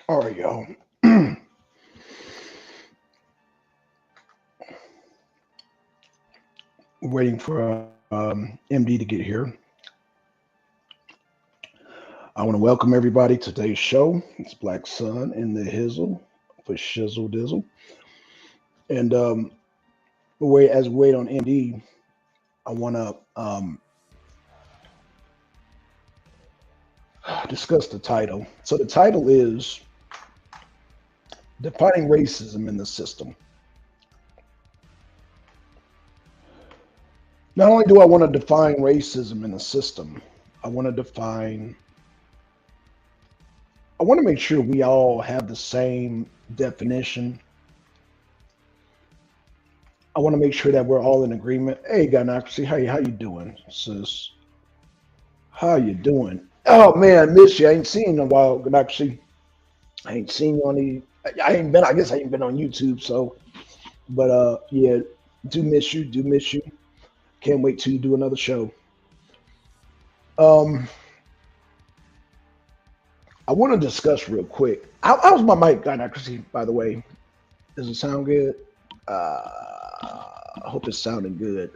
All right, y'all. Waiting for MD to get here. I want to welcome everybody to today's show. It's Black Sun in the Hizzle for Shizzle Dizzle. And as we wait on MD, I want to discuss the title. So the title is Defining Racism in the System. Not only do I want to define racism in the system, I want to define, I want to make sure we all have the same definition. I want to make sure that we're all in agreement. Hey, Ganaxi, how you doing, sis? How you doing? Oh man, miss you. I ain't seen you in a while, Ganaxi. I ain't seen you on the. I ain't been. I guess I ain't been on YouTube. So, but yeah, do miss you. Do miss you. Can't wait till you do another show. Um, I want to discuss real quick. How's my mic, Ganaxi? By the way, does it sound good? I hope it's sounding good.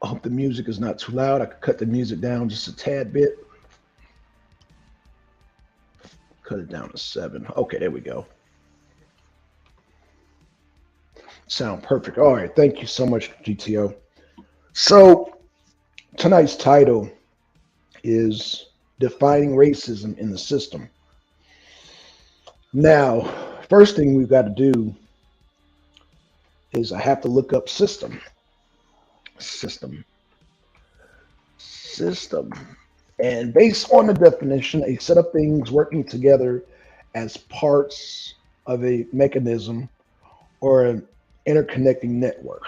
I hope the music is not too loud. I could cut the music down just a tad bit. Cut it down to 7. Okay, there we go. Sound perfect. All right, thank you so much, GTO. So tonight's title is Defining Racism in the System. Now, first thing we've got to do is I have to look up system. System. And based on the definition, a set of things working together as parts of a mechanism or an interconnecting network.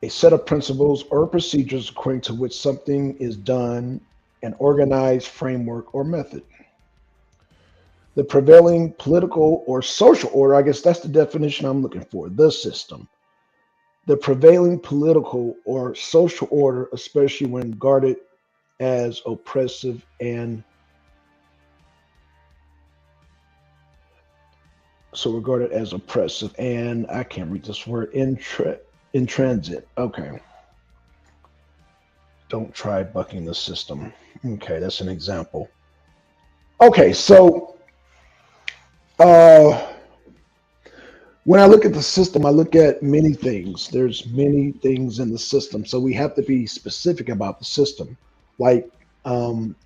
A set of principles or procedures according to which something is done, an organized framework or method. The prevailing political or social order, I guess that's the definition I'm looking for, the system. The prevailing political or social order, especially when regarded as oppressive and I can't read this word, in transit. Okay. Don't try bucking the system. Okay, that's an example. Okay, so when I look at the system, I look at many things. There's many things in the system. So we have to be specific about the system. Like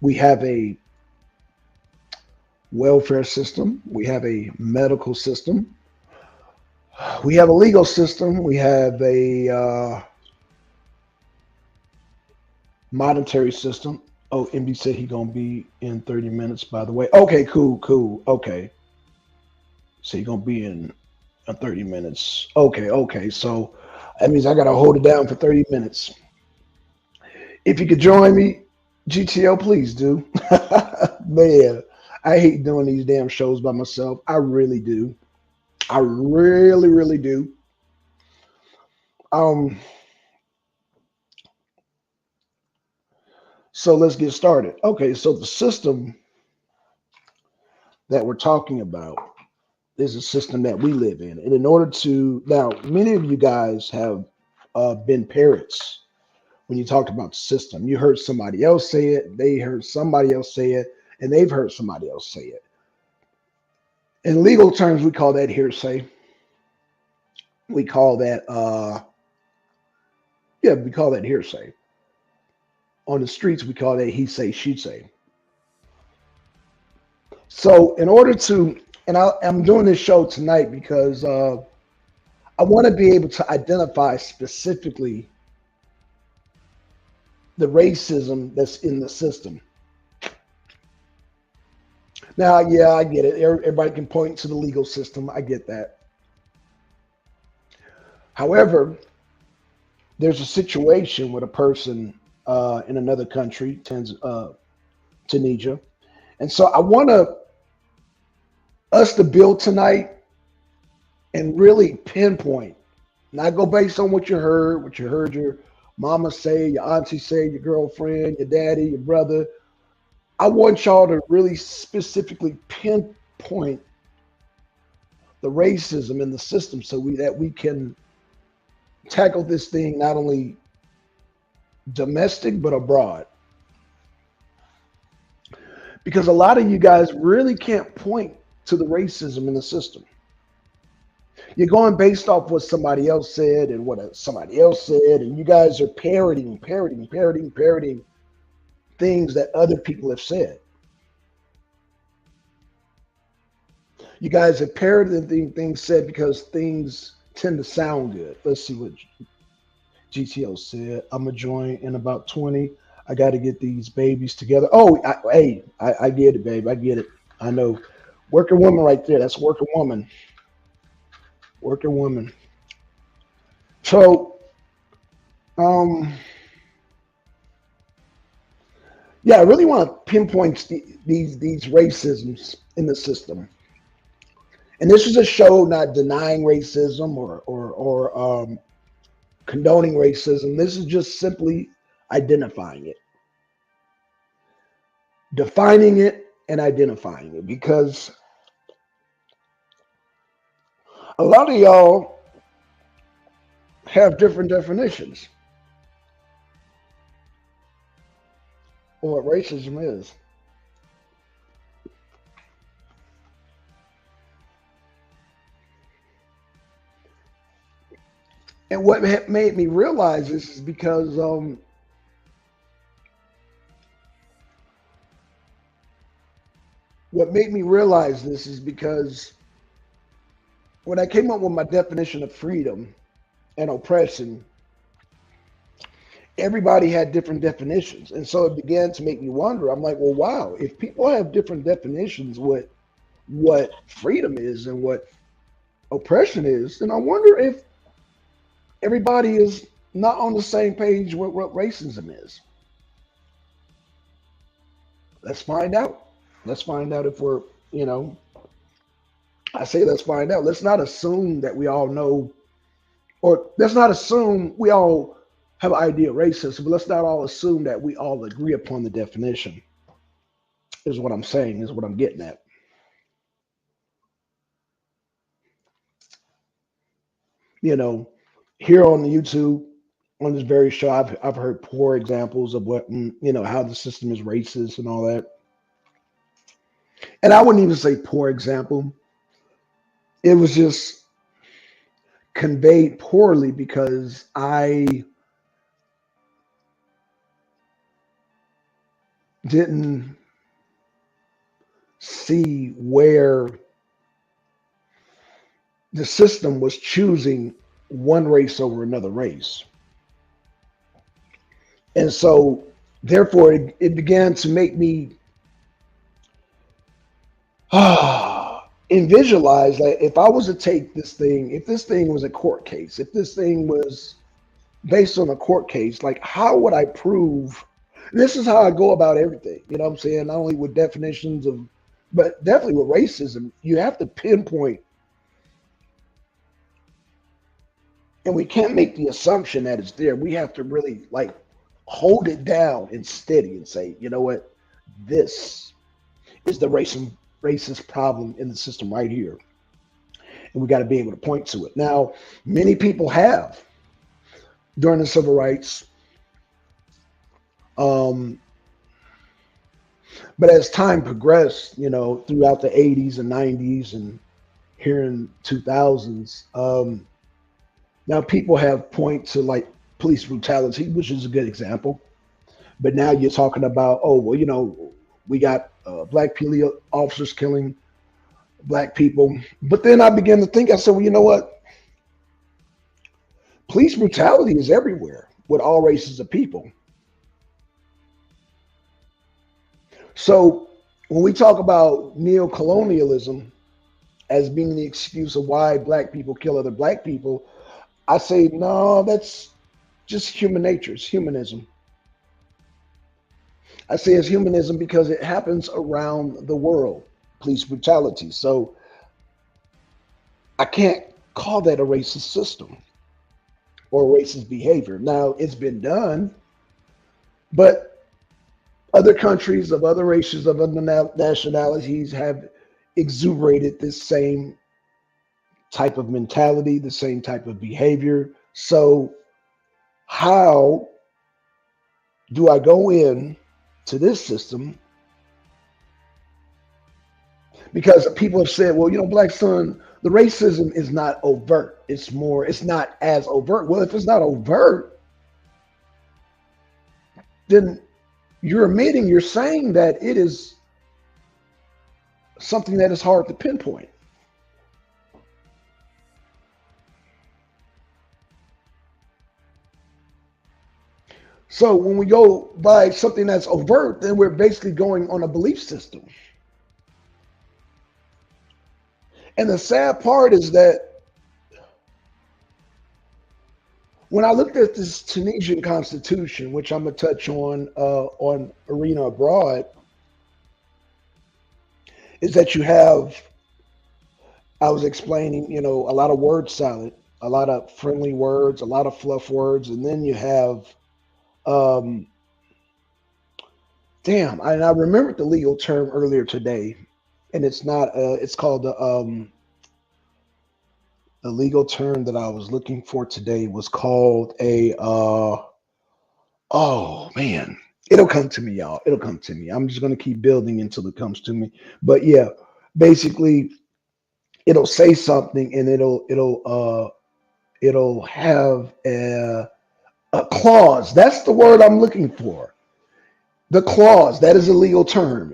we have a welfare system, we have a medical system, we have a legal system, we have a monetary system. Oh, MD said he gonna be in 30 minutes, by the way. Okay, cool. Okay. So you're gonna be in 30 minutes. Okay. So that means I gotta hold it down for 30 minutes. If you could join me, GTO, please do. Man, I hate doing these damn shows by myself. I really do. I really do. Um, so let's get started. Okay, so the system that we're talking about is a system that we live in. And in order to, now, many of you guys have been parents when you talked about the system. You heard somebody else say it, they heard somebody else say it, and they've heard somebody else say it. In legal terms, we call that hearsay. We call that, we call that hearsay. On the streets, we call that he say, she say. So in order to, and I'm doing this show tonight because I want to be able to identify specifically the racism that's in the system. Now, yeah, I get it. Everybody can point to the legal system. I get that. However, there's a situation with a person in another country, Tunisia. And so I want us to build tonight and really pinpoint, not go based on what you heard your mama say, your auntie say, your girlfriend, your daddy, your brother, I want y'all to really specifically pinpoint the racism in the system so we can tackle this thing not only domestic but abroad. Because a lot of you guys really can't point to the racism in the system. You're going based off what somebody else said and what somebody else said, and you guys are parroting things that other people have said. You guys have parroted things said because things tend to sound good. Let's see what GTO said. I'm gonna join in about 20. I got to get these babies together. Oh, I get it, babe. I get it. I know. Working woman right there. That's working woman. Working woman. So, um, yeah, I really want to pinpoint these racisms in the system. And this is a show not denying racism or condoning racism. This is just simply identifying it, defining it, and identifying it. Because a lot of y'all have different definitions of what racism is. And what made me realize this is because what made me realize this is because when I came up with my definition of freedom and oppression, everybody had different definitions. And so it began to make me wonder. I'm like, well, wow, if people have different definitions what freedom is and what oppression is, then I wonder if everybody is not on the same page with what racism is. Let's find out. Let's find out if we're, you know, I say let's find out. Let's not assume that we all know, or let's not assume we all have an idea of racism, but let's not all assume that we all agree upon the definition, is what I'm saying, is what I'm getting at. You know, here on the YouTube, on this very show, I've heard poor examples of what, how the system is racist and all that. And I wouldn't even say poor example. It was just conveyed poorly because I didn't see where the system was choosing one race over another race. And so, therefore, it began to make me and visualize that if I was to take this thing, if this thing was a court case, if this thing was based on a court case, like how would I prove? This is how I go about everything. You know what I'm saying? Not only with definitions of, but definitely with racism, you have to pinpoint, and we can't make the assumption that it's there. We have to really like hold it down and steady and say, you know what, this is the racist problem in the system right here, and we got to be able to point to it. Now, many people have during the civil rights. Um, but as time progressed, throughout the 80s and 90s and here in 2000s, now people have point to like police brutality, which is a good example. But now you're talking about, oh, well, we got black police officers killing black people. But then I began to think, I said, well, you know what? Police brutality is everywhere with all races of people. So when we talk about neocolonialism as being the excuse of why black people kill other black people, I say, no, that's just human nature. It's humanism. I say it's humanism because it happens around the world, police brutality. So I can't call that a racist system or racist behavior. Now, it's been done, but Other countries of other races of other nationalities have exuberated this same type of mentality, the same type of behavior. So how do I go in to this system? Because people have said, well, Black Son, the racism is not overt. It's not as overt. Well, if it's not overt, then you're saying that it is something that is hard to pinpoint. So when we go by something that's overt, then we're basically going on a belief system. And the sad part is that when I looked at this Tunisian constitution, which I'm gonna touch on Arena Abroad, is that you have, I was explaining, a lot of word salad, a lot of friendly words, a lot of fluff words, and then you have, um, damn, and I remembered the legal term earlier today, and it's not, it's called the legal term that I was looking for today was called oh man, it'll come to me, y'all. It'll come to me. I'm just gonna keep building until it comes to me. But yeah, basically, it'll say something and it'll have a clause. That's the word I'm looking for. The clause. That is a legal term.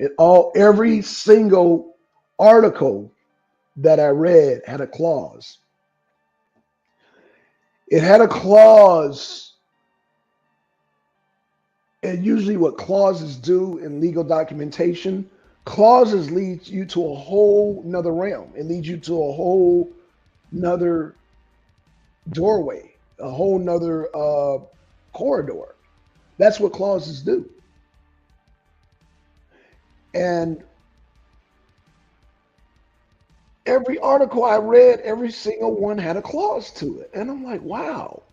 Every single article that I read had a clause. It had a clause, and usually what clauses do in legal documentation, clauses lead you to a whole nother realm. It leads you to a whole nother doorway, a whole nother corridor. That's what clauses do. And every article I read, every single one had a clause to it. And I'm like, wow.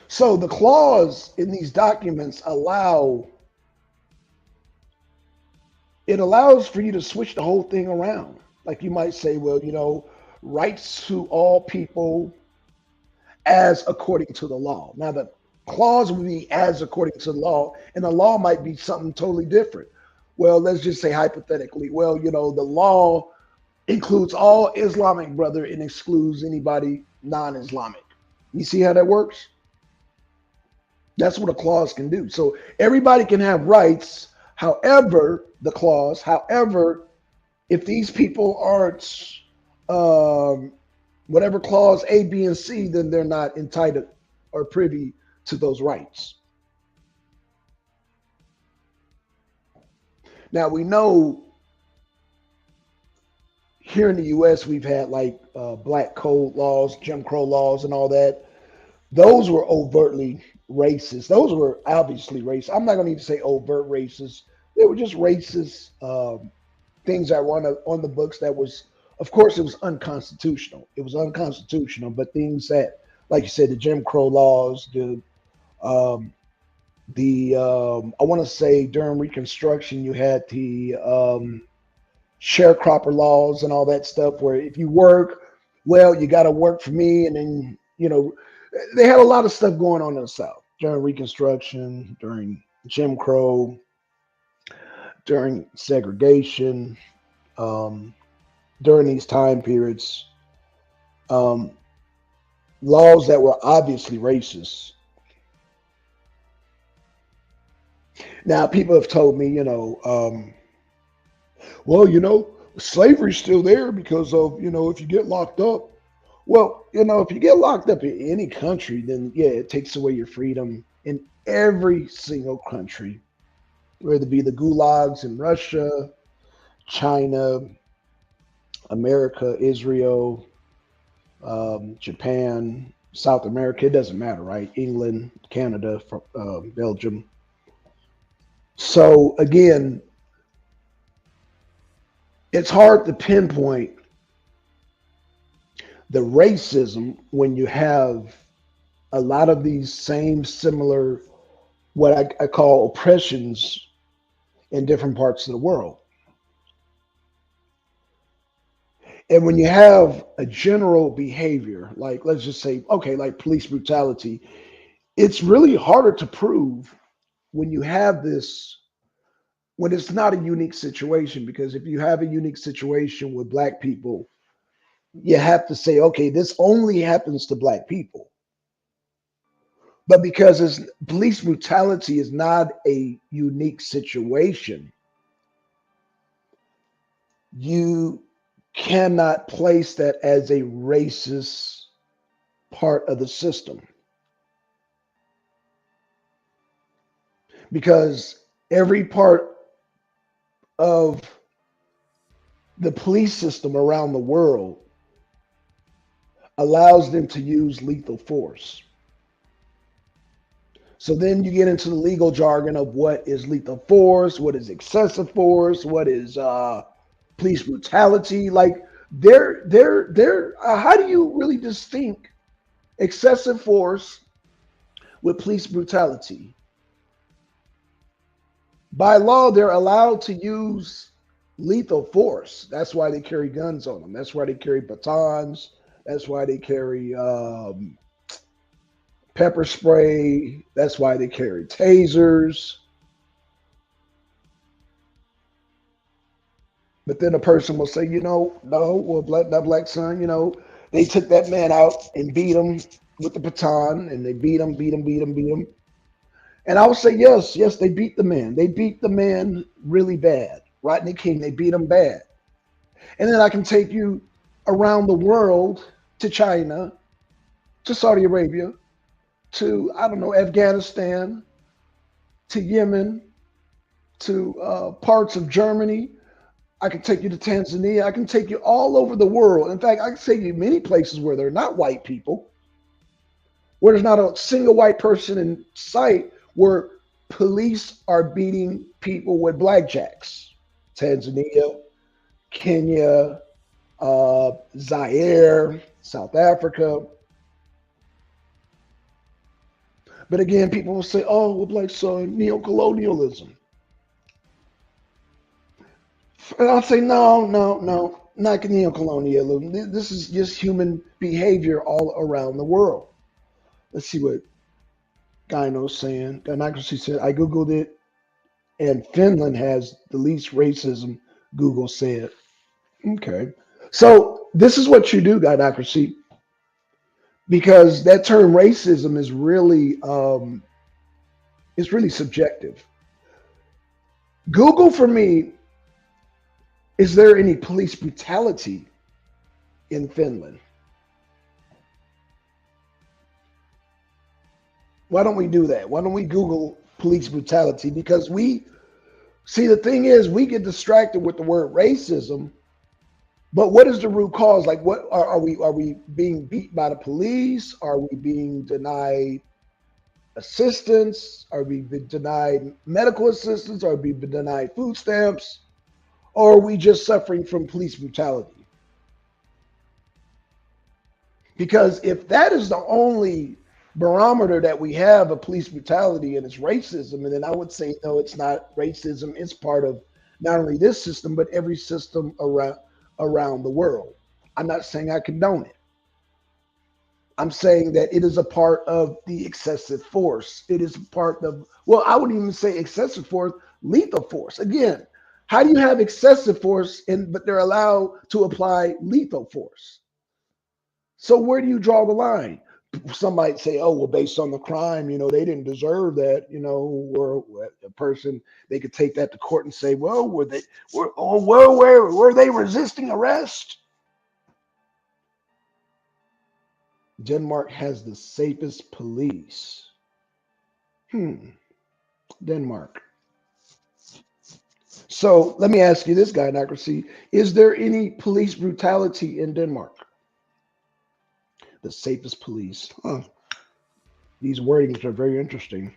So the clause in these documents it allows for you to switch the whole thing around. Like you might say, well, rights to all people as according to the law. Now the clause would be as according to the law, and the law might be something totally different. Well, let's just say hypothetically, well, the law includes all Islamic brother and excludes anybody non-Islamic. You see how that works? That's what a clause can do. So everybody can have rights. However, if these people aren't whatever clause A, B, and C, then they're not entitled or privy to those rights. Now we know here in the U.S. we've had like black code laws, Jim Crow laws, and all that. Those were overtly racist. Those were obviously racist. I'm not going to even say overt racist. They were just racist things that were on the books that was, of course, it was unconstitutional. It was unconstitutional, but things that, like you said, the Jim Crow laws, um, I want to say during Reconstruction, you had the sharecropper laws and all that stuff, where if you work, well, you got to work for me, and then they had a lot of stuff going on in the South during Reconstruction, during Jim Crow, during segregation, um, during these time periods, um, laws that were obviously racist. Now, people have told me, well, slavery's still there because of, if you get locked up. Well, if you get locked up in any country, then yeah, it takes away your freedom in every single country, whether it be the gulags in Russia, China, America, Israel, Japan, South America. It doesn't matter, right? England, Canada, Belgium. So again, it's hard to pinpoint the racism when you have a lot of these same similar, what I call oppressions in different parts of the world. And when you have a general behavior, like let's just say, okay, like police brutality, it's really harder to prove when you have this, when it's not a unique situation. Because if you have a unique situation with black people, you have to say, okay, this only happens to black people. But because it's, police brutality is not a unique situation, you cannot place that as a racist part of the system, because every part of the police system around the world allows them to use lethal force. So then you get into the legal jargon of what is lethal force, what is excessive force, what is police brutality. Like how do you really distinct excessive force with police brutality? By law, they're allowed to use lethal force. That's why they carry guns on them. That's why they carry batons. That's why they carry pepper spray. That's why they carry tasers. But then a person will say, no, well, black son, they took that man out and beat him with the baton, and they beat him. And I would say, yes, they beat the man. They beat the man really bad. Rodney King, they beat him bad. And then I can take you around the world to China, to Saudi Arabia, to, I don't know, Afghanistan, to Yemen, to parts of Germany. I can take you to Tanzania. I can take you all over the world. In fact, I can take you many places where they're not white people, where there's not a single white person in sight, where police are beating people with blackjacks. Tanzania, Kenya, Zaire, South Africa. But again, people will say, oh, well, black son, neocolonialism. And I'll say, no, not neocolonialism. This is just human behavior all around the world. Let's see what Gyno's saying. Democracy said, I Googled it, and Finland has the least racism, Google said. Okay. So this is what you do, Gynocracy, because that term racism is really subjective. Google for me, is there any police brutality in Finland? Why don't we do that? Why don't we Google police brutality? Because we see, the thing is, we get distracted with the word racism, but what is the root cause? Like, what are we being beat by the police? Are we being denied assistance? Are we being denied medical assistance? Are we being denied food stamps? Or are we just suffering from police brutality? Because if that is the only barometer that we have of police brutality and it's racism, and then I would say, no, it's not racism. It's part of not only this system, but every system around the world. I'm not saying I condone it. I'm saying that it is a part of the excessive force. It is part of, well, I wouldn't even say excessive force, lethal force. Again, how do you have excessive force but they're allowed to apply lethal force? So where do you draw the line? Some might say, oh, well, based on the crime, they didn't deserve that, or a person, they could take that to court and say, well, were they resisting arrest? Denmark has the safest police. Denmark. So let me ask you this, Gynocracy. Is there any police brutality in Denmark? The safest police. Huh. These wordings are very interesting.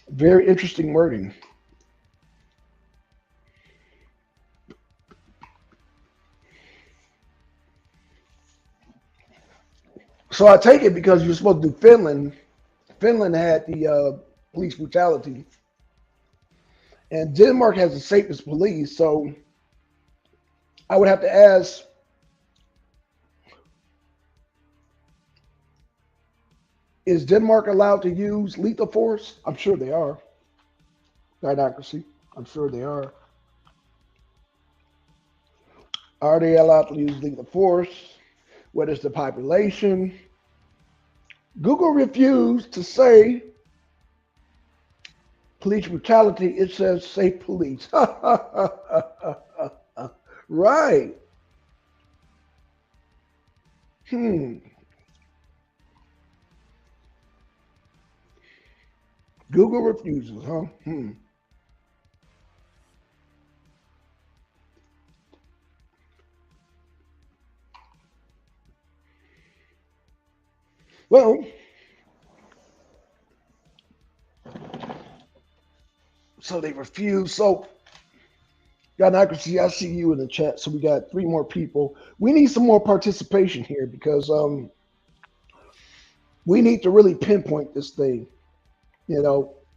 Very interesting wording. So I take it because you're supposed to do Finland. Finland had the police brutality, and Denmark has the safest police. So I would have to ask, is Denmark allowed to use lethal force? I'm sure they are. Gynocracy. I'm sure they are. Are they allowed to use lethal force? What is the population? Google refused to say police brutality. It says safe police. Right. Hmm. Google refuses, huh? Hmm. Well, so they refuse. So, Gynocracy, I see you in the chat. So we got three more people. We need some more participation here because we need to really pinpoint this thing.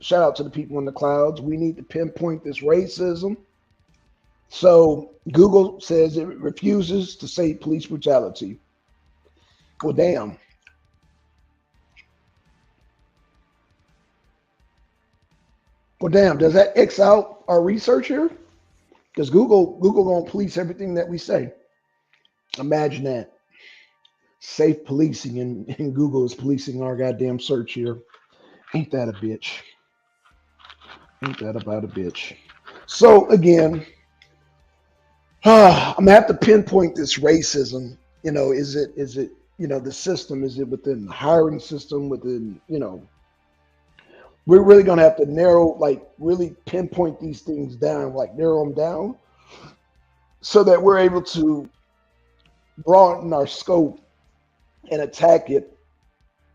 Shout out to the people in the clouds. We need to pinpoint this racism. So Google says it refuses to say police brutality. Well, damn. Well, damn. Does that X out our research here? Because Google gonna police everything that we say. Imagine that. Safe policing and Google is policing our goddamn search here. Ain't that a bitch? Ain't that about a bitch? So again, I'm gonna have to pinpoint this racism. Is it the system? Is it within the hiring system? Within we're really gonna have to narrow, like really pinpoint these things down, like narrow them down, so that we're able to broaden our scope and attack it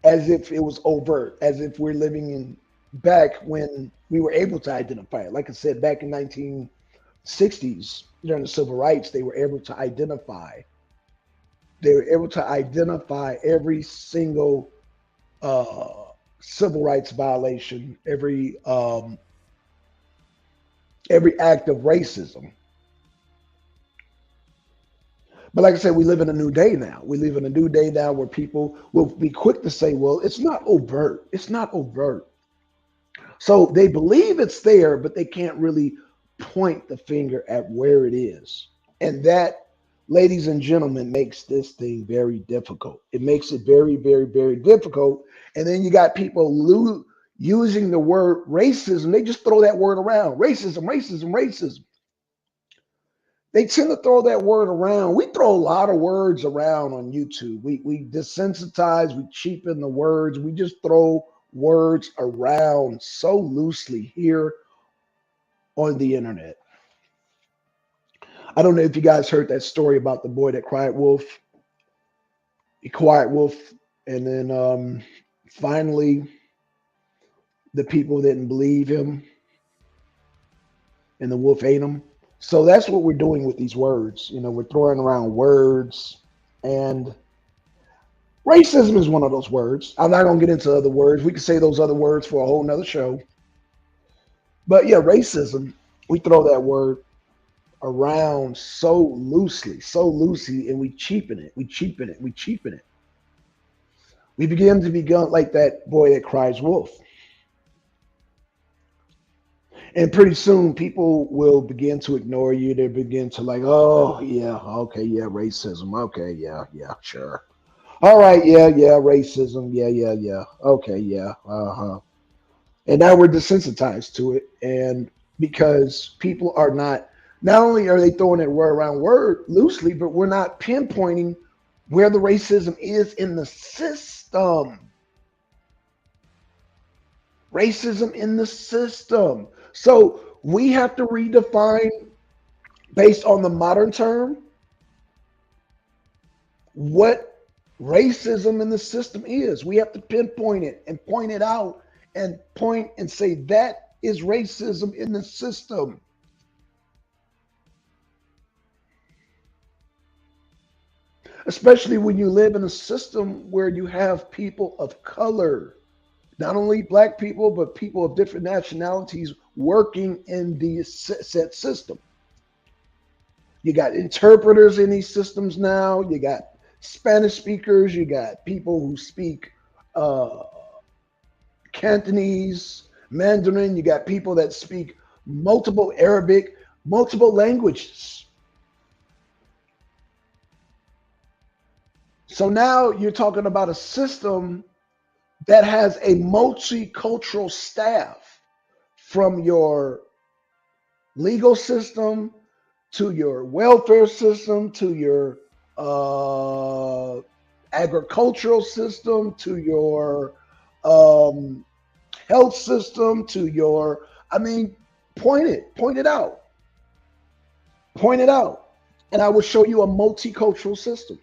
as if it was overt, as if we're living in back when we were able to identify it. Like I said, back in 1960s during the civil rights, they were able to identify. They were able to identify every single uh, civil rights violation, every act of racism. But like I said, we live in a new day now. We live in a new day now where people will be quick to say, well, it's not overt. It's not overt. So they believe it's there, but they can't really point the finger at where it is. And that, ladies and gentlemen, makes this thing very difficult. It makes it very, very, very difficult. And then you got people using the word racism. They just throw that word around. Racism, racism, racism. They tend to throw that word around. We throw a lot of words around on YouTube. We desensitize, we cheapen the words. We just throw words around so loosely here on the internet. I don't know if you guys heard that story about the boy that cried wolf. He cried wolf, and then finally the people didn't believe him, and the wolf ate him. So that's what we're doing with these words. We're throwing around words, and racism is one of those words. I'm not gonna get into other words. We could say those other words for a whole nother show. But yeah, racism, we throw that word around so loosely, and we cheapen it. We cheapen it. We cheapen it. We begin to become like that boy that cries wolf. And pretty soon people will begin to ignore you. They begin to like, oh yeah, okay, yeah, racism. Okay, yeah, yeah, sure. All right, yeah, yeah, racism. Yeah, yeah, yeah. Okay, yeah. Uh-huh. And now we're desensitized to it. And because people are not only are they throwing it word around word loosely, but we're not pinpointing where the racism is in the system. Racism in the system. So we have to redefine, based on the modern term, what racism in the system is. We have to pinpoint it and point it out and point and say that is racism in the system. especially when you live in a system where you have people of color, not only black people, but people of different nationalities working in the said system. You got interpreters in these systems now. You got Spanish speakers. You got people who speak uh, Cantonese, Mandarin. You got people that speak multiple Arabic, multiple languages. So now you're talking about a system that has a multicultural staff, from your legal system to your welfare system to your uh, agricultural system to your um, health system to your, I mean, point it out, point it out, and I will show you a multicultural system.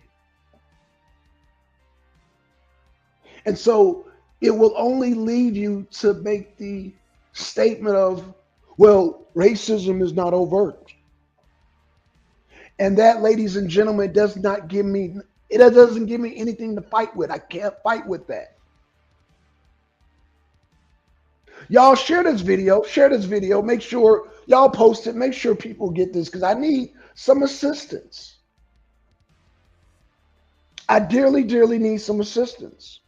And so it will only lead you to make the statement of, well, racism is not overt. And that, ladies and gentlemen, does not give me, it doesn't give me anything to fight with. I can't fight with that. Y'all share this video, make sure y'all post it, make sure people get this, because I need some assistance. I dearly, dearly need some assistance.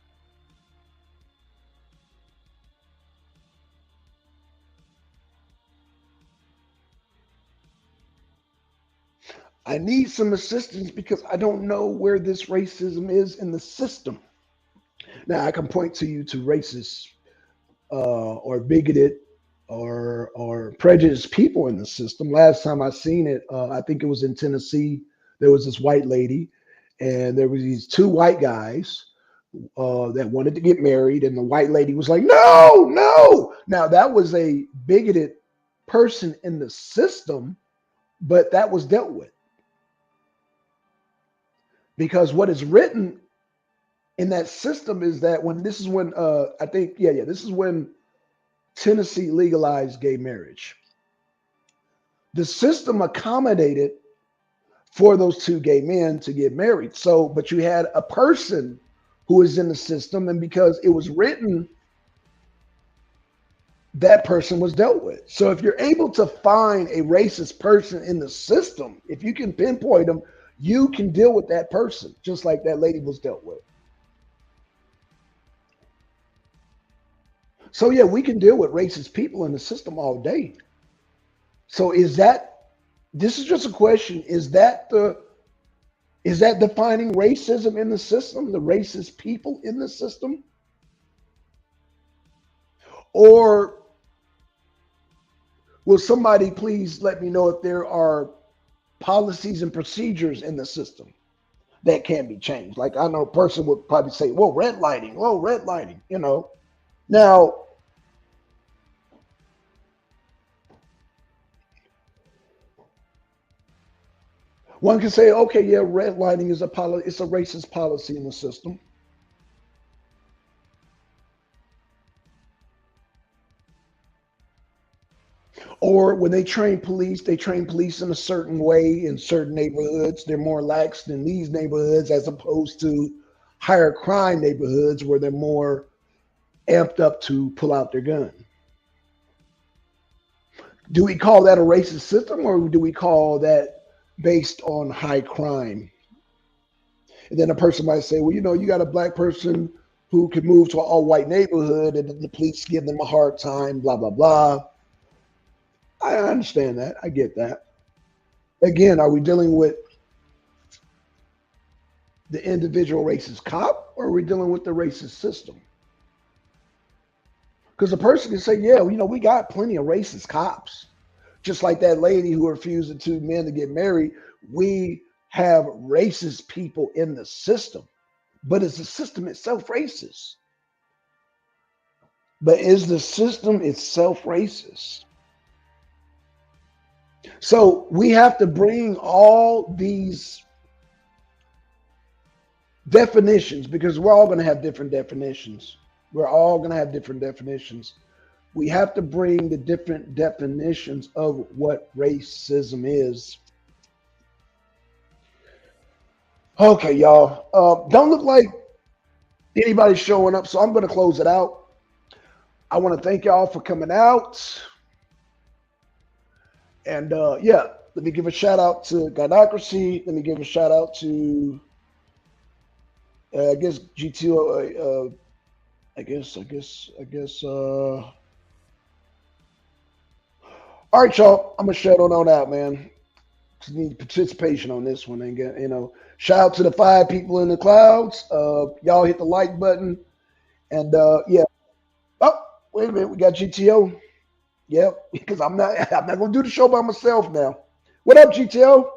I need some assistance because I don't know where this racism is in the system. Now, I can point to you to racist or bigoted or prejudiced people in the system. Last time I seen it, I think it was in Tennessee. There was this white lady, and there was these two white guys that wanted to get married, and the white lady was like, "No, no." Now that was a bigoted person in the system, but that was dealt with because what is written in that system is that when this is when I think this is when Tennessee legalized gay marriage. The system accommodated for those two gay men to get married. So, but you had a person who was in the system, and because it was written, that person was dealt with. So, if you're able to find a racist person in the system, if you can pinpoint them, you can deal with that person, just like that lady was dealt with. So, yeah, we can deal with racist people in the system all day. So, this is just a question, is that defining racism in the system, the racist people in the system? Or will somebody please let me know if there are policies and procedures in the system that can be changed? Like, I know a person would probably say, whoa, redlining, you know. Now, one can say, okay, yeah, redlining is it's a racist policy in the system. Or when they train police in a certain way in certain neighborhoods. They're more lax than these neighborhoods as opposed to higher crime neighborhoods where they're more amped up to pull out their gun. Do we call that a racist system or do we call that based on high crime? And then a person might say, well, you got a black person who could move to an all white neighborhood and the police give them a hard time, blah, blah, blah. I understand that. I get that. Again, are we dealing with the individual racist cop or are we dealing with the racist system? Because a person can say, yeah, we got plenty of racist cops. Just like that lady who refused the two men to get married. We have racist people in the system. But is the system itself racist? But is the system itself racist? So we have to bring all these definitions because we're all going to have different definitions. We're all going to have different definitions. We have to bring the different definitions of what racism is Okay, y'all. Don't look like anybody's showing up, so I'm going to close it out. I want to thank y'all for coming out. And yeah, let me give a shout out to Gynocracy. Let me give a shout out to, I guess, GTO. I guess. All right, y'all. I'm going to shut on out, man. Just need participation on this one. And get, shout out to the 5 people in the clouds. Y'all hit the like button. And yeah. Oh, wait a minute. We got GTO. Yep, because I'm not gonna do the show by myself now. What up, GTO?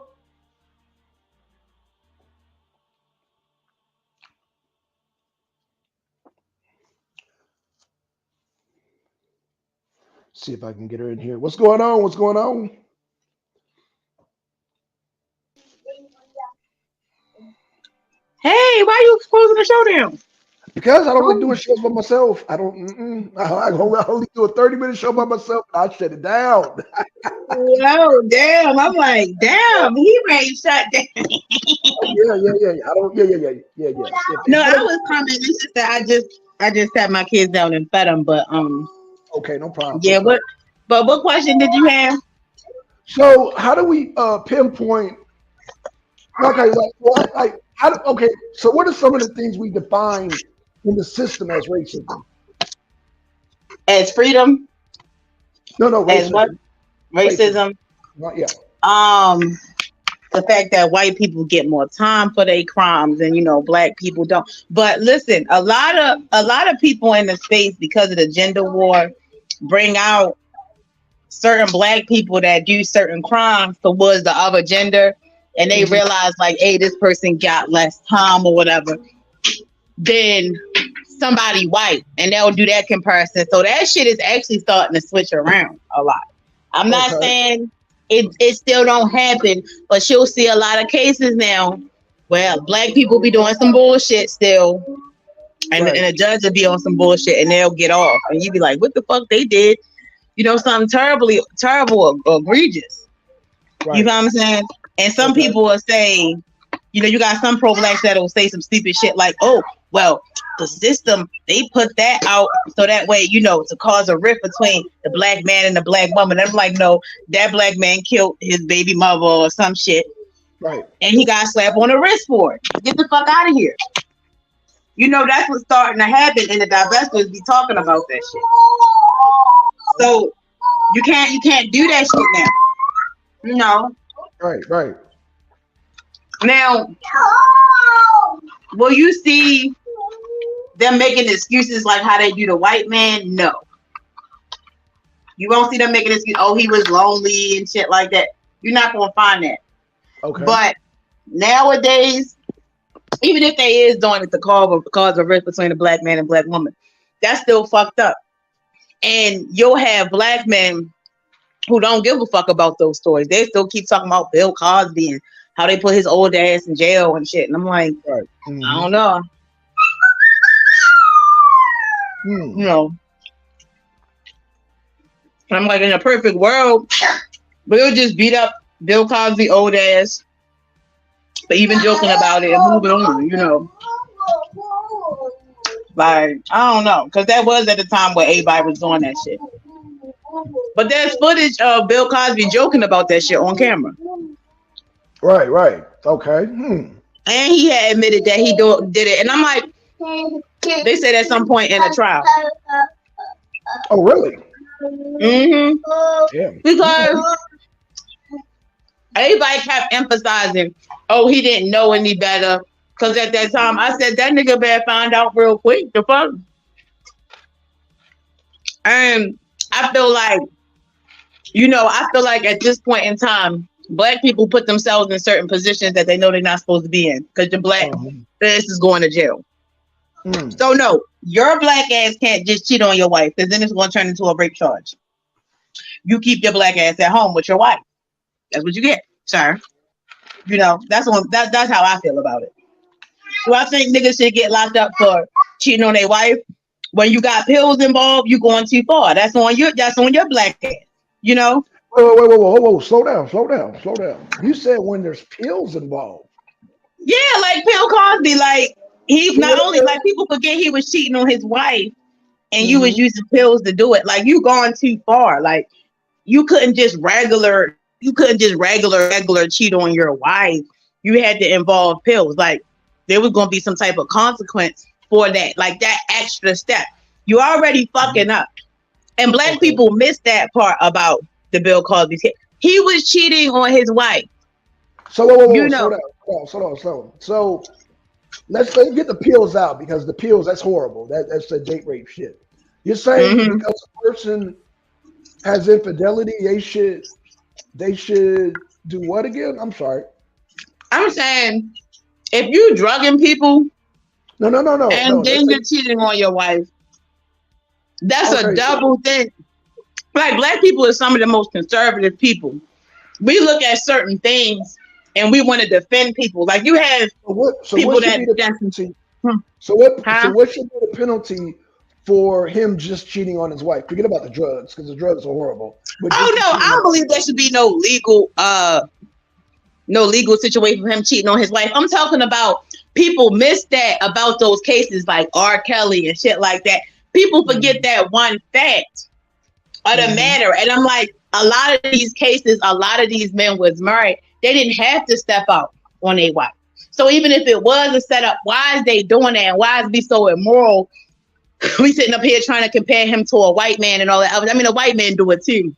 See if I can get her in here. What's going on? What's going on? Hey, why you closing the show down? Because I don't like Oh, doing shows by myself. I don't. I only do a 30-minute show by myself. I shut it down. oh, damn. I'm like, damn, he ready to shut down. Oh yeah, yeah, yeah, yeah. I don't. Yeah, yeah, yeah, yeah, yeah. If No, I I don't. was commenting. It's just that I just sat my kids down and fed them. But Okay, no problem, no yeah. problem. What question did you have? So how do we pinpoint? Okay, like what? Like okay. So what are some of the things we define in the system as racism? As freedom, No, no, as what? racism. Racism. Racism. Yeah. Um, the fact that white people get more time for their crimes and black people don't. But listen, a lot of people in the space because of the gender war bring out certain black people that do certain crimes towards the other gender, and they Hmm. realize like, hey, this person got less time or whatever than somebody white, and they'll do that comparison. So that shit is actually starting to switch around a lot. I'm not Okay. saying it still don't happen, but you'll see a lot of cases now where black people be doing some bullshit still, and Right. a judge will be on some bullshit and they'll get off, and you be like, what the fuck they did? Something terrible, egregious. You Right. know what I'm saying? And some Okay. people will say, you got some pro blacks that will say some stupid shit like, oh, well, the system, they put that out so that way, to cause a rift between the black man and the black woman. And I'm like, no, that black man killed his baby mother or some shit, Right. and he got slapped on the wrist for it. Get the fuck out of here. That's what's starting to happen, and the divestors be talking about that shit. So you can't do that shit now. You know. Right. Right. Now, will you see them making excuses like how they do the white man? No. You won't see them making excuses, oh, he was lonely and shit like that. You're not gonna find that. Okay. But nowadays, even if they is doing it to cause a rift between a black man and black woman, that's still fucked up. And you'll have black men who don't give a fuck about those stories. They still keep talking about Bill Cosby and how they put his old ass in jail and shit. And I'm like, Right. I Mm-hmm. don't know. Hmm. I'm like, in a perfect world, we'll just beat up Bill Cosby old ass, but even joking about it and moving on. Like, I don't know, because that was at the time where everybody was doing that shit. But there's footage of Bill Cosby joking about that shit on camera. Right. Right. Okay. Hmm. And he had admitted that he did it. And I'm like, they said at some point in a trial. Oh, really? Mm-hmm. Damn. Because everybody kept emphasizing, oh, he didn't know any better. Because at that time, I said, that nigga better find out real quick. The fuck? And I feel like, at this point in time, black people put themselves in certain positions that they know they're not supposed to be in. Because the black, this is going to jail. Mm. So no, your black ass can't just cheat on your wife, because then it's going to turn into a rape charge. You keep your black ass at home with your wife. That's what you get, sir. That's how I feel about it. Do I think niggas should get locked up for cheating on their wife? When you got pills involved, you going too far. That's on your black ass. You know? Wait. Slow down. Slow down. Slow down. You said when there's pills involved. Yeah, like Bill Cosby, like he's not only like people forget he was cheating on his wife and you was using pills to do it. Like you gone too far. Like you couldn't just regular cheat on your wife. You had to involve pills. Like there was gonna be some type of consequence for that. Like that extra step. You already fucking up. And black people miss that part about the Bill Cosby case. He was cheating on his wife. So slow down. So let's get the pills out because the pills, that's horrible. That's the date rape shit. You're saying because a person has infidelity, they should do what again? I'm sorry. I'm saying if you drugging people No. and then you're cheating on your wife, that's a double thing. Like black people are some of the most conservative people. We look at certain things and we want to defend people. Like you have people that. So what should be the penalty for him just cheating on his wife? Forget about the drugs because the drugs are horrible. I don't believe there should be no legal situation for him cheating on his wife. I'm talking about people miss that about those cases like R. Kelly and shit like that. People forget that one fact of the matter. And I'm like, a lot of these cases, a lot of these men was married. They didn't have to step out on their wife. So even if it was a setup, why is they doing that? And why is it be so immoral? We sitting up here trying to compare him to a white man and all that. I mean, a white man do it too.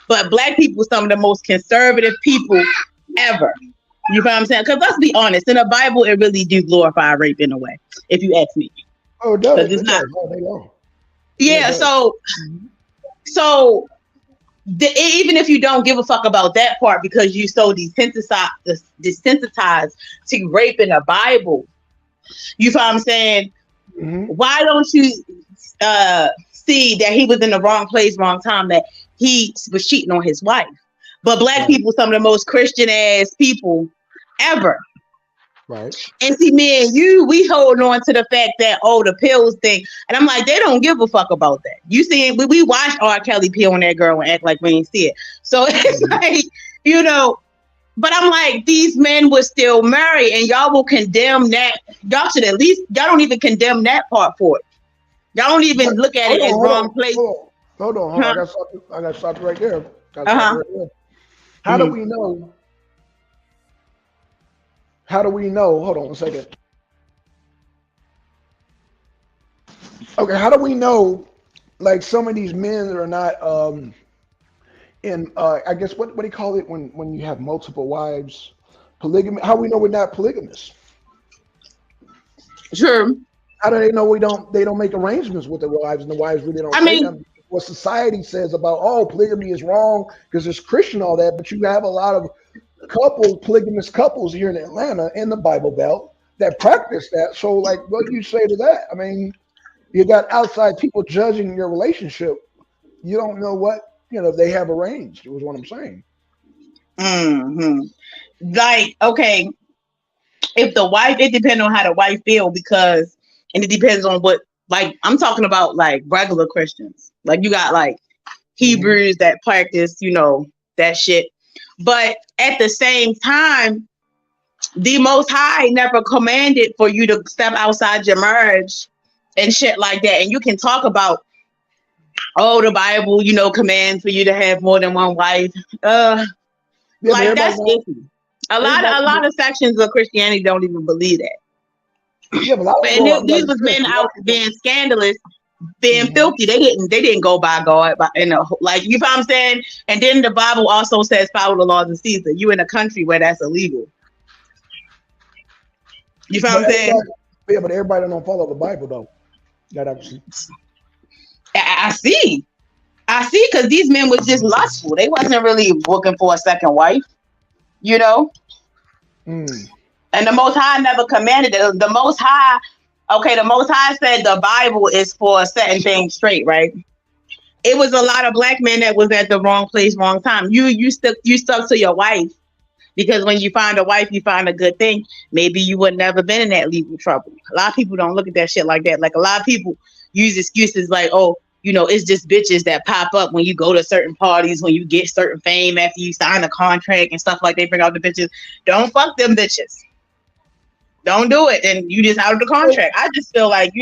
But black people, some of the most conservative people ever. You know what I'm saying? Because let's be honest, in the Bible, it really do glorify rape in a way, if you ask me. Oh, it does. It's not. Yeah, so even if you don't give a fuck about that part because you so desensitized to rape in the Bible, you know what I'm saying? Why don't you see that he was in the wrong place, wrong time, that he was cheating on his wife? But black people, some of the most Christian ass people ever. Right. And see, me and you, we hold on to the fact that, the pills thing. And I'm like, they don't give a fuck about that. You see, we watched R. Kelly pee on that girl and act like we didn't see it. So it's like, but I'm like, these men were still married and y'all will condemn that. Y'all should y'all don't even condemn that part for it. Y'all don't even look at it as wrong place. Hold on. I got to stop right there. How do we know? Hold on a second. Okay, how do we know, like, some of these men are not I guess what do you call it when you have multiple wives? Polygamy. How do we know we're not polygamous? Sure. How do they know they don't make arrangements with their wives and the wives really don't what society says about polygamy is wrong because it's Christian, all that, but you have a lot of polygamous couples here in Atlanta in the Bible Belt that practice that. So, like, what do you say to that? I mean, you got outside people judging your relationship. You don't know what they have arranged. Is what I'm saying. Like, okay, if the wife, it depends on how the wife feel and it depends on what. Like, I'm talking about like regular Christians. Like you got like Hebrews that practice, that shit. But at the same time, the Most High never commanded for you to step outside your marriage and shit like that. And you can talk about, the Bible, commands for you to have more than one wife. That's iffy. A lot of sections of Christianity don't even believe that. Yeah, but these was men out being scandalous, being filthy. They didn't go by God, you know what I'm saying? And then the Bible also says follow the laws of Caesar. You in a country where that's illegal. You know what I'm saying? Yeah, but everybody don't follow the Bible though. That actually. I see, because these men was just lustful. They wasn't really looking for a second wife, And the Most High never commanded it. The Most High said the Bible is for setting things straight, right? It was a lot of black men that was at the wrong place, wrong time. You stuck to your wife because when you find a wife, you find a good thing. Maybe you would never been in that legal trouble. A lot of people don't look at that shit like that. Like a lot of people use excuses like, it's just bitches that pop up when you go to certain parties, when you get certain fame after you sign a contract and stuff like they bring out the bitches. Don't fuck them bitches. don't do it, and you just out of the contract. I just feel like,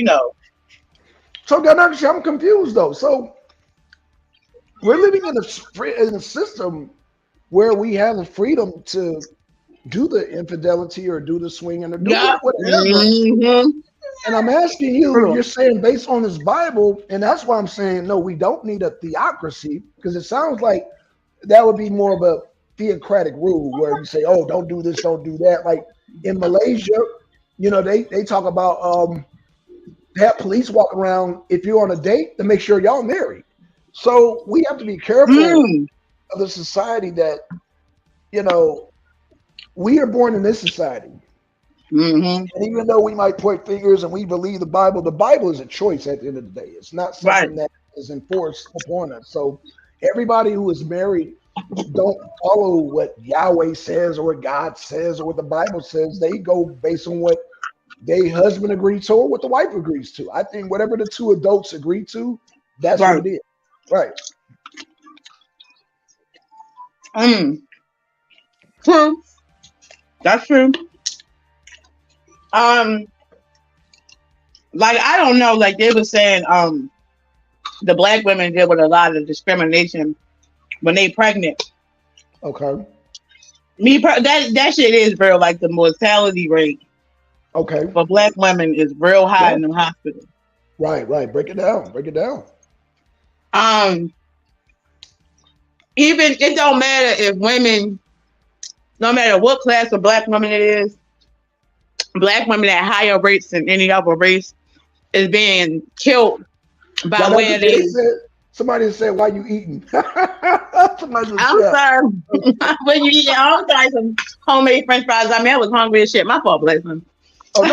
So actually, I'm confused though. So we're living in a system where we have the freedom to do the infidelity or do the swinging or do yeah. whatever. Mm-hmm. And I'm asking you, True. you're saying based on this Bible, and that's why I'm saying no, we don't need a theocracy, because it sounds like that would be more of a theocratic rule where you say, oh, don't do this, don't do that. Like in Malaysia, they talk about they have police walk around if you're on a date to make sure y'all married. So we have to be careful of the society that, we are born in this society. Mm-hmm. And even though we might point fingers and we believe the Bible is a choice at the end of the day. It's not something that is enforced upon us. So everybody who is married don't follow what Yahweh says or what God says or what the Bible says. They go based on what their husband agreed to or what the wife agrees to. I think whatever the two adults agree to, that's what it is. Right. True. That's true. Like I don't know, like they were saying, the black women deal with a lot of discrimination when they pregnant. Okay. That shit is real. Like the mortality rate. Okay. For black women is real high in the hospital. Right. Break it down. Even it don't matter if women, no matter what class of black woman it is, black women at higher rates than any other race is being killed by where they. Somebody said, "Why you eating?" I'm sorry. When you eat, I'm sorry. Some homemade French fries. I mean, I was hungry as shit. My fault, bless them. Oh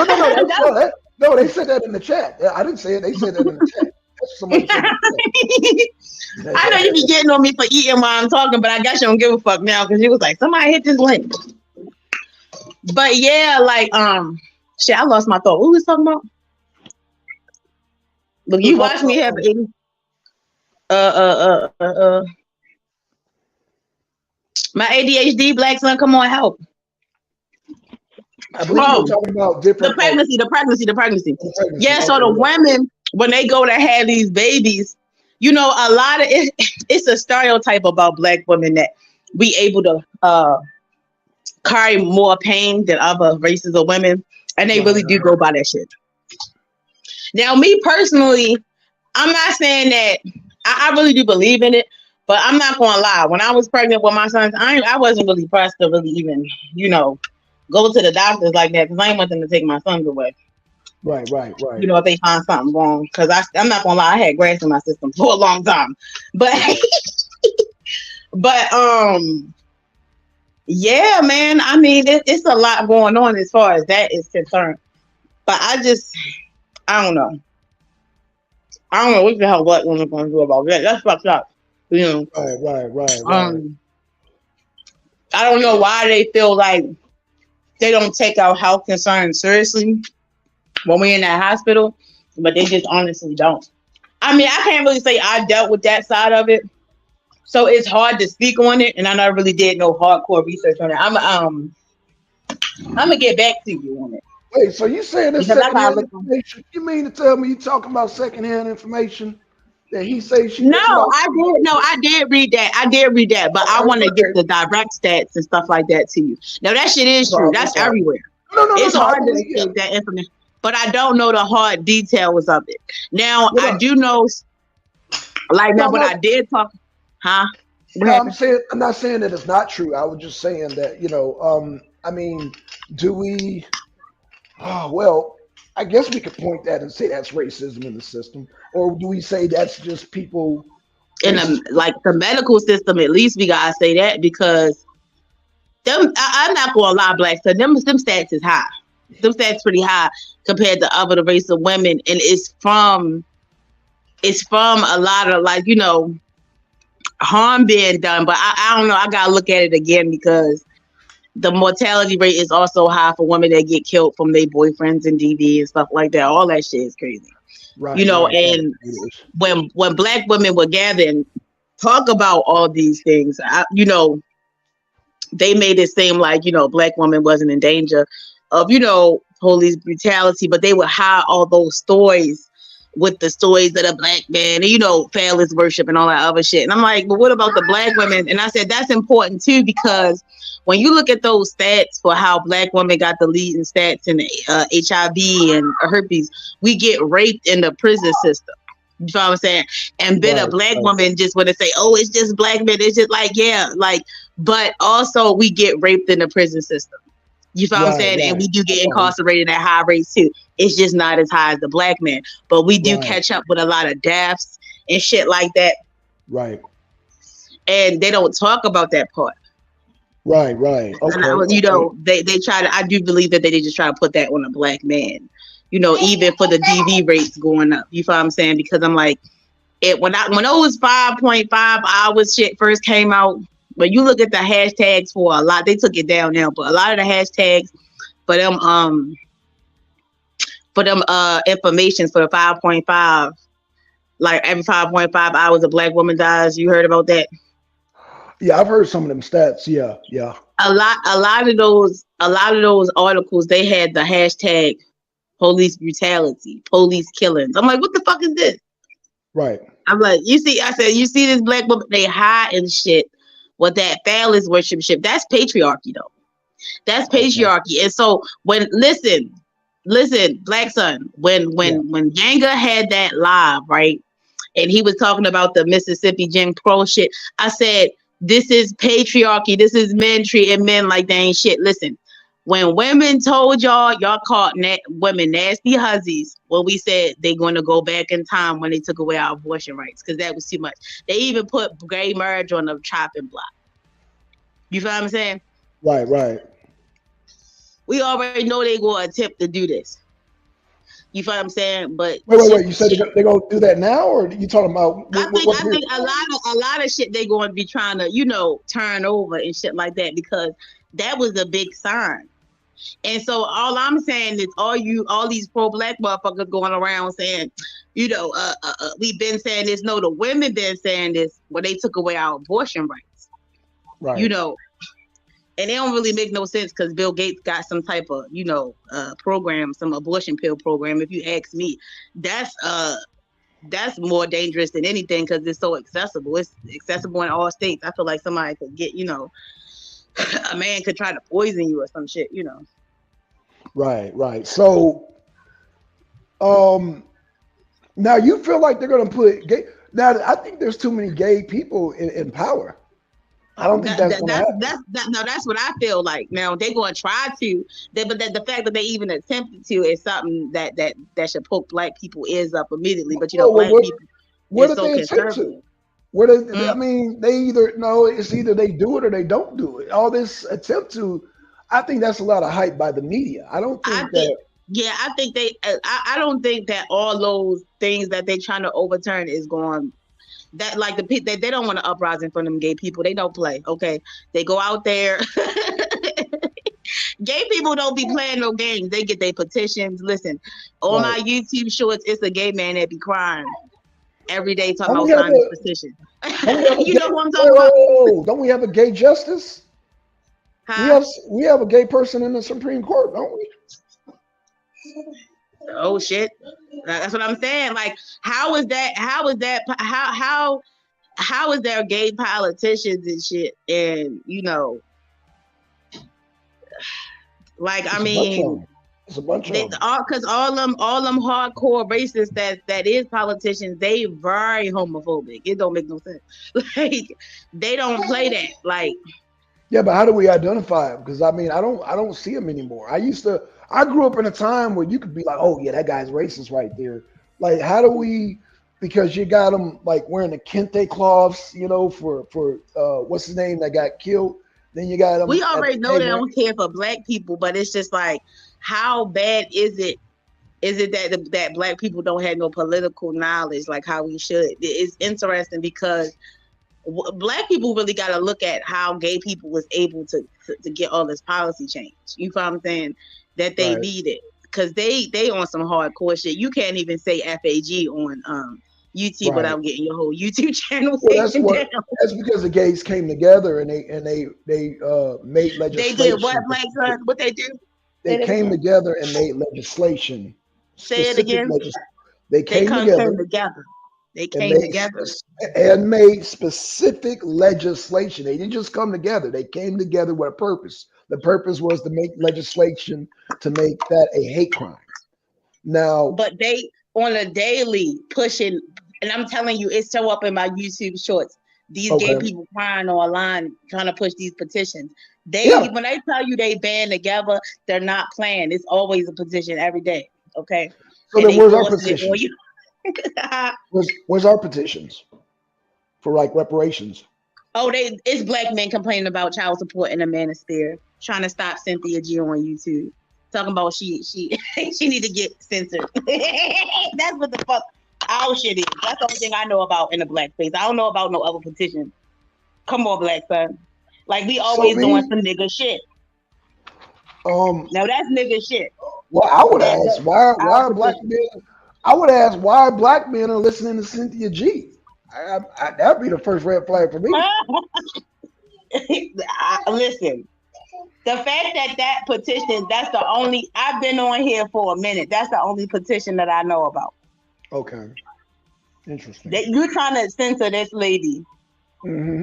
no! They said that in the chat. I didn't say it. They said that in the chat. Somebody said it. I know you be getting on me for eating while I'm talking, but I guess you don't give a fuck now because you was like, somebody hit this link. But yeah, like shit, I lost my thought. What was talking about? Look, you watch me have my ADHD, Blackson, come on, help. I believe you're talking about different the pregnancy. Yeah, so the women, when they go to have these babies, a lot of it's a stereotype about black women that we able to carry more pain than other races of women, and they really do go by that shit. Now, me personally, I'm not saying that I really do believe in it, but I'm not gonna lie. When I was pregnant with my sons, I wasn't really pressed to really even, go to the doctors like that because I ain't want them to take my sons away. Right. If they find something wrong, because I'm not gonna lie, I had grass in my system for a long time, but yeah, man. I mean, it's a lot going on as far as that is concerned. But I don't know. I don't know what the hell black women are gonna do about that. That's fucked up. Right. I don't know why they feel like they don't take our health concerns seriously when we're in that hospital, but they just honestly don't. I mean, I can't really say I dealt with that side of it, so it's hard to speak on it, and I never really did no hardcore research on it. I'm gonna get back to you on it. Wait, so you saying this secondhand information? You mean to tell me you talking about secondhand information that he says she? I did read that, but I want to get the direct stats and stuff like that to you. Now that shit is true. That's everywhere. No, it's hard to get that information, but I don't know the hard details of it. Now I do know, like now, but I did talk, huh? No, I'm not saying that it's not true. I was just saying that I mean, do we? Oh, well, I guess we could point that and say that's racism in the system, or do we say that's just people in the medical system? At least we gotta say that because I'm not gonna lie, Black. So them stats is high. Them stats pretty high compared to other race of women, and it's from a lot of harm being done. But I don't know. I gotta look at it again because the mortality rate is also high for women that get killed from their boyfriends and DV and stuff like that. All that shit is crazy. Right. And when Black women would gather and talk about all these things, they made it seem like, Black women wasn't in danger of, police brutality, but they would hide all those stories with the stories of the black man, and, you know, phallus worship and all that other shit. And I'm like, but what about the black women? And I said that's important too, because when you look at those stats for how black women got the leading stats in HIV and herpes, we get raped in the prison system. You know what I'm saying? And then a black woman just want to say, oh, it's just black men. It's just like, yeah, like, but also we get raped in the prison system. You know what I'm saying? And we do get incarcerated at high rates too. It's just not as high as the black men, but we do catch up with a lot of deaths and shit like that. Right. And they don't talk about that part. Right. Okay. And you know, they try to. I do believe that they just try to put that on a black man. You know, even for the DV rates going up. You know what I'm saying? Because I'm like, when those 5.5 hours shit first came out. But you look at the hashtags for a lot, they took it down now, but a lot of the hashtags for them information for the 5.5, like every 5.5 hours a black woman dies. You heard about that? Yeah, I've heard some of them stats. Yeah. A lot of those articles, they had the hashtag police brutality, police killings. I'm like, what the fuck is this? Right. I'm like, you see this black woman, they hiding shit. With that phallus worship ship, that's patriarchy though. That's patriarchy. And so when listen, Blackson, when Yanga had that live, right, and he was talking about the Mississippi Jim Crow shit, I said, this is patriarchy. This is men treating men like they ain't shit. Listen, when women told y'all called women nasty hussies when we said they're going to go back in time when they took away our abortion rights, because that was too much. They even put gay marriage on the chopping block. You feel what I'm saying? Right. We already know they going to attempt to do this. You feel what I'm saying? But wait. You said they're going to do that now, or are you talking about? I think a lot of shit they going to be trying to, you know, turn over and shit like that, because that was a big sign. And so all I'm saying is all these pro-black motherfuckers going around saying, you know, we've been saying this. No, the women been saying this when they took away our abortion rights. Right. You know, and they don't really make no sense, because Bill Gates got some type of, you know, program, some abortion pill program. If you ask me, that's more dangerous than anything, because it's so accessible. It's accessible in all states. I feel like somebody could get, you know, a man could try to poison you or some shit, you know. Right. So, now you feel like they're going to put gay. Now, I think there's too many gay people in power. I don't think that's what I feel like. Now they're going to try to, but the fact that they even attempted to is something that should poke black people ears up immediately. But you know, black people, what are so conservative. I mean, it's either they do it or they don't do it. All this attempt to, I think that's a lot of hype by the media. I don't think that. Yeah, I think I don't think that all those things that they're trying to overturn is going. That like they don't want to uprising from them gay people. They don't play. Okay, they go out there. Gay people don't be playing no games. They get their petitions. Listen, on my YouTube shorts, it's a gay man that be crying every day talking about signing his petition. You know what I'm talking about? Don't we have a gay justice? Huh? We have a gay person in the Supreme Court, don't we? Oh shit! That's what I'm saying. Like, how is there gay politicians and shit? And you know, like I mean, it's a bunch of them. Because all them hardcore racists that is politicians, they very homophobic. It don't make no sense. Like they don't play that. Like, yeah, but how do we identify them? Because I mean, I don't see them anymore. I grew up in a time where you could be like, oh yeah, that guy's racist right there. Like, how do we? Because you got them like wearing the kente cloths, you know, for what's his name that got killed. Then you got them. We already know they don't care for black people, but it's just like, how bad is it? Is it that black people don't have no political knowledge like how we should? It's interesting because black people really got to look at how gay people was able to get all this policy change. You know what I'm saying? That they needed, because they on some hardcore shit. You can't even say FAG on YouTube without getting your whole YouTube channel taken down. That's because the gays came together and they made legislation. They did what, Black Son? What they do? they came together and made legislation, Say it specific again. legislation. They They came came together together. They and came together. made specific legislation. They didn't just come together. They came together with a purpose. The purpose was to make legislation to make that a hate crime. Now, But they on a daily pushing, and I'm telling you, it show up in my YouTube shorts. These gay okay, people crying online trying to push these petitions. yeah. When they tell you they band together, they're not playing. It's always a petition every day. Okay. So And then, they where's our forcing it on petitions? you. Where's our petitions for like reparations? It's black men complaining about child support in a manosphere, trying to stop Cynthia G on YouTube. Talking about she she need to get censored. That's what the fuck our shit is. That's the only thing I know about in the black space. I don't know about no other petitions. Come on, black son. Like we So always doing me, some nigga shit. um, Now that's nigga shit. well, I would ask That why our are black petition. men? I would ask why black men are listening to Cynthia G. That'd be the first red flag for me. Listen, the fact that petition, that's the only, I've been on here for a minute. That's the only petition that I know about. Okay, interesting. That you're trying to censor this lady, Mm-hmm.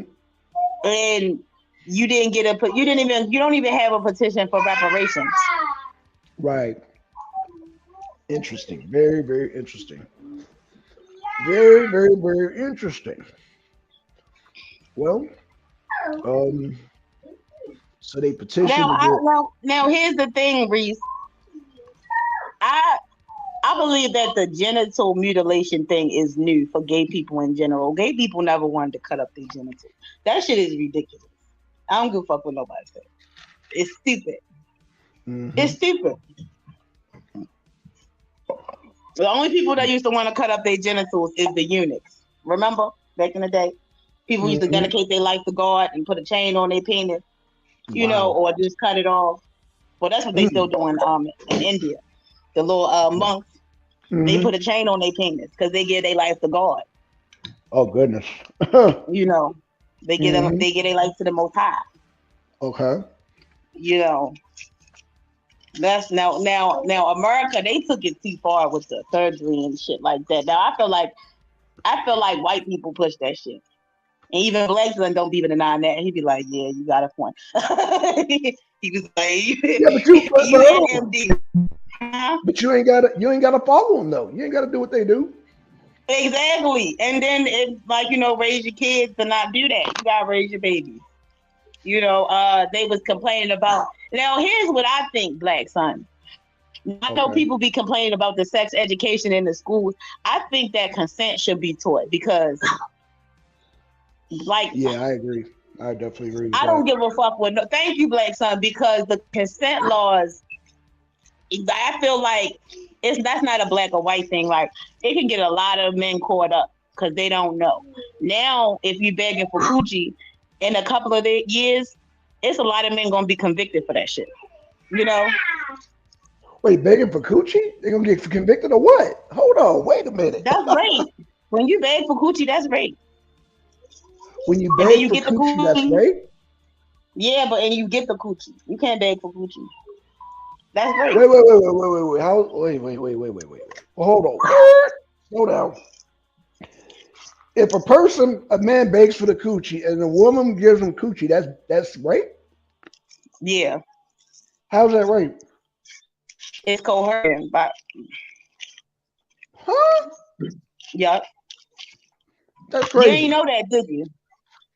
and you didn't get you don't even have a petition for reparations. Right. Interesting. Very, very interesting. Very, very, very interesting. Well, um, so they petitioned to get. Now here's the thing, Reese. I I believe that the genital mutilation thing is new for gay people in general. Gay people never wanted to cut up their genitals. That shit is ridiculous. I don't give a fuck what nobody says. It's stupid. Mm-hmm. It's stupid. The only people that used to want to cut up their genitals is the eunuchs. Remember back in the day, people used to Mm-hmm. dedicate their life to God and put a chain on their penis, Wow. or just cut it off. Well, that's what they still Mm. doing in India. The little monks, they Mm-hmm. put a chain on their penis because they give their life to God. Oh goodness. You know, they give Mm-hmm. their life to the Most High. Okay. You know, that's now America, they took it too far with the surgery and shit like that. Now I feel like white people push that shit. And even Blackson don't even deny that. He'd be like, "Yeah, you got a point." He was like, Yeah, "You and MD, huh?" but you ain't gotta follow them though. You ain't gotta do what they do. Exactly. And then it's like, raise your kids to not do that. You gotta raise your babies. They was complaining about. Now here's what I think, Black Son. I know people be complaining about the sex education in the schools. I think that consent should be taught because, like, Yeah, I agree. I definitely agree with I that. don't give a fuck with no. Thank you, Black Son, because the consent laws. I feel like that's not a black or white thing. Like it can get a lot of men caught up because they don't know. Now, if you begging for coochie in a couple of years, it's a lot of men gonna be convicted for that shit. Wait, begging for coochie? They gonna get convicted of what? Hold on, wait a minute. That's rape. When you beg for coochie, that's rape. When you And then beg you for get the coochie, that's coochie. rape? Yeah, and you get the coochie. You can't beg for coochie. That's rape. Wait. How? Wait. Well, hold on. Slow down. If a man begs for the coochie and a woman gives him coochie, that's rape? Yeah. How's that rape? It's coercion, but Huh? yeah. That's crazy. You ain't know that, did you?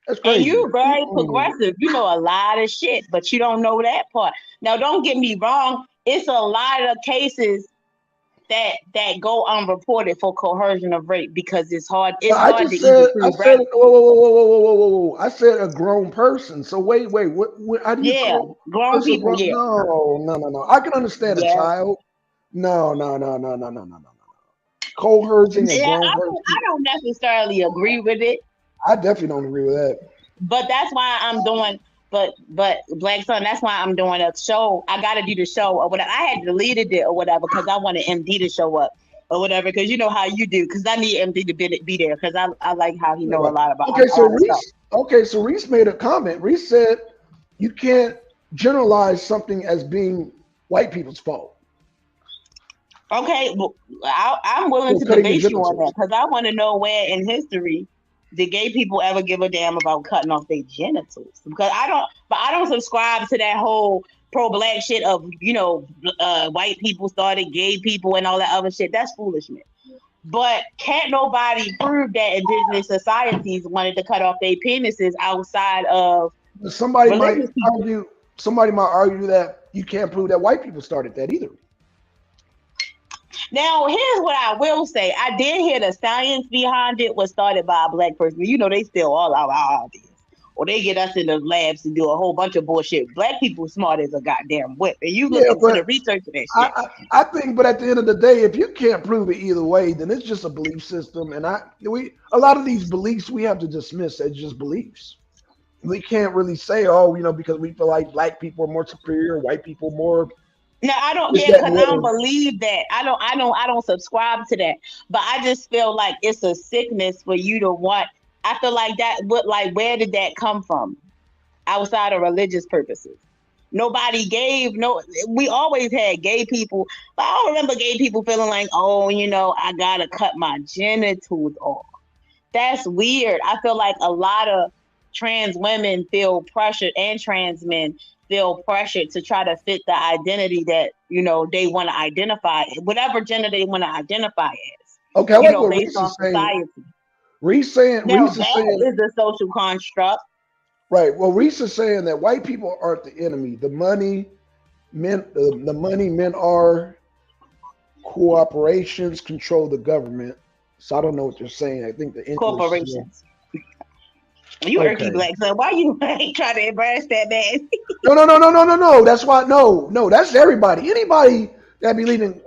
That's crazy. And you very progressive. You know a lot of shit, but you don't know that part. Now, don't get me wrong. It's a lot of cases that go unreported for coercion of rape because it's hard. It's hard to even prove. Whoa. I said a grown person. So wait. What how do you call grown people? grown? Yeah. No. I can understand a child. No. Coercing a grown person. I don't necessarily agree with it. I definitely don't agree with that. But that's why I'm doing. But Black Son, that's why I'm doing a show. I got to do the show or whatever. I had deleted it or whatever because I wanted MD to show up or whatever. Because you know how you do. Because I need MD to be there because I like how he know a lot about. So Reese made a comment. Reese said you can't generalize something as being white people's fault. Okay, well, I'm willing For to cutting the debate you on that genitals. because I want to know where in history did gay people ever give a damn about cutting off their genitals? Because I don't subscribe to that whole pro-black shit of white people started gay people and all that other shit. That's foolishness. But can't nobody prove that indigenous societies wanted to cut off their penises outside of Somebody might religious people? argue. Somebody might argue that you can't prove that white people started that either. Now, here's what I will say. I did hear the science behind it was started by a black person. They steal all our ideas. Or they get us in the labs to do a whole bunch of bullshit. Black people smart as a goddamn whip. And you look Yeah, into the but research of that I, shit. I think, but at the end of the day, if you can't prove it either way, then it's just a belief system. And a lot of these beliefs we have to dismiss as just beliefs. We can't really say, oh, because we feel like black people are more superior, white people more No, I don't. this, Yeah, that, and because the I don't other. believe that. I don't subscribe to that. But I just feel like it's a sickness for you to want. I feel like that. What, like, where did that come from? Outside of religious purposes, nobody gave no. We always had gay people, but I don't remember gay people feeling like, oh, I gotta cut my genitals off. That's weird. I feel like a lot of trans women feel pressured and trans men feel pressured to try to fit the identity that they want to identify, whatever gender they want to identify as, Okay, I like what based Reese on is saying. society. Reese Now is that saying is a social construct. right. Well, Reese is saying that white people aren't the enemy. The money men are corporations control the government. So I don't know what you're saying. I think the English is Corporations. You irky okay. black son. Why you ain't trying to embarrass that man? No, no, no, no, no, no, no. That's why. No, no. That's everybody. Anybody that be leaving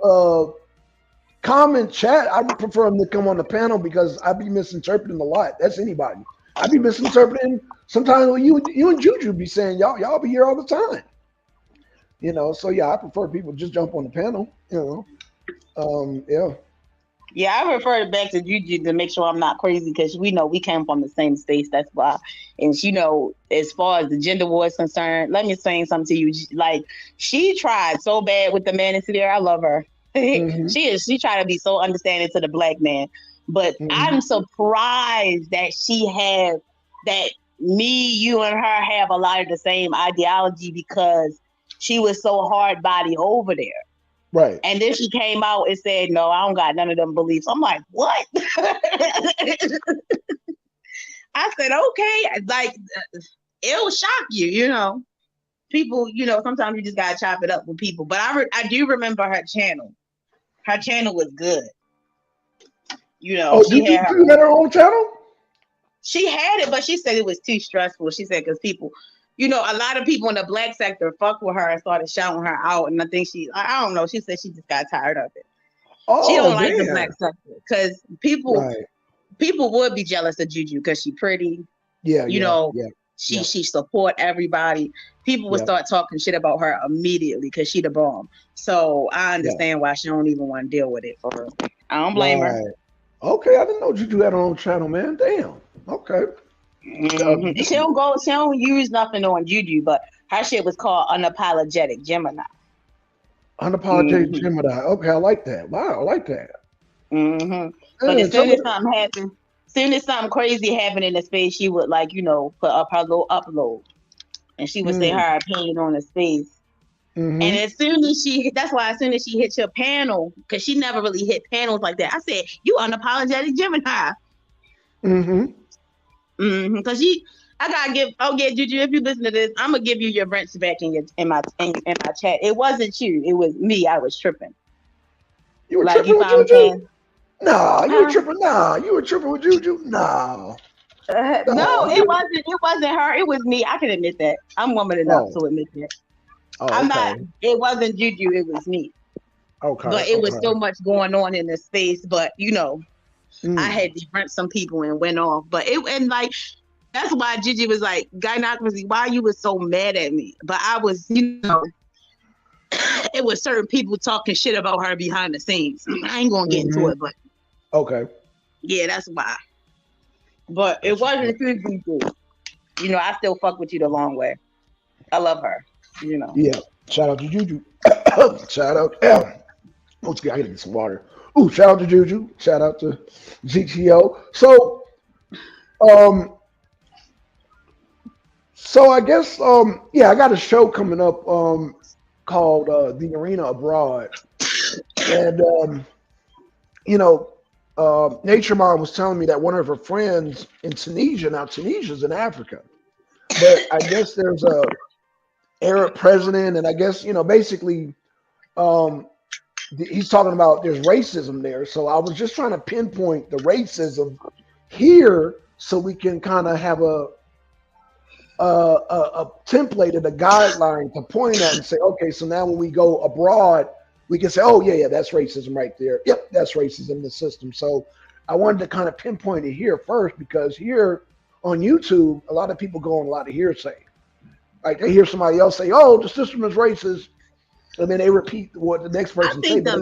comment chat, I would prefer them to come on the panel because I be misinterpreting a lot. That's anybody. I be misinterpreting sometimes what you and Juju be saying. Y'all be here all the time. So yeah, I prefer people just jump on the panel. Yeah. Yeah, I referred back to Juju to make sure I'm not crazy because we know we came from the same space. That's why. And as far as the gender war is concerned, let me explain something to you. Like, she tried so bad with the man in there. I love her. Hmm. She tried to be so understanding to the black man. But Hmm. I'm surprised that that me, you, and her have a lot of the same ideology because she was so hard body over there. Right. And then she came out and said, "No, I don't got none of them beliefs." I'm like, "What?" I said, "Okay." Like, it'll shock you. People, sometimes you just gotta chop it up with people. But I do remember her channel. Her channel was good. Oh, She had her Juju had own. her own channel. She had it, but she said it was too stressful. She said because people, a lot of people in the black sector fucked with her and started shouting her out. And I think I don't know. She said she just got tired of it. She Oh don't like the black damn. sector because Right. people would be jealous of Juju because she pretty. Yeah. You Yeah. know, Yeah. she Yeah. she support everybody. People would Yeah. start talking shit about her immediately because she the bomb. So I Yeah. understand why she don't even want to deal with it for her. I don't blame her. Right. Okay. I didn't know Juju had her own channel, man. Damn. Okay. She don't go. She don't use nothing on Juju, but her shit was called Unapologetic Gemini. Unapologetic hmm Gemini. Okay, I like that. Wow, I like that. But Man, as soon as somebody. something happened, soon as something crazy happened in the space, she would put up her little upload, and she would say Mm, her opinion on the space. And mm-hmm. that's why as soon as she hit your panel, because she never really hit panels like that, I said, "You unapologetic Gemini." Mm-hmm. Because I'll get Juju, if you listen to this, I'm gonna give you your rents back in my chat. It wasn't you, it was me. I was tripping. You were Like, tripping you with found me Juju? saying, Nah, you were huh? tripping. Nah, you were tripping with Juju. Nah, No, nah. You. it wasn't her. It was me. I can admit that. I'm woman enough Oh. to admit that. Oh. I'm not. Okay. It wasn't Juju. It was me. Okay. But it was Okay. so much going on in the space. But I Mm. had to rent some people and went off. But that's why Gigi was like, gynocracy, why you was so mad at me? But I was, it was certain people talking shit about her behind the scenes. I ain't gonna get into Mm-hmm. it, but Okay. yeah, that's why. But it That's what's up. wasn't you, Gigi. I still fuck with you the long way. I love her. Yeah. Shout out to Juju. Shout out. Oh, I gotta get some water. Ooh, shout out to Juju. Shout out to GTO. Um, so I guess yeah, I got a show coming up called The Arena Abroad. And you know, Nature Mom was telling me that one of her friends in Tunisia, now Tunisia's in Africa, but I guess there's a Arab president, and I guess basically, um, he's talking about there's racism there. So I was just trying to pinpoint the racism here, so we can kind of have a template and a guideline to point at and say, okay, so now when we go abroad, we can say, oh yeah, that's racism right there. Yep, that's racism in the system. So I wanted to kind of pinpoint it here first, because here on YouTube, a lot of people go on a lot of hearsay. Like they hear somebody else say, "Oh, the system is racist," and then they repeat what the next person say. I think the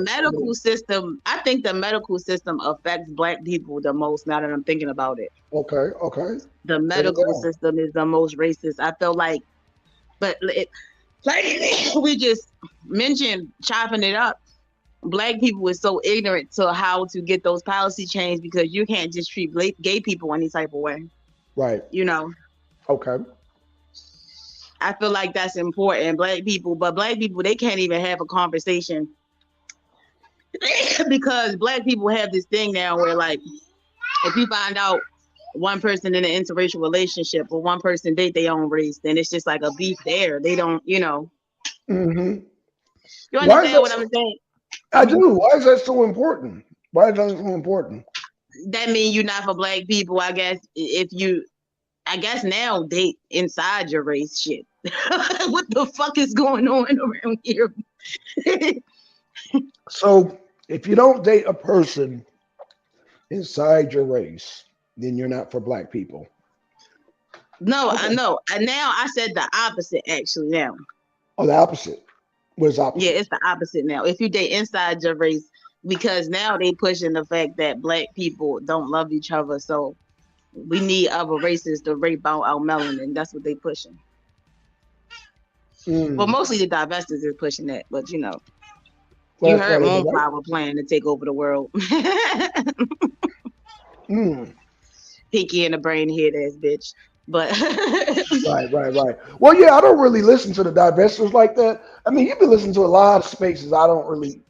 medical system affects Black people the most. Now that I'm thinking about it, Okay. the medical system is the most racist. I feel like, but like we just mentioned, chopping it up. Black people is so ignorant to how to get those policy changed, because you can't just treat gay people any type of way. Right. Okay. I feel like that's important. Black people, they can't even have a conversation because Black people have this thing now where, like, if you find out one person in an interracial relationship or one person date their own race, then it's just like a beef there. They don't, Mm-hmm. You understand what I'm saying? I do. Why is that so important? Why is that so important? That means you're not for Black people, I guess. I guess now date inside your race shit. What the fuck is going on around here? So if you don't date a person inside your race, then you're not for Black people. No, okay. I know. And now I said the opposite actually now. Oh, the opposite. What is opposite? Yeah, it's the opposite now. If you date inside your race, because now they pushing the fact that Black people don't love each other, so we need other races to rape out our melanin. That's what they pushing. Well, mostly the divestors is pushing that, but you heard Moonflower plan to take over the world. Pinky in the brain head ass bitch. But right. Well, yeah, I don't really listen to the divestors like that. I mean, you've been listening to a lot of spaces I don't really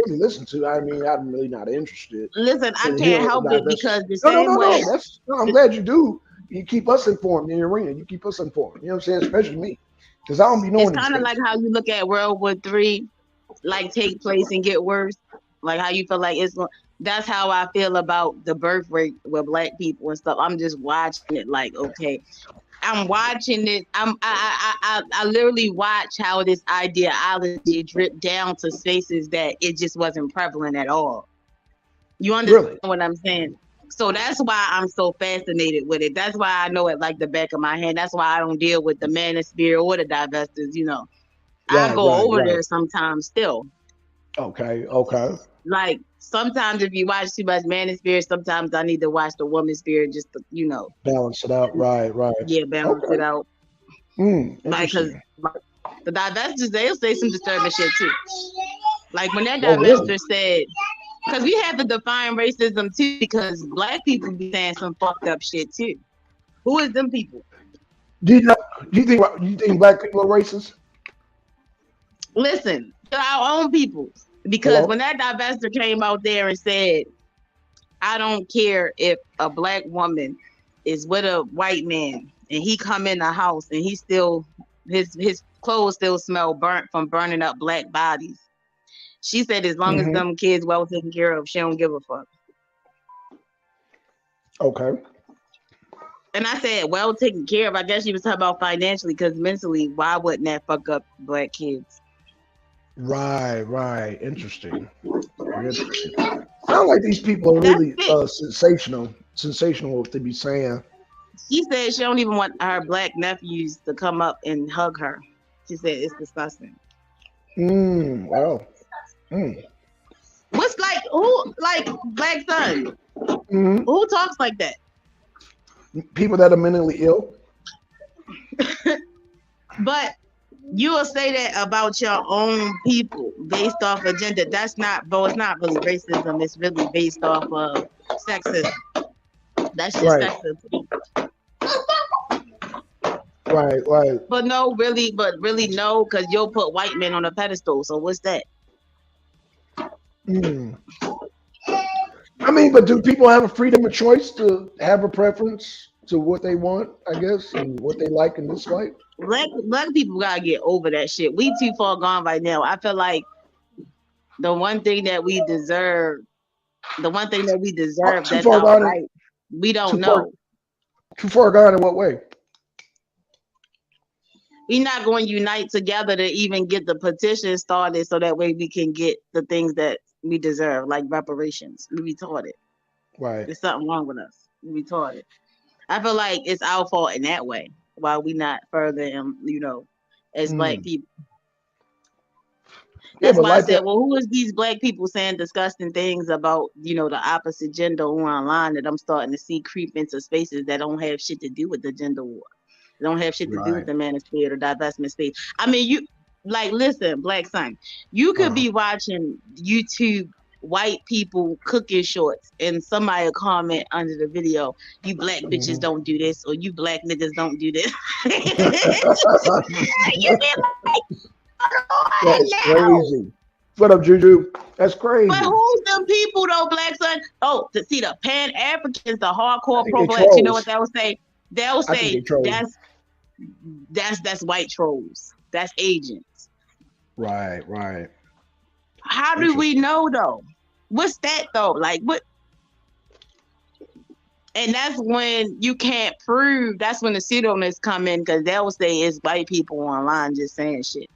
listen to. I mean, I'm really not interested. Listen, I can't help it because the same way. No, I'm glad you do. You keep us informed in the arena. You keep us informed. You know what I'm saying? Especially me, because I don't be knowing. It's kind of like how you look at World War III, like take place and get worse. Like how you feel like it's going. That's how I feel about the birth rate with Black people and stuff. I'm just watching it like, okay, I'm watching it. I literally watch how this ideology dripped down to spaces that it just wasn't prevalent at all. You understand what I'm saying? So that's why I'm so fascinated with it. That's why I know it like the back of my hand. That's why I don't deal with the manosphere or the divestors. I go over there sometimes still. Okay. Like sometimes if you watch too much manosphere, sometimes I need to watch the woman spirit just to, balance it out. Right. Yeah, balance it out. Like, because the divestors, they'll say some disturbing shit too. Like when that divestor said, because we have to define racism too, because Black people be saying some fucked up shit too. Who is them people? Do you think Black people are racist? Listen, they're our own people. Because when that divestor came out there and said, I don't care if a Black woman is with a white man and he come in the house and he still, his clothes still smell burnt from burning up Black bodies. She said as long as them kids well taken care of, she don't give a fuck. Okay. And I said, well taken care of. I guess she was talking about financially, because mentally, why wouldn't that fuck up Black kids? Right. Interesting. Sound like these people are really sensational what they be saying. She said she don't even want her Black nephews to come up and hug her. She said it's disgusting. Wow. What's like Black son? Who talks like that? People that are mentally ill. But You will say that about your own people based off agenda. That's not, bro. It's not really racism. It's really based off of sexism. That's just Right, sexism. right, right. But no, really, no, because you'll put white men on a pedestal. So what's that? Mm. I mean, but do people have a freedom of choice to have a preference to what they want, I guess, and what they like and dislike? Black people gotta get over that shit. We too far gone right now. I feel like the one thing that we deserve, the one thing that we deserve Too that's far our gone. right, we Too don't far. know. Too far gone in what way? We're not going to unite together to even get the petition started so that way we can get the things that we deserve, like reparations. We retarded. Right. There's something wrong with us. We retarded. I feel like it's our fault in that way. Why we not further, as black Mm. people. Yeah, That's but why I like said, that. well, who is these black people saying disgusting things about, the opposite gender online that I'm starting to see creep into spaces that don't have shit to do with the gender war. They don't have shit to do with Right. the manosphere or divestment space. I mean, listen, Black Son, you could Uh-huh. be watching YouTube white people cooking shorts and somebody will comment under the video, you black bitches Mhm. don't do this or you black niggas don't do this. You be like, That Lord, is no. crazy. What up, Juju? That's But crazy. who's them people though, Black Son? Oh, to see the Pan Africans, the I hardcore think pro they blacks, you know what trolls. they'll say? They'll I think they say trolls. that's white trolls. That's agents. Right, right. How do we Interesting. know though? What's that though? Like what? And that's when you can't prove. That's when the pseudonyms come in because they'll say it's white people online just saying shit.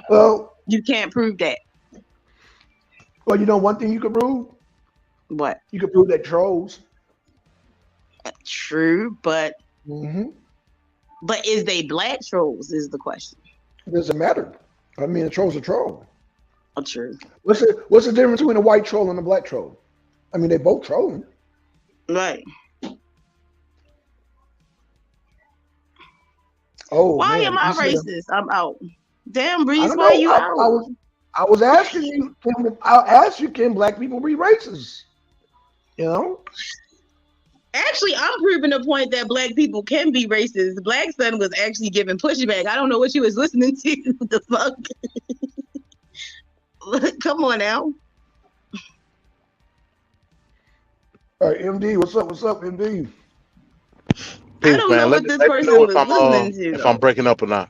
Well, You can't prove that. well, you know one thing you could prove? What? You could prove that trolls. True, but Mm-hmm. is they black trolls is the question. It doesn't matter. I mean, a troll's a troll. Oh, true. What's the difference between a white troll and a black troll? I mean, they both trolling. Right. Oh Why man, am you I see, racist? I'm out. Damn, I Breeze, don't why know. you I out? was I was asking you. I asked you, can black people be racist? You know? Actually, I'm proving the point that black people can be racist. Black Son was actually giving pushback. I don't know what you was listening to. The fuck? Come on now. All right, MD, what's up? What's up, MD? I Peace, don't know man. what this Let me know person was listening to if I'm though. breaking up or not.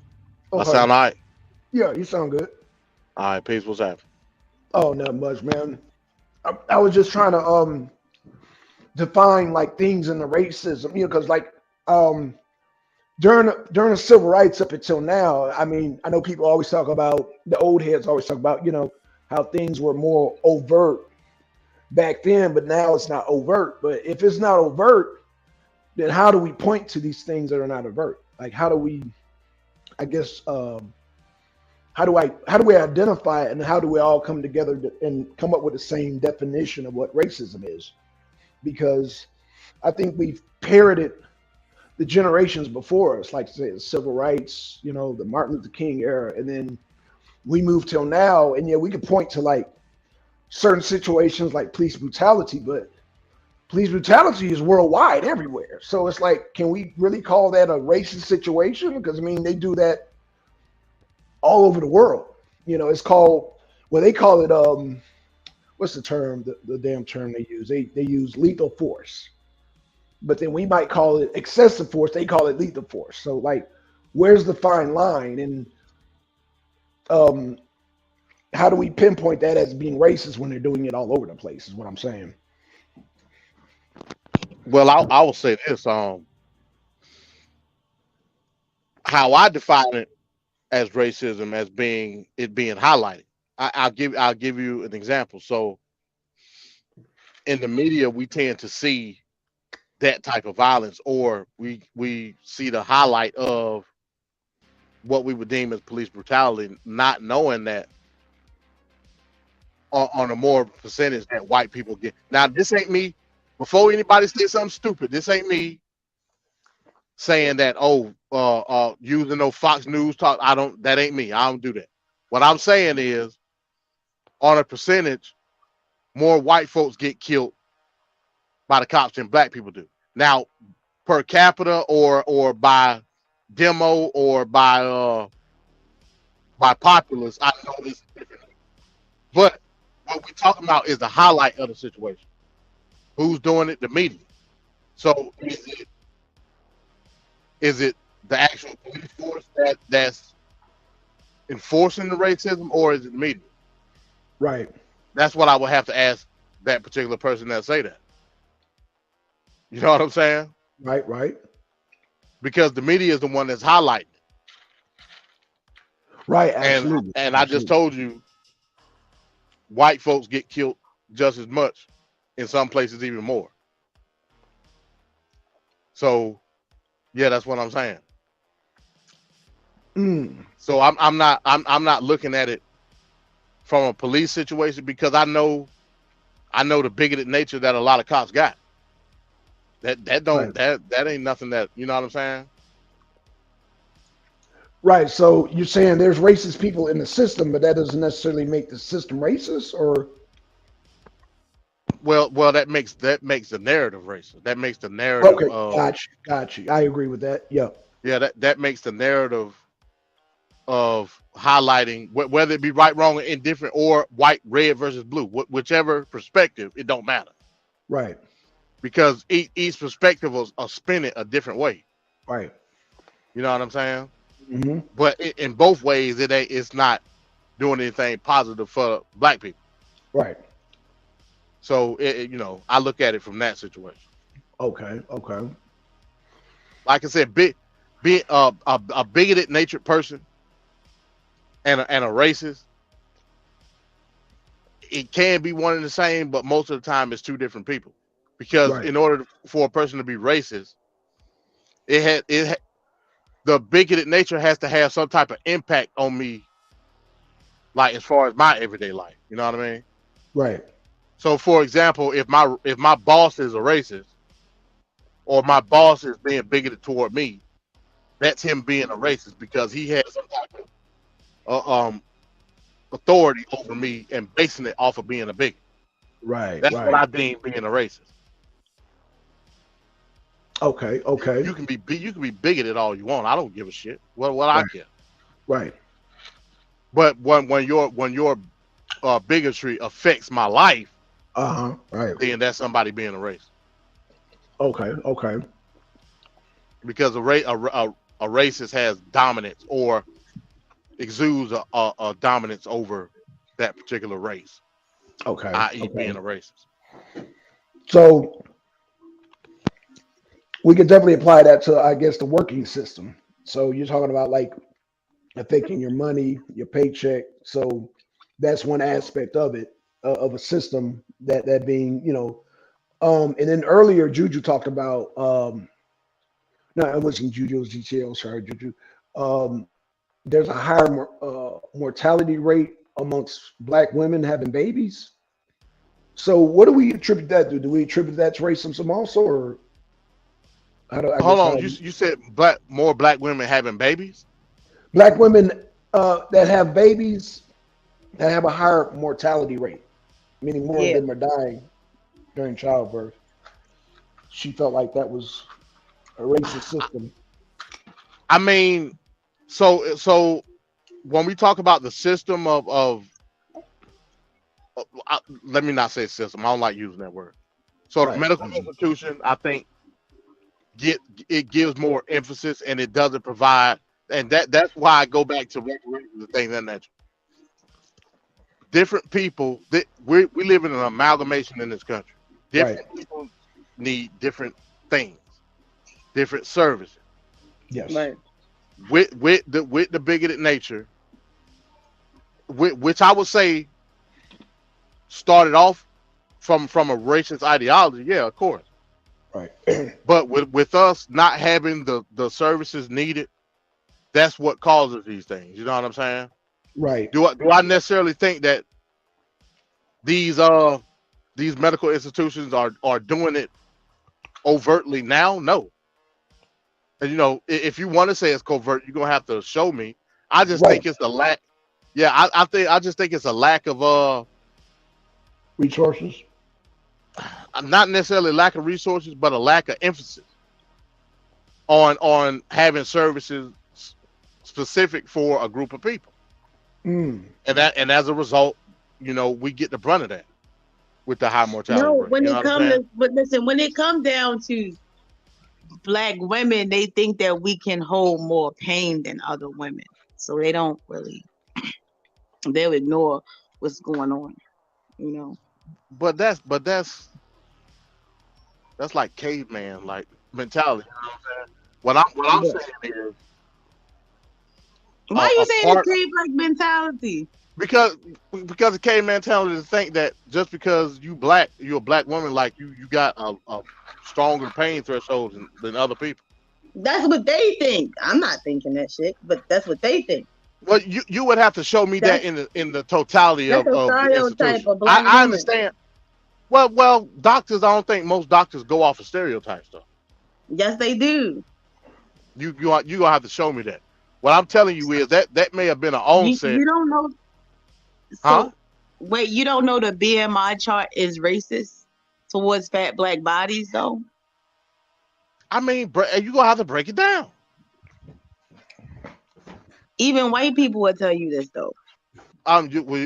I Okay. sound all right. Yeah, you sound good. All right, peace. What's happening? Oh, not much, man. I was just trying to define like things in the racism, because like um during the civil rights up until now, I mean, I know people always talk about the old heads always talk about, how things were more overt back then, but now it's not overt. But if it's not overt, then how do we point to these things that are not overt? Like how do we, I guess, how do we identify it, and how do we all come together and come up with the same definition of what racism is? Because I think we've parroted the generations before us, like say the civil rights, the Martin Luther King era, and then we move till now, and yeah, we could point to like certain situations like police brutality, but police brutality is worldwide everywhere. So it's like, can we really call that a racist situation? Because I mean, they do that all over the world. It's called, well, they call it what's the term? The damn term they use? They use lethal force, but then we might call it excessive force. They call it lethal force. So like, where's the fine line? And um, how do we pinpoint that as being racist when they're doing it all over the place? Is what I'm saying. Well, I will say this. How I define it as racism as being highlighted. I'll give you an example. So in the media, we tend to see that type of violence, or we see the highlight of what we would deem as police brutality, not knowing that on a more percentage that white people get. Now, this ain't me. Before anybody says something stupid, this ain't me saying that using no Fox News talk. That ain't me. I don't do that. What I'm saying is, on a percentage, more white folks get killed by the cops than black people do. Now, per capita or by demo or by populace, I know it's different. But what we're talking about is the highlight of the situation. Who's doing it? The media. So is it the actual police force that's enforcing the racism, or is it the media? Right. That's what I would have to ask that particular person that say that. You know what I'm saying? Right. Right. Because the media is the one that's highlighting it. Right. And Absolutely. I just told you, white folks get killed just as much, in some places even more. So, yeah, that's what I'm saying. So I'm not looking at it from a police situation, because I know the bigoted nature that a lot of cops got. That ain't nothing that, you know what I'm saying? Right. So you're saying there's racist people in the system, but that doesn't necessarily make the system racist, or? Well, that makes the narrative racist. That makes the narrative Okay. of Got you. I agree with that. Yeah. yeah. That makes the narrative of highlighting whether it be right, wrong, or indifferent, or white, red versus blue, whichever perspective, it don't matter. Right. Because each perspective will spin it a different way. Right. You know what I'm saying? Mm-hmm. But in both ways, it's not doing anything positive for black people. Right. So I look at it from that situation. Okay. Okay. Like I said, be a bigoted natured person and a racist. It can be one and the same, but most of the time it's two different people. Because Right. in order for a person to be racist, the bigoted nature has to have some type of impact on me, like as far as my everyday life. You know what I mean? Right. So, for example, if my boss is a racist, or my boss is being bigoted toward me, that's him being a racist, because he has some type of authority over me and basing it off of being a bigot. Right. That's what Right. I deem being a racist. Okay. Okay. You can be bigoted all you want. I don't give a shit. What I Right. care. Right. But when your bigotry affects my life, Right. then that's somebody being a racist. Okay. Okay. Because a racist has dominance, or exudes a dominance over that particular race, Okay. i.e., Okay. being a racist. So we could definitely apply that to, I guess, the working system. So you're talking about like affecting your money, your paycheck. So that's one aspect of it, of a system that being, and then earlier Juju talked about, no, it wasn't Juju, it was GTL, sorry, Juju. There's a higher mortality rate amongst Black women having babies. So what do we attribute that to? Do we attribute that to racism also, or Hold on, you said more black women having babies? Black women that have babies that have a higher mortality rate, meaning more of them are dying during childbirth. She felt like that was a racist system. I mean, so when we talk about the system of let me not say system. I don't like using that word. So the Right. medical institution, I think, it gives more emphasis, and it doesn't provide, and that's why I go back to reparations and things like that. Different people, we live in an amalgamation in this country. Different people need different things, different services. Yes. Right. With the bigoted nature, which I would say started off from a racist ideology. Yeah, of course. Right. But with us not having the services needed, that's what causes these things. You know what I'm saying? Right. Do I necessarily think that these medical institutions are doing it overtly now? No. And if you want to say it's covert, you're gonna have to show me. I just Right. think it's a lack. Yeah, I just think it's a lack of Resources. not necessarily lack of resources, but a lack of emphasis on having services specific for a group of people. Mm. And as a result, we get the brunt of that with the high mortality No, rate. You know what I'm saying? but listen, when it comes down to black women, they think that we can hold more pain than other women. So they don't really, they'll ignore what's going on, you know. But that's like caveman like mentality. You know what I'm saying? What I'm But saying is why a you saying it's part cave like mentality? because because of caveman mentality to think that just because you're a black woman, like you got a stronger pain threshold than other people. That's what they think. I'm not thinking that shit, but that's what they think. Well, you would have to show me that That's in the totality that's a of the stereotype institution. of black I women. understand. Well, doctors. I don't think most doctors go off of stereotypes though. Yes, they do. You gonna have to show me that. What I'm telling you is that may have been an onset, You don't know. huh? So wait, you don't know the BMI chart is racist towards fat black bodies though? I mean, you gonna have to break it down. Even white people will tell you this though.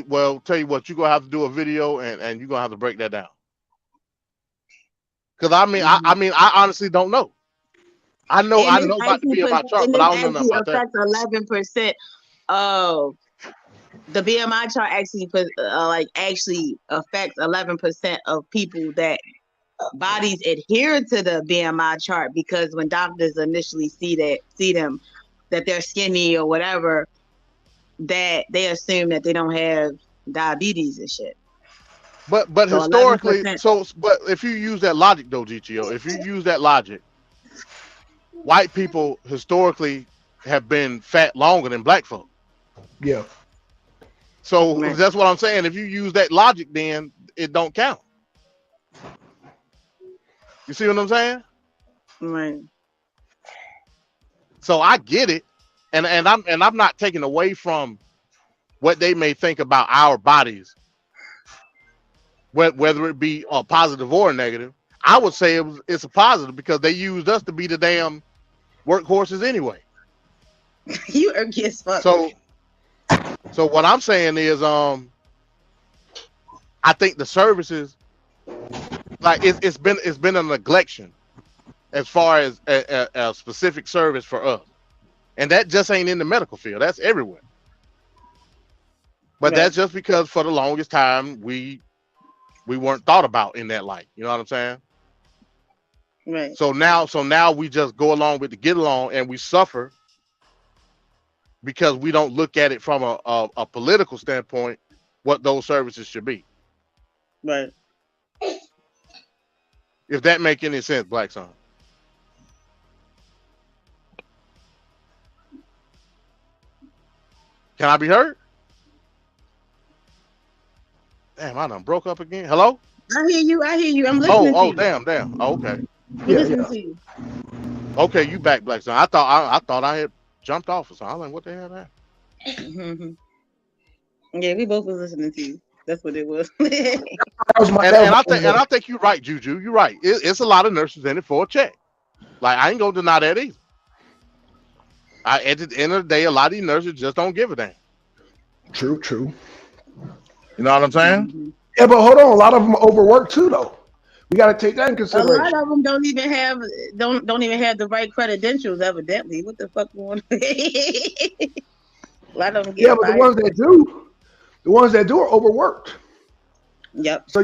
Well, tell you what, you gonna have to do a video and you're gonna have to break that down. Because I mean, Mhm. I honestly don't know. I And know about the BMI chart, but this I don't know nothing actually about that. affects 11% of the BMI chart actually actually affects 11% of people that bodies adhere to the BMI chart, because when doctors initially see them that they're skinny or whatever, that they assume that they don't have diabetes and shit. But So historically, 11%. but if you use that logic though, GTO, if you use that logic, white people historically have been fat longer than black folk. Yeah. So Right. that's what I'm saying. If you use that logic, then it don't count. You see what I'm saying? Right. So I get it, and I'm not taking away from what they may think about our bodies, whether it be a positive or a negative. I would say it's a positive because they used us to be the damn workhorses anyway. You irky as fuck. So so what I'm saying is, I think the services, like it's been a neglection as far as a specific service for us, and that just ain't in the medical field. That's everywhere. But Right. that's just because for the longest time we weren't thought about in that light. You know what I'm saying? Right. So now we just go along with the get along, and we suffer because we don't look at it from a political standpoint what those services should be. Right. If that make any sense, Black Son. Can I be heard? Damn, I done broke up again. Hello? I hear you. I hear you. I'm Oh, listening to oh, you. damn. Oh, okay. I'm Yeah. listening Yeah. to you. Okay, you back, Black Son. I thought I had jumped off or something. I was like, what the hell that? Mhm. Yeah, we both was listening to you. That's what it was. That was my. And That was and my I think only. and I think you're right, Juju. You're right. It's a lot of nurses in it for a check. Like I ain't gonna deny that either. At the end of the day, a lot of these nurses just don't give a damn. True. True. You know what I'm saying? Mhm. Yeah, but hold on. A lot of them overwork too, though. We got to take that in A lot consideration. of them don't even have the right credentials. Evidently, what the fuck going on? A lot of them Yeah, get but the fired ones for that shit. do, the ones that do are overworked. Yep. So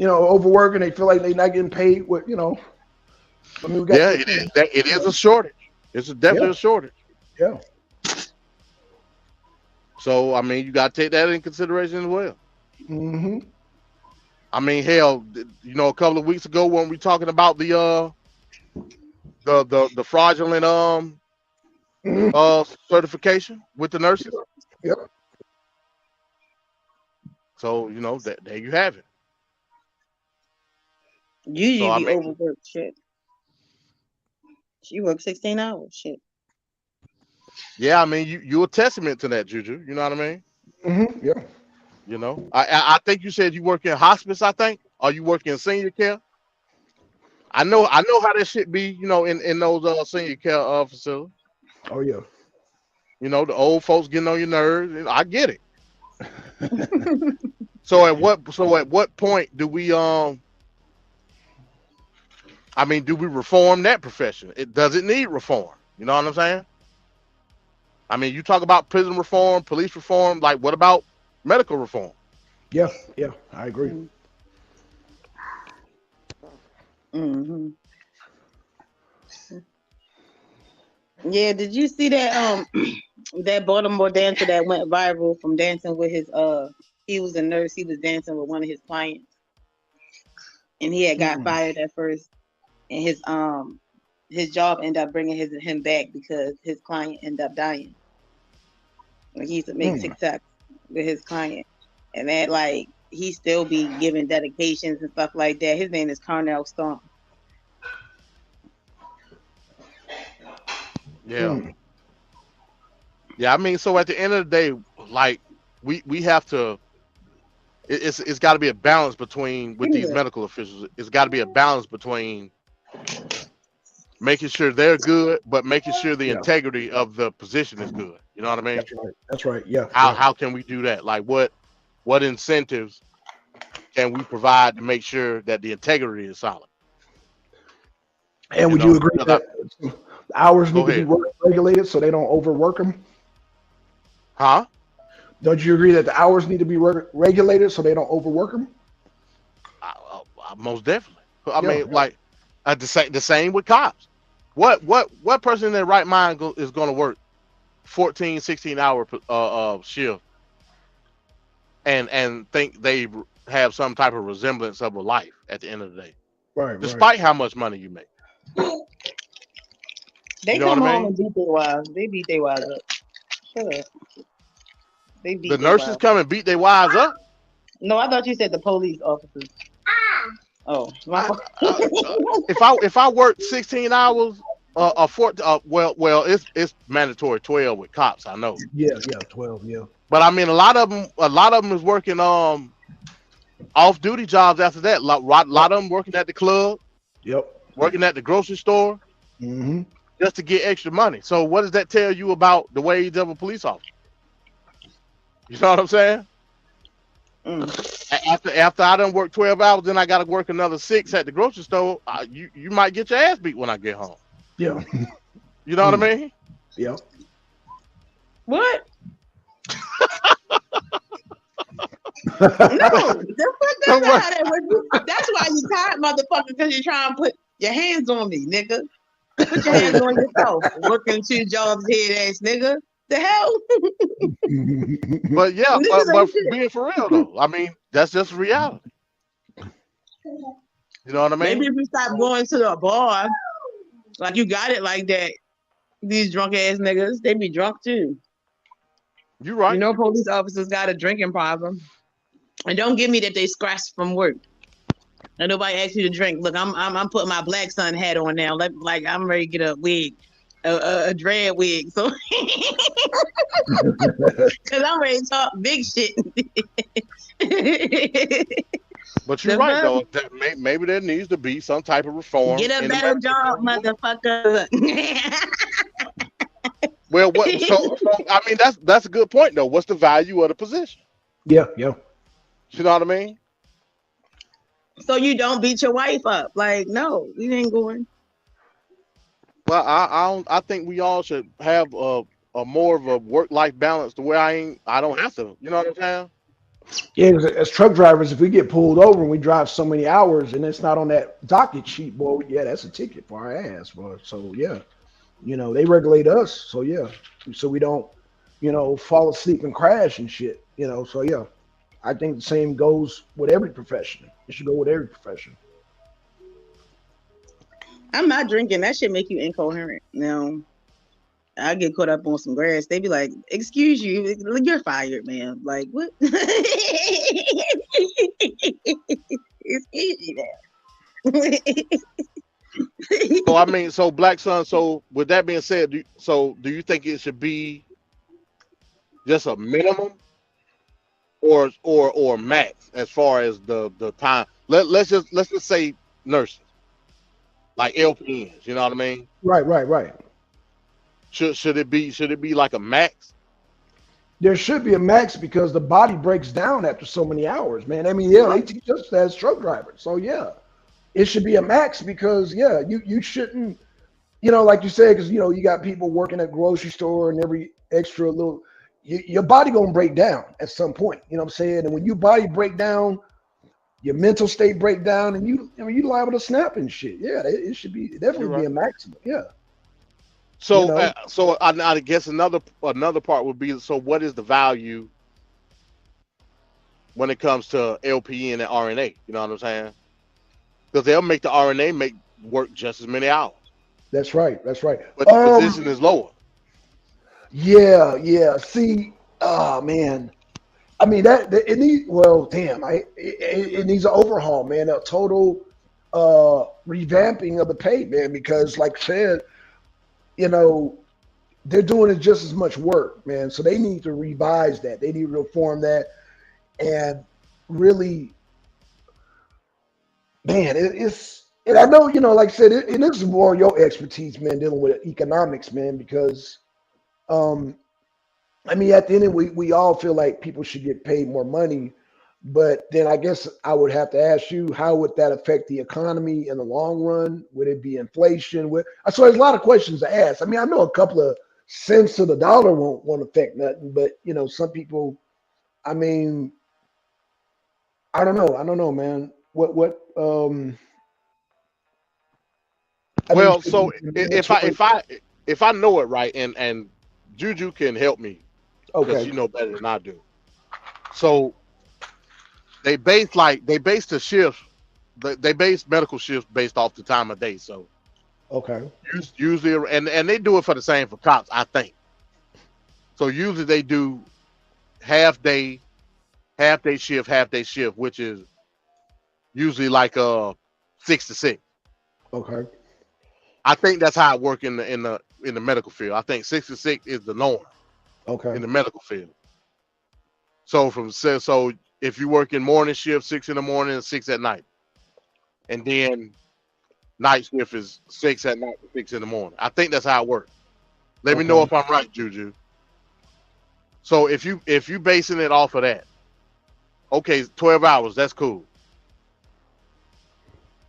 overwork and they feel like they're not getting paid. What I mean, we got Yeah, it is. It is a shortage. It's yeah, definitely a shortage. yeah. So I mean, you got to take that in consideration as well. Hmm. I mean, hell, a couple of weeks ago when we talking about the fraudulent Hmm. certification with the nurses. Yep. So that there you have it. So You I be mean, overworked shit. She worked 16 hours. Shit. Yeah, I mean, you're a testament to that, Juju. You know what I mean? Yeah. You know, I think you said you work in hospice. I think, or you work in senior care. I know how that shit be. You know, in those senior care facilities. Oh yeah. You know, the old folks getting on your nerves. I get it. So at what point do we I mean, do we reform that profession? It does it need reform? You know what I'm saying? I mean, you talk about prison reform, police reform. Like, what about medical reform? Yeah. Yeah. I agree. Mm-hmm. Yeah, did you see that that Baltimore dancer that went viral from dancing with his he was a nurse, he was dancing with one of his clients and he had got Mm. fired at first and his job ended up bringing him back because his client ended up dying. Like he used to make Mm. TikToks with his client and that like he still be giving dedications and stuff like that. His name is Carnell Storm. Yeah, Mm. yeah. I mean, so at the end of the day, like we have to. It's got to be a balance between with these Anyway, medical officials. It's got to be a balance between making sure they're good, but making sure the Yeah. integrity of the position is good. You know what I mean? That's right. That's right. Yeah. How Yeah. how can we do that? Like what incentives can we provide to make sure that the integrity is solid? And You would you know, agree 'cause that the hours need go to be ahead, regulated so they don't overwork them? huh? Don't you agree that the hours need to be regulated so they don't overwork them? Most definitely. I Yeah. mean, Yeah. like the same with cops. What person in their right mind is going to work 14, 16 hour shift and think they have some type of resemblance of a life at the end of the day, Right. Right. despite how much money you make. they You know what come I home mean? and beat their wives. They beat their wives up. Shut up. They The beat their nurses wives. come and beat their wives up. No, I thought you said the police officers. Oh, my I, fault. if I work 16 hours, or 14, it's mandatory 12 with cops. I know, Yeah. Yeah. 12. Yeah. but I mean a lot of them is working off duty jobs after that. Yep. Lot of them working at the club, Yep. working at the grocery store, Hmm. just to get extra money. So what does that tell you about the wage of a police officer? You know what I'm saying? Mm. After I done work 12 hours, then I got to work another 6 at the grocery store. You might get your ass beat when I get home. Yeah. You know what Mm. I mean? Yep. What? No, the fuck So that's not what? how that works. That's why you tired, motherfucker, because you're trying to put your hands on me, nigga. Put your hands on yourself. Working 2 jobs, head ass nigga. The hell? But yeah, Niggas but ain't shit. being for real though, I mean that's just reality. You know what I Maybe mean? if you stop going to the bar, like you got it like that, these drunk ass niggas, they be drunk too. You You right. know, police officers got a drinking problem. And don't give me that they scratched from work. And nobody asked you to drink. Look, I'm putting my black son hat on now. Like I'm ready to get a wig, a dread wig. So, cause I'm ready to talk big shit. But you're The right fuck? though. That maybe there needs to be some type of reform Get a in the better medical job, field. motherfucker. Well, what? So I mean that's a good point though. What's the value of the position? Yeah. Yeah. You know what I mean? So you don't beat your wife up. Like, no, we ain't going. Well, I think we all should have a more of a work life balance to where I don't have to. You know what I'm saying? Yeah. 'Cause as truck drivers, if we get pulled over and we drive so many hours and it's not on that docket sheet, boy, yeah, that's a ticket for our ass, boy. So yeah, they regulate us. So yeah, so we don't, fall asleep and crash and shit. So yeah, I think the same goes with every profession. It should go with every profession. I'm not drinking. That shit make you incoherent. No. I get caught up on some grass. They be like, "Excuse you, you're fired, man." Like, what? Excuse you, man. So I mean, so Black Sun. So with that being said, do you think it should be just a minimum or max as far as the time? Let's just say nurses like LPNs. You know what I mean? Right. Should it be like a max? There should be a max because the body breaks down after so many hours, man. I mean, yeah, they Right. teach us that as truck drivers. So yeah, it should be a max because yeah, you shouldn't, like you said, because you got people working at grocery store and every extra little, your body gonna break down at some point. You know what I'm saying? And when your body break down, your mental state break down, and you liable to snap and shit. Yeah, it should be You're definitely be right. a maximum. Yeah, you So know. I guess another part would be, so what is the value when it comes to LPN and RNA? You know what I'm saying? Because they'll make the RNA make work just as many hours, That's right. That's right. but the position is lower. Yeah. See, oh man. I mean that it needs. Well, damn. It needs an overhaul, man. A total revamping of the pay, man. Because, like I said, you know, they're doing it just as much work, man. So they need to revise that. They need to reform that, and really, man, it's. And I know, like I said, it is more your expertise, man, dealing with economics, man, because um, I mean, at the end, we all feel like people should get paid more money, but then I guess I would have to ask you, how would that affect the economy in the long run? Would it be inflation? So there's a lot of questions to ask. I mean, I know a couple of cents to the dollar won't affect nothing, but some people. I mean, I don't know, man. I mean, Well, so if I know it right, and Juju can help me because okay, she know better than I do. So they base the shift, they base medical shifts based off the time of day. So okay, usually, and they do it for the same for cops, I think. So usually they do half day, half day shift, which is usually like 6 to 6. okay, I think that's how it works in the medical field. I think 6 to 6 is the norm okay, in the medical field. So if you work in morning shift, 6 in the morning and 6 at night, and then night shift is 6 at night to 6 in the morning. I think that's how it works. Let me know okay, if I'm right, Juju. So if you basing it off of that, okay, 12 hours, that's cool.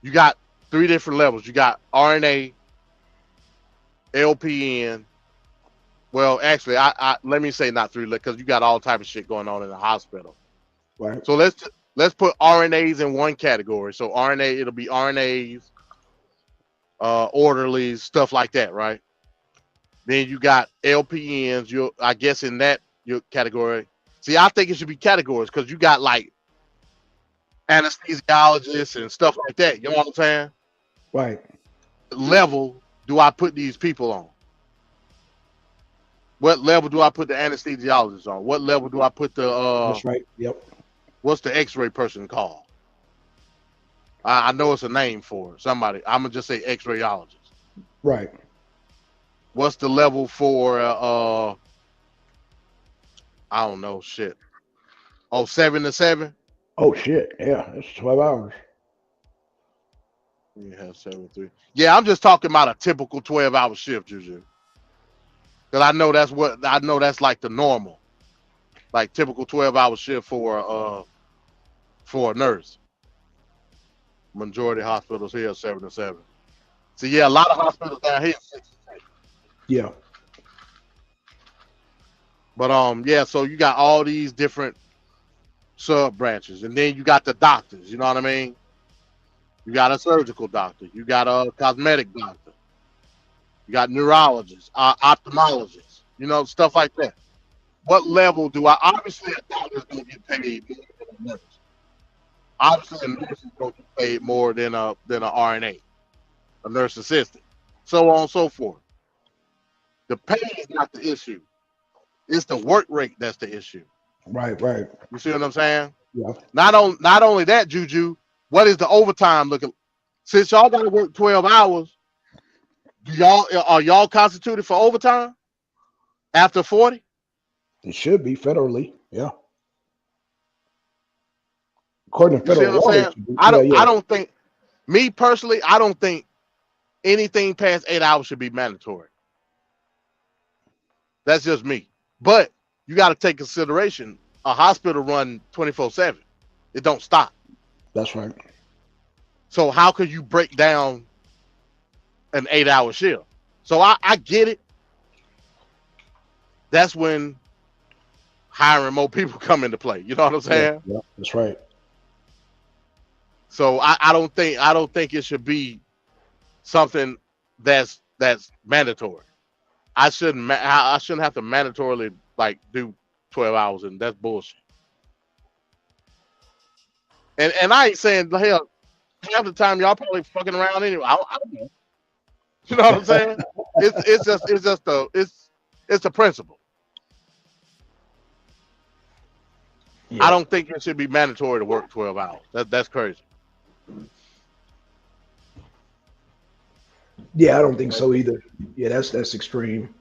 You got 3 different levels. You got RNA, LPN. Well, actually, I let me say not 3, because you got all type of shit going on in the hospital. right, So let's put RNAs in one category. So RNA, it'll be RNAs, orderlies, stuff like that, right? Then you got LPNs. I guess in that your category. See, I think it should be categories because you got like anesthesiologists and stuff like that. You know what I'm saying? right. Level do I put these people on? What level do I put the anesthesiologist on? What level do I put the That's right. Yep. what's the X-ray person called? I know it's a name for it. Somebody. I'm gonna just say X-rayologist. Right. What's the level for I don't know shit. Oh, 7 to 7? Oh shit. Yeah, it's 12 hours. You have 7 3. Yeah, I'm just talking about a typical 12-hour shift, Juju. Because I know that's like the normal. Like typical 12-hour shift for a nurse. Majority of hospitals here are 7 to 7. So yeah, a lot of hospitals down here 6 to 6. Yeah. But yeah, so you got all these different sub branches, and then you got the doctors. You know what I mean? You got a surgical doctor, you got a cosmetic doctor, you got neurologists, ophthalmologists, stuff like that. What level do I? Obviously, a doctor's gonna get paid more than a nurse. Obviously, a nurse is gonna get paid more than a RNA, a nurse assistant, so on and so forth. The pay is not the issue; it's the work rate that's the issue. Right. You see what I'm saying? Yeah. Not only that, Juju. What is the overtime looking? Since y'all got to work 12 hours, Are y'all constituted for overtime after 40? It should be federally. Yeah. According to You see federal what I'm law, it saying? should be. I Yeah, don't. yeah. I don't think. Me personally, I don't think anything past 8 hours should be mandatory. That's just me. But you got to take consideration. A hospital run 24/7. It don't stop. That's right. So how could you break down an 8 hour shift? So I get it. That's when hiring more people come into play. You know what I'm Yeah, saying? yeah, that's right. So I don't think it should be something that's mandatory. I shouldn't have to mandatorily like do 12 hours, and that's bullshit. And I ain't saying hell, half the time y'all probably fucking around anyway. I don't know. You know what I'm saying? It's the principle. I Yeah, don't think it should be mandatory to work 12 hours. That's crazy. yeah, I don't think so either. Yeah, that's extreme.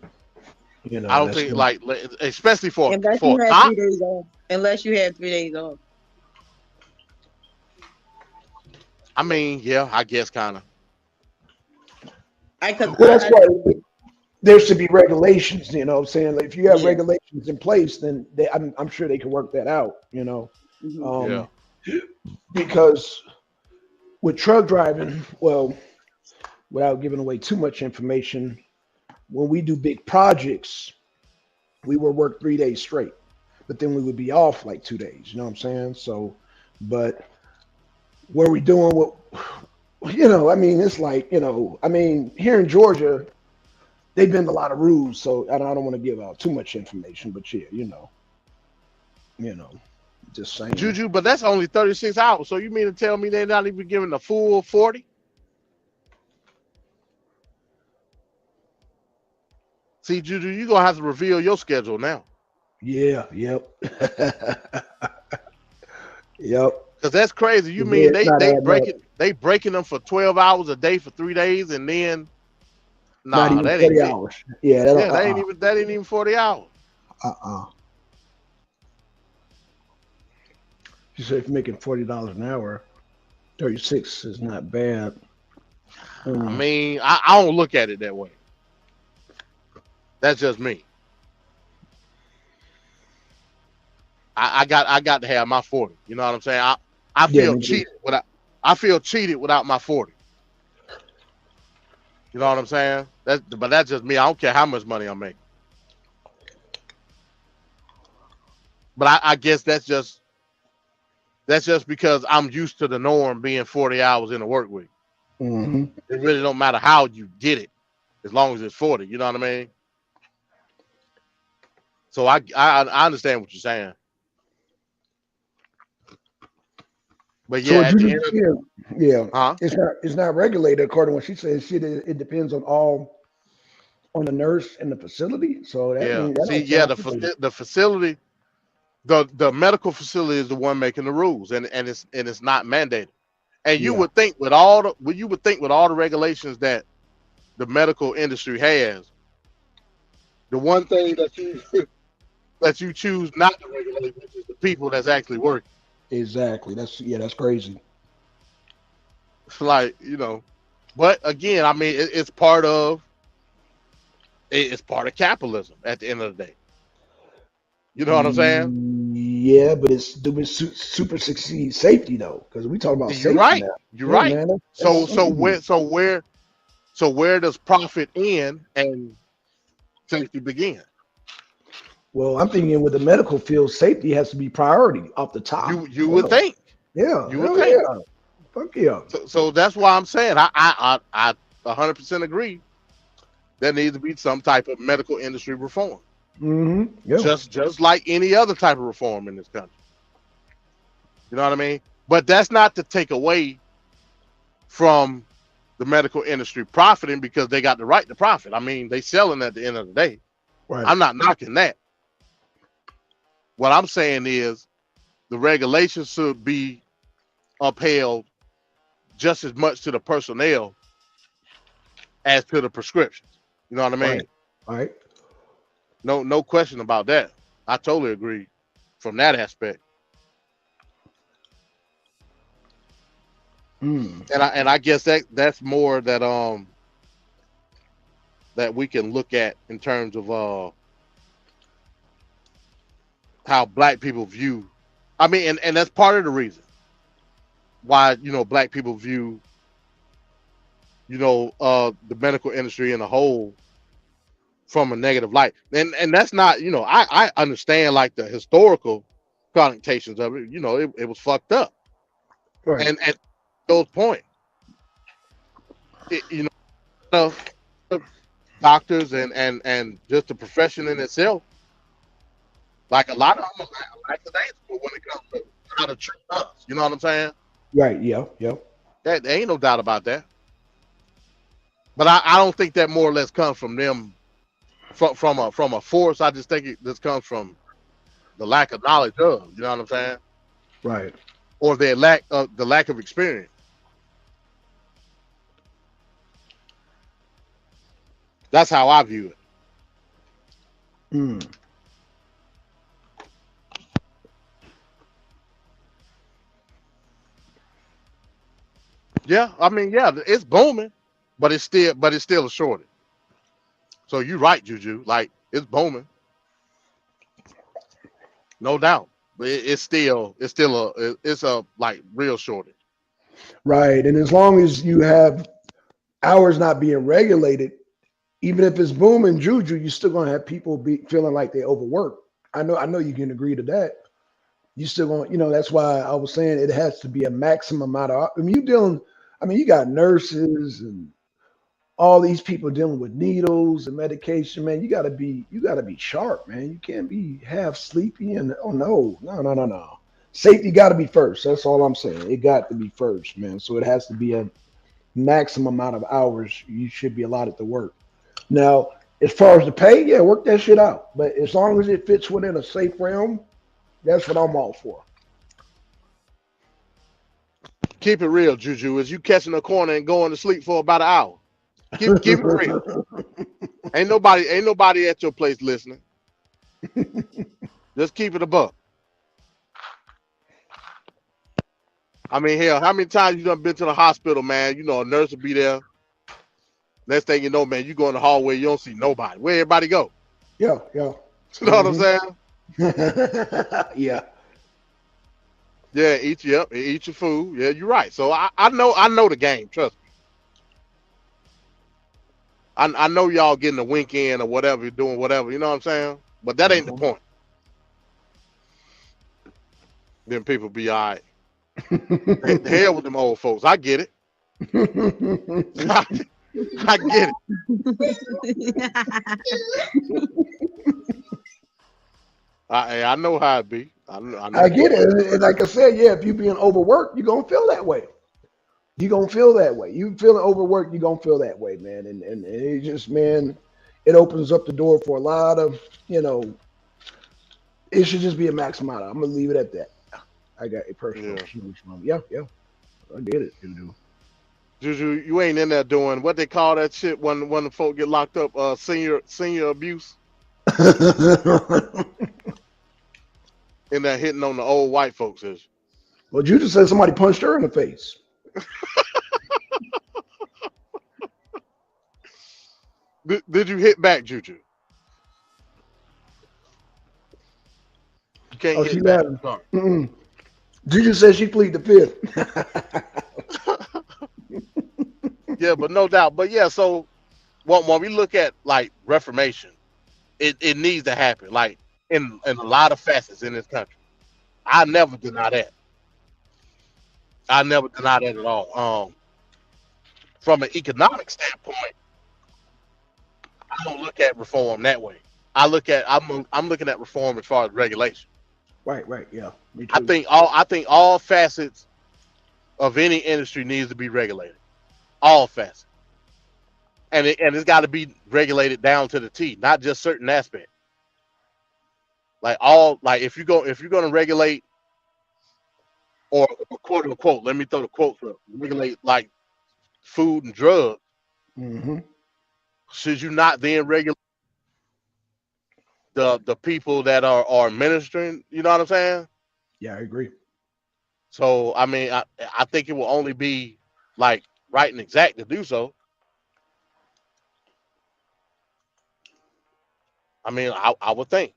You I know, don't that's think like especially for Unless a you had cop. 3 days off. Unless you had 3 days off. I mean, yeah, I guess kind of. Cause well, that's why there should be regulations. You know, what I'm saying like, if you have yeah. regulations in place, then I'm sure they can work that out. You know, Hmm. Yeah. um, because with truck driving, well, without giving away too much information, when we do big projects, we will work 3 days straight, but then we would be off like 2 days. You know what I'm saying? So, but what we doing what I mean, it's like, I mean, here in Georgia, they bend a lot of rules, so I don't want to give out too much information, but yeah, you know, just saying. Juju, but that's only 36 hours. So you mean to tell me they're not even giving the full 40? See, Juju, you're gonna have to reveal your schedule now. Yeah, yep. Yep. Cause that's crazy. You Yeah, mean it's not adding up. they breaking them for 12 hours a day for 3 days, and then Not nah, even that ain't 40 it. hours. Yeah, that Yeah, don't, that ain't even 40 hours. uh. You say if you're making $40 an hour, 36 is not bad. I mean, I don't look at it that way. That's just me. I got to have my 40. You know what I'm saying? I Yeah, feel me too. cheated without I feel cheated without my 40. You know what I'm saying? But that's just me. I don't care how much money I'm making. But I guess that's just because I'm used to the norm being 40 hours in a work week. Hmm. It really don't matter how you get it, as long as it's 40. You know what I mean? So I understand what you're saying. But So yeah, what at you the just end of said, yeah, huh? it's not regulated according to what she says. It depends on the nurse and the facility. So that Yeah. means that See, don't yeah, sound too bad. the facility, the medical facility is the one making the rules, and it's not mandated. And you Yeah, would think you would think with all the regulations that the medical industry has, the one thing that you that you choose not to regulate, which is the people that's actually working. exactly. That's crazy. Like, but again, I mean, it's part of capitalism at the end of the day. You know what I'm saying? Yeah, but it's doing super succeed safety though, because we talk about You're safety right. now. You're Yeah, right. man, So that's so huge. where so where so where does profit end and safety begin? Well, I'm thinking with the medical field, safety has to be priority off the top. You would Yeah, think. yeah, You would hell think. yeah, fuck yeah. So that's why I'm saying I 100% agree. There needs to be some type of medical industry reform, Yeah. just like any other type of reform in this country. You know what I mean? But that's not to take away from the medical industry profiting because they got the right to profit. I mean, they selling at the end of the day. Right. I'm not knocking that. What I'm saying is the regulations should be upheld just as much to the personnel as to the prescriptions. You know what I mean? Right. No question about that. I totally agree from that aspect. And I guess that's more that that we can look at in terms of how black people view. I mean, and that's part of the reason why black people view the medical industry in a whole from a negative light. And that's not, I understand like the historical connotations of it. It was fucked up. Right. And at those points, doctors and just the profession in itself, like a lot of them are like today when it comes to how to treat us. You know what I'm saying? Right. Yeah. There ain't no doubt about that. But I don't think that more or less comes from them from a force. I just think this comes from the lack of knowledge of. You know what I'm saying? Right. Or the lack of experience. That's how I view it. Yeah, I mean, yeah, it's booming, but it's still a shortage. So you're right, Juju. Like it's booming, no doubt. But it's still a like real shortage. Right. And as long as you have hours not being regulated, even if it's booming juju, you're still gonna have people be feeling like they overwork. I know you can agree to that. You still going, that's why I was saying it has to be a maximum amount of. You got nurses and all these people dealing with needles and medication, man. You gotta be sharp, man. You can't be half sleepy and no. Safety got to be first. That's all I'm saying. It got to be first, man. So it has to be a maximum amount of hours you should be allotted to work. Now, as far as the pay, yeah, work that shit out. But as long as it fits within a safe realm, that's what I'm all for. Keep it real, Juju. Is you catching a corner and going to sleep for about an hour? Keep it real. Ain't nobody at your place listening. Just keep it above. I mean, hell, how many times you done been to the hospital, man? A nurse will be there. Next thing you know, man, you go in the hallway, you don't see nobody. Where everybody go? Yeah. You know what I'm saying? Yeah. Yeah, eat your food. Yeah, you're right. So I know the game. Trust me. I know y'all getting a wink in or whatever, you're doing whatever. You know what I'm saying? But that ain't the point. Then people be all right. The hell with them old folks. I get it. I get it. I know how it be. I get it. And like I said, yeah, if you being overworked, you're gonna feel that way. You feeling overworked, you're gonna feel that way, man. And it just, man, it opens up the door for a lot of, it should just be a max amount. I'm gonna leave it at that. I got a personal. Yeah. I get it, dude. Juju, you ain't in there doing what they call that shit when the folk get locked up, senior abuse. In there hitting on the old white folks is. Well, Juju said somebody punched her in the face. Did you hit back, Juju? You can't hit back. Juju says she plead the fifth. Yeah, but no doubt. But yeah, so when we look at like reformation, it needs to happen. Like in a lot of facets in this country. I never deny that. I never deny that at all. From an economic standpoint, I don't look at reform that way. I'm looking at reform as far as regulation. Right, yeah. Me too. I think all facets of any industry needs to be regulated. All facets. And it's got to be regulated down to the T, not just certain aspects. Like if you're going to regulate or quote unquote, let me throw the quotes up, regulate like food and drugs. Mm-hmm. should you not then regulate the people that are administering? You know what I'm saying? Yeah, I agree. So I mean, I think it will only be like right and exact to do so. I mean, I would think.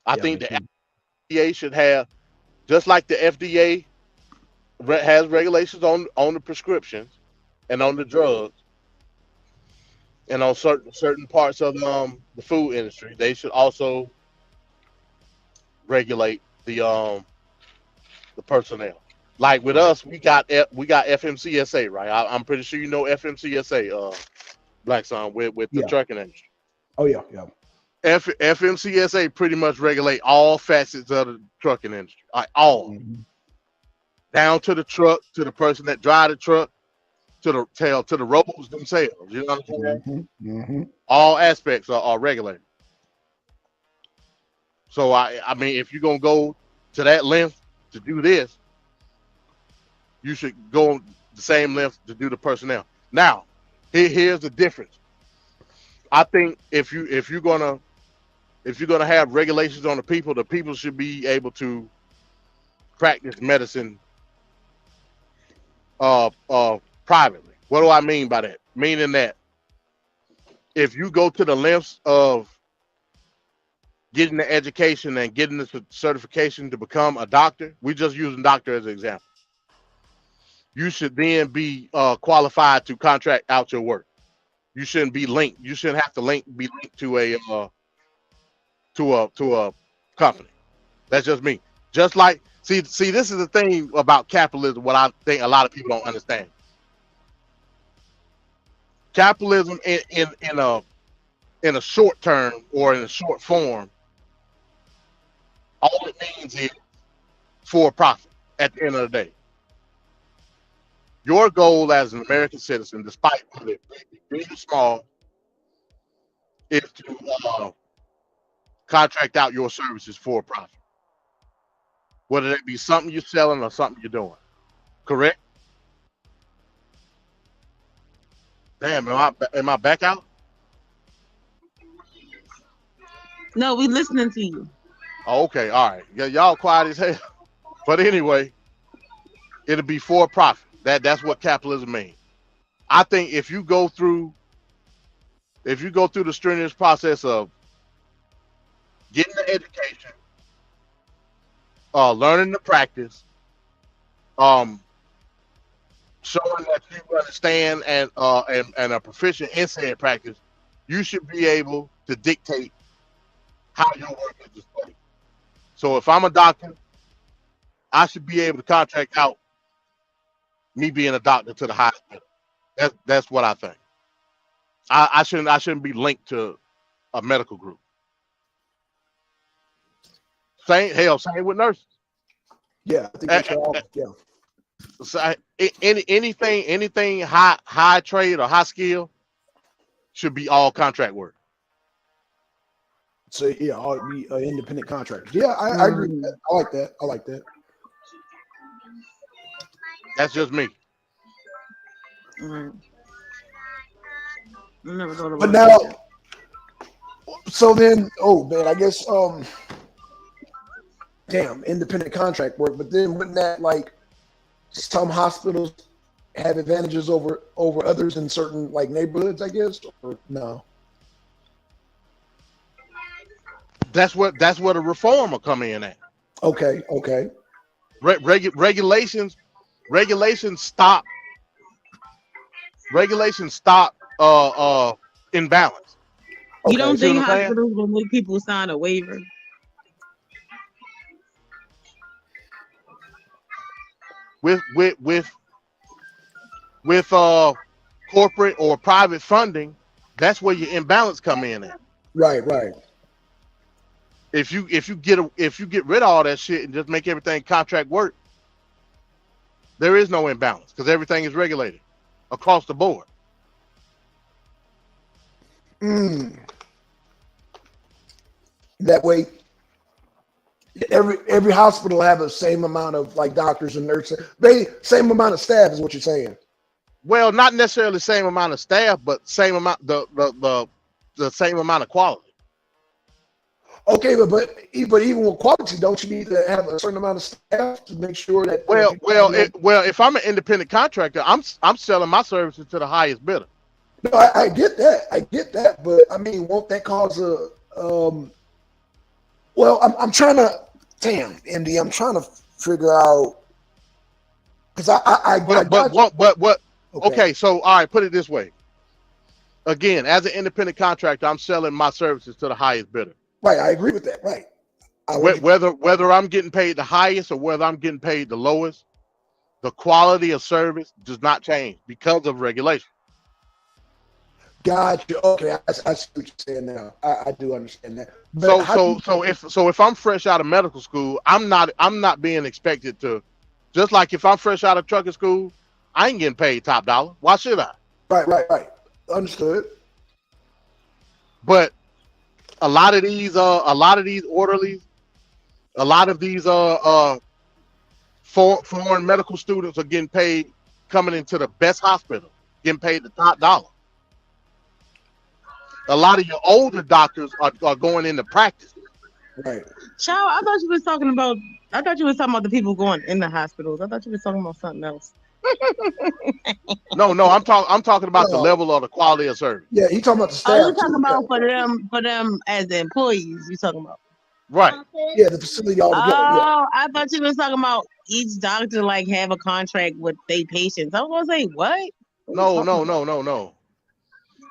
I Yeah, me think the too. FDA should have, just like the FDA has regulations on the prescriptions and on the drugs and on certain parts of the food industry. They should also regulate the personnel. Like with Right. us, we got FMCSA, right? I'm pretty sure you know FMCSA, Black Son, with the Yeah. trucking industry. Oh yeah, yeah. FMCSA pretty much regulate all facets of the trucking industry, like all, Hmm. down to the truck, to the person that drive the truck, to the tail, to the robots themselves. You know what I'm saying? Hmm. Hmm. All aspects are regulated. So I mean, if you're gonna go to that length to do this, you should go the same length to do the personnel. Now, here's the difference. I think if you're gonna have regulations on the people should be able to practice medicine privately. What do I mean by that? Meaning that if you go to the lengths of getting the education and getting the certification to become a doctor, we just using doctor as an example. You should then be qualified to contract out your work. You shouldn't be linked. You shouldn't have to be linked to a company. That's just me. Just like see, this is the thing about capitalism. What I think a lot of people don't understand. Capitalism in a short term or in a short form, all it means is for profit. At the end of the day, your goal as an American citizen, despite whether it be big or small, is to contract out your services for profit, whether it be something you're selling or something you're doing. Correct? Damn, am I back out? No, we listening to you. Oh, okay, all right. Yeah, y'all quiet as hell. But anyway, it'll be for profit. That's what capitalism means. I think if you go through the strenuous process of getting the education, learning the practice, um, showing that you understand and are proficient in said practice, you should be able to dictate how your work is displayed. So if I'm a doctor, I should be able to contract out me being a doctor to the highest bidder. That's what I think. I shouldn't be linked to a medical group. Same with nurses. Yeah, I think A- they should all. a- Yeah. so anything high trade or high skill should be all contract work. So yeah, all be independent contractors. Yeah, I agree with Mm. that. I like that. I like that. That's just me. Right. I never thought But about now, that. so then, oh man, I guess damn, independent contract work. But then wouldn't that like some hospitals have advantages over others in certain like neighborhoods? I guess or no. That's where the reform will come in at. Okay, okay, Regulations stop imbalance. You okay. don't See what think I'm saying? hospitals will make people sign a waiver? With with with with corporate or private funding, that's where your imbalance come in at. Right, right. If you get rid of all that shit and just make everything contract work, there is no imbalance because everything is regulated across the board. Mm. That way, every hospital have the same amount of like doctors and nurses. They same amount of staff is what you're saying. Well, not necessarily the same amount of staff, but same amount the same amount of quality. Okay, but even with quality, don't you need to have a certain amount of staff to make sure that Well, if I'm an independent contractor, I'm selling my services to the highest bidder. No, I get that, but I mean, won't that cause a Well, I'm trying to, damn, MD, I'm trying to figure out because I But okay, so all right, put it this way. Again, as an independent contractor, I'm selling my services to the highest bidder. Right, I agree with that. Right. Whether I'm getting paid the highest or whether I'm getting paid the lowest, the quality of service does not change because of regulation. Gotcha. Okay, I see what you're saying now. I do understand that. But so if I'm fresh out of medical school, I'm not being expected to, just like if I'm fresh out of trucking school, I ain't getting paid top dollar. Why should I? Right. Understood. But a lot of these orderlies, a lot of these foreign medical students are getting paid coming into the best hospital, getting paid the top dollar. A lot of your older doctors are going into practice. Right. Child, I thought you was talking about the people going in the hospitals. I thought you was talking about something else. No, I'm talking about the level or the quality of service. Yeah, he talking about the staff. Oh, you talking about for them as the employees? You talking about? Right. Yeah, the facility all together. Oh, I thought you was talking about each doctor like have a contract with their patients. I was gonna say what? No.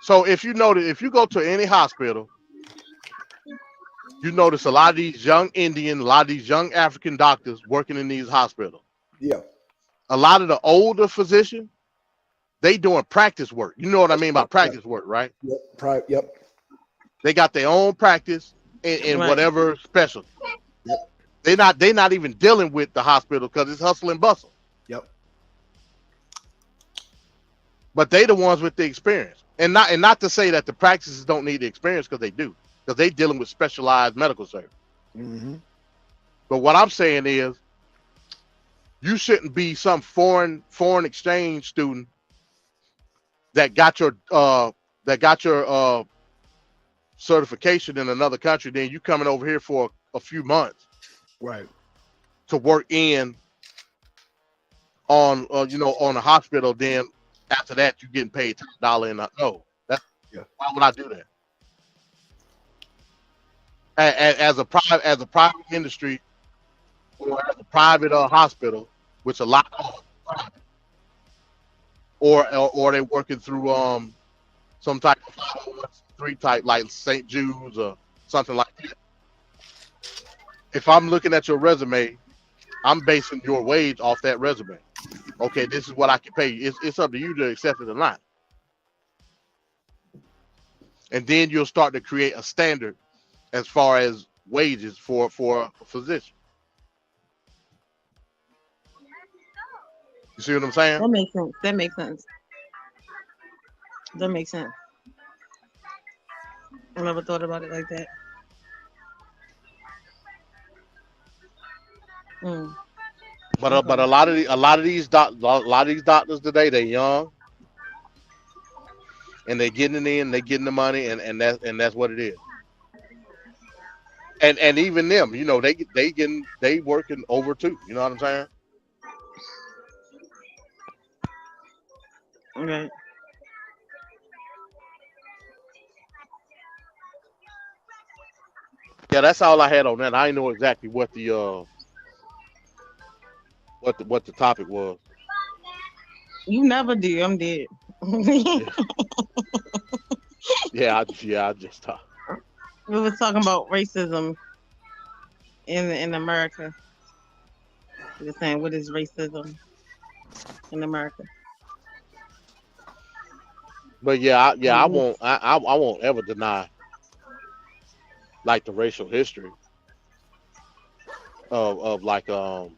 So if you go to any hospital, you notice a lot of these young Indian, a lot of these young African doctors working in these hospitals. Yeah. A lot of the older physicians, they doing practice work. You know what I mean by practice work, right? Yep. They got their own practice in whatever specialty. Yep. They not even dealing with the hospital because it's hustle and bustle. Yep. But they the ones with the experience. And not to say that the practices don't need the experience, because they do, because they dealing with specialized medical service. Mm-hmm. But what I'm saying is, you shouldn't be some foreign exchange student that got your certification in another country. Then you coming over here for a few months, right, to work on a hospital. Then after that, you getting paid $10 and no. Why would I do that? As a private industry or as a private hospital, which a lot of or they're working through some type of 501(c)(3) type like St. Jude's or something like that. If I'm looking at your resume, I'm basing your wage off that resume. Okay, this is what I can pay you. It's up to you to accept it or not. And then you'll start to create a standard as far as wages for a physician. You see what I'm saying? That makes sense. I never thought about it like that. But a lot of these doctors today, they're young and they're getting in, they're getting the money, and that's what it is. And even them, they working over too. You know what I'm saying? Okay. Yeah, that's all I had on that. I didn't know exactly what the what the topic was. You never do. I'm dead. Yeah, I just talked. We was talking about racism in America. We were saying, what is racism in America? But I won't ever deny like the racial history of like I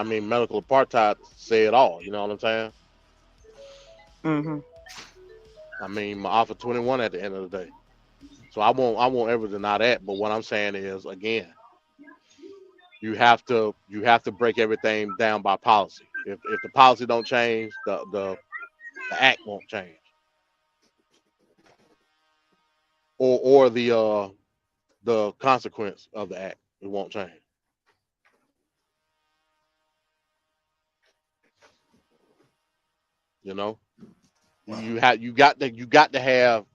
mean, medical apartheid say it all. You know what I'm saying? Mm-hmm. I mean, my Alpha 21 at the end of the day. So I won't ever deny that. But what I'm saying is, again, you have to break everything down by policy. If the policy don't change, the The act won't change, or the consequence of the act, it won't change. You know, you got to have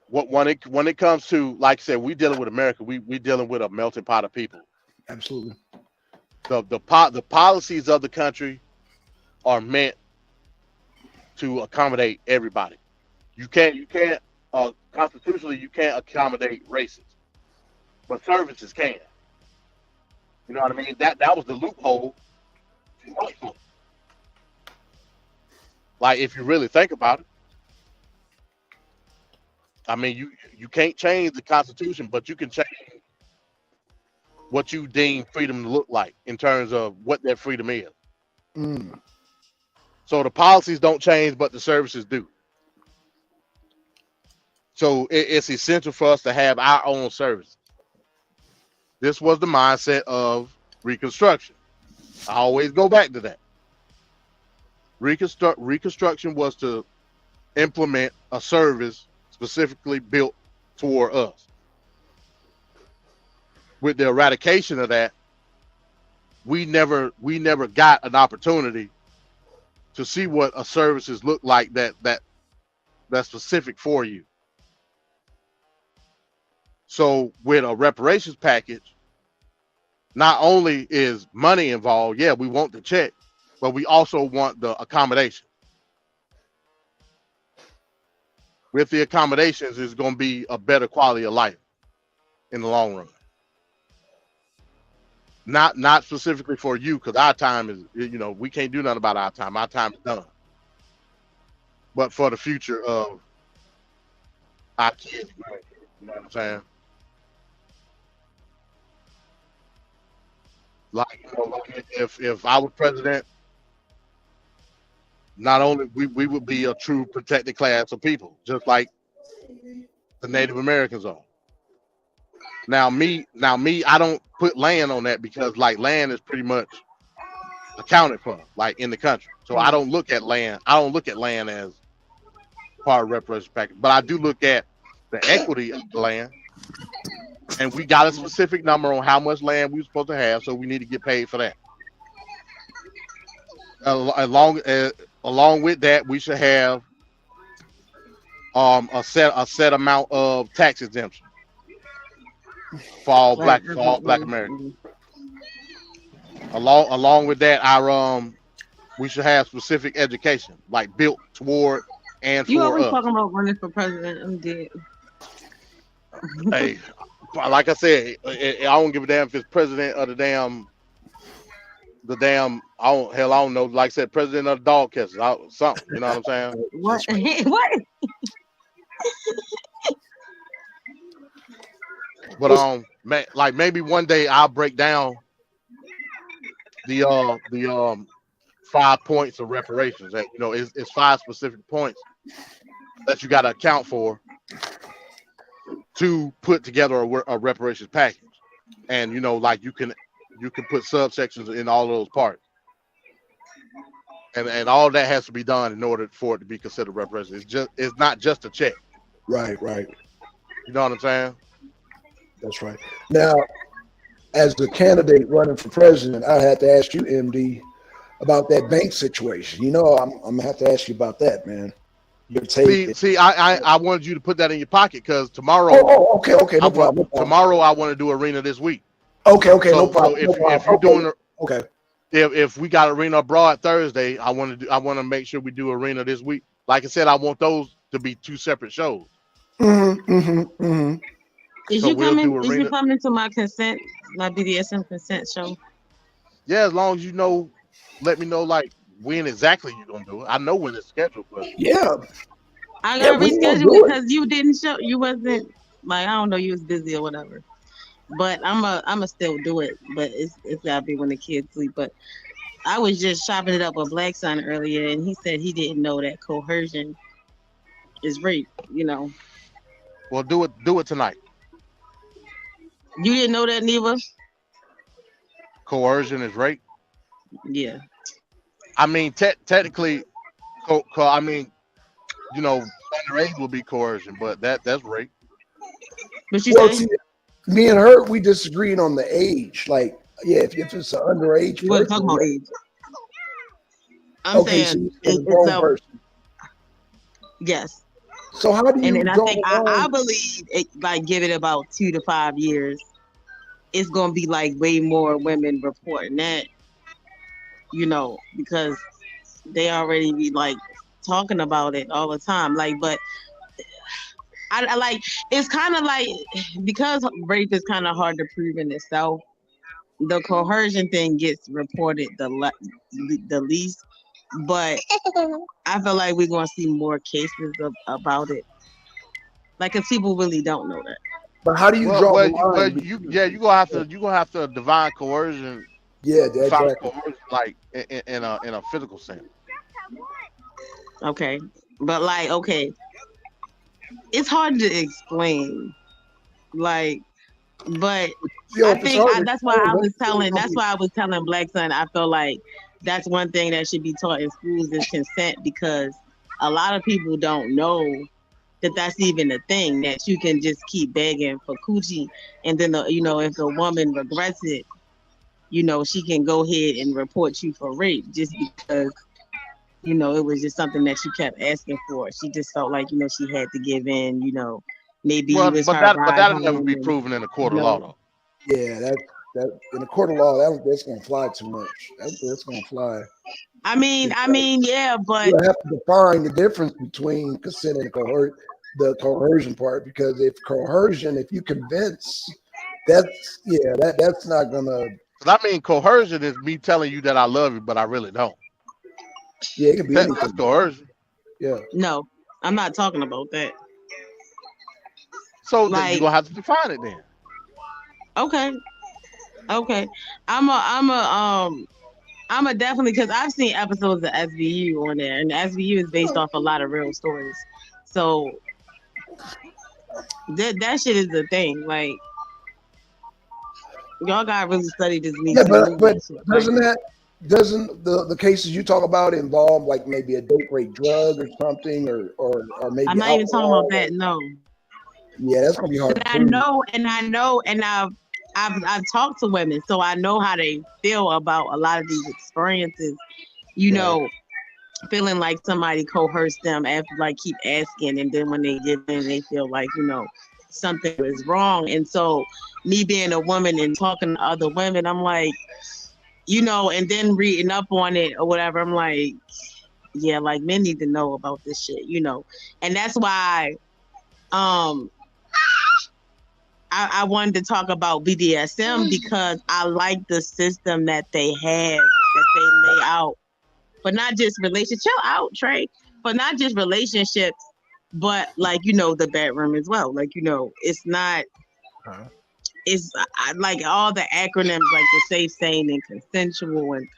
what when it comes to, like I said, we dealing with America. We dealing with a melting pot of people. Absolutely. The policies of the country are meant to accommodate everybody. You can't constitutionally you can't accommodate races, but services can. You know what I mean? That was the loophole. Like if you really think about it, I mean you can't change the Constitution, but you can change what you deem freedom to look like in terms of what that freedom is. Mm. So the policies don't change, but the services do. So it's essential for us to have our own services. This was the mindset of Reconstruction. I always go back to that. Reconstruction was to implement a service specifically built for us. With the eradication of that, we never got an opportunity to see what a services look like that's specific for you. So with a reparations package, not only is money involved, yeah, we want the check, but we also want the accommodation. With the accommodations, it's going to be a better quality of life in the long run. Not specifically for you, because our time is, we can't do nothing about our time. Our time is done. But for the future of our kids, you know what I'm saying? Like, like if I was president, not only we would be a true protected class of people, just like the Native Americans are. Now me, I don't put land on that because like land is pretty much accounted for, like in the country. So I don't look at land. I don't look at land as part of reparations package, but I do look at the equity of the land. And we got a specific number on how much land we're supposed to have, so we need to get paid for that. Along with that, we should have a set amount of tax exemption for all black Americans. Along with that, we should have specific education, like built toward and You for always us. talking about running for president. I'm dead. Hey, like I said, I don't give a damn if it's president of the damn. I don't know. Like I said, president of the dog catchers, something. You know what I'm saying? What? What? But like maybe one day I'll break down the 5 points of reparations. And it's 5 specific points that you got to account for to put together a reparations package. And like you can put subsections in all of those parts. And all that has to be done in order for it to be considered reparations. It's not just a check. Right. You know what I'm saying? That's right. Now, as the candidate running for president, I had to ask you, MD, about that bank situation. I'm gonna have to ask you about that, man. Your take. See, I wanted you to put that in your pocket because tomorrow. Oh, okay, no problem. Tomorrow I want to do arena this week. Okay, no problem. So if you're doing okay. If we got arena abroad Thursday, I want to make sure we do arena this week. Like I said, I want those to be 2 separate shows. Is you coming to my BDSM consent show? Yeah, as long as let me know like when exactly you're gonna do it. I know when it's scheduled, but yeah. I gotta reschedule because you didn't show. You wasn't like, I don't know, you was busy or whatever. But I'ma still do it. But it's gotta be when the kids sleep. But I was just chopping it up with Blackson earlier, and he said he didn't know that coercion is rape. Well, do it tonight. You didn't know that, Neva? Coercion is rape. Yeah. I mean, technically, I mean, underage will be coercion, but that's rape. What you Well, say? see, me and her, we disagreed on the age. Like, yeah, if it's an underage We wasn't person, talking yeah. about age. I'm Okay, so saying you said a it's grown a person. yes. So how do And you then I draw think the I line? believe it, like give it about 2 to 5 years, it's gonna be like way more women reporting that, because they already be like talking about it all the time. Like, but I like it's kind of like because rape is kind of hard to prove in itself. The coercion thing gets reported the least, but I feel like we're gonna see more cases about it. Like, cause people really don't know that. But how do you Well, draw the well, you, well, line you, between? yeah, you gonna have to define coercion, Yeah, define exactly. coercion like in a physical sense. Okay, but like, okay, it's hard to explain. Like, but Yo, I if it's think hard to that's why explain, I what was what are you telling. gonna That's be? why I was telling Black Son. I feel like that's one thing that should be taught in schools is consent because a lot of people don't know that that's even a thing that you can just keep begging for coochie and then if a woman regrets it, she can go ahead and report you for rape just because it was just something that she kept asking for. She just felt like she had to give in. Maybe you Well, was but her that but ride that'll never home be and proven in a you court of law, know though. Yeah, that in a court of law, that's gonna fly too much. That's gonna fly. Because yeah, but you have to define the difference between consent and the coercion part. Because if coercion, if you convince, that's not gonna. 'Cause I mean, coercion is me telling you that I love you, but I really don't. Yeah, it could be That's anything. coercion. Yeah. no, I'm not talking about that. So that you're Like, gonna have to define it then. okay, okay, I'm a definitely because I've seen episodes of SVU on there, and SVU is based off a lot of real stories. So that shit is the thing. Like, y'all gotta really study this Me Yeah, Too but movement shit. Like, doesn't that doesn't the cases you talk about involve like maybe a date rape drug or something or I'm maybe not even talking about alcohol or that. No, yeah, that's gonna be hard but to I prove. know, and I've talked to women, so I know how they feel about a lot of these experiences. You Right. know, feeling like somebody coerced them after like keep asking, and then when they give in, they feel like something is wrong. And so, me being a woman and talking to other women, I'm like, and then reading up on it or whatever, I'm like, yeah, like men need to know about this shit. And that's why um I wanted to talk about BDSM because I like the system that they have that they lay out, but not just relationships. Chill out, Trey. But not just relationships, but like the bedroom as well. Like it's not. Huh? It's like all the acronyms, like the safe, sane, and consensual, and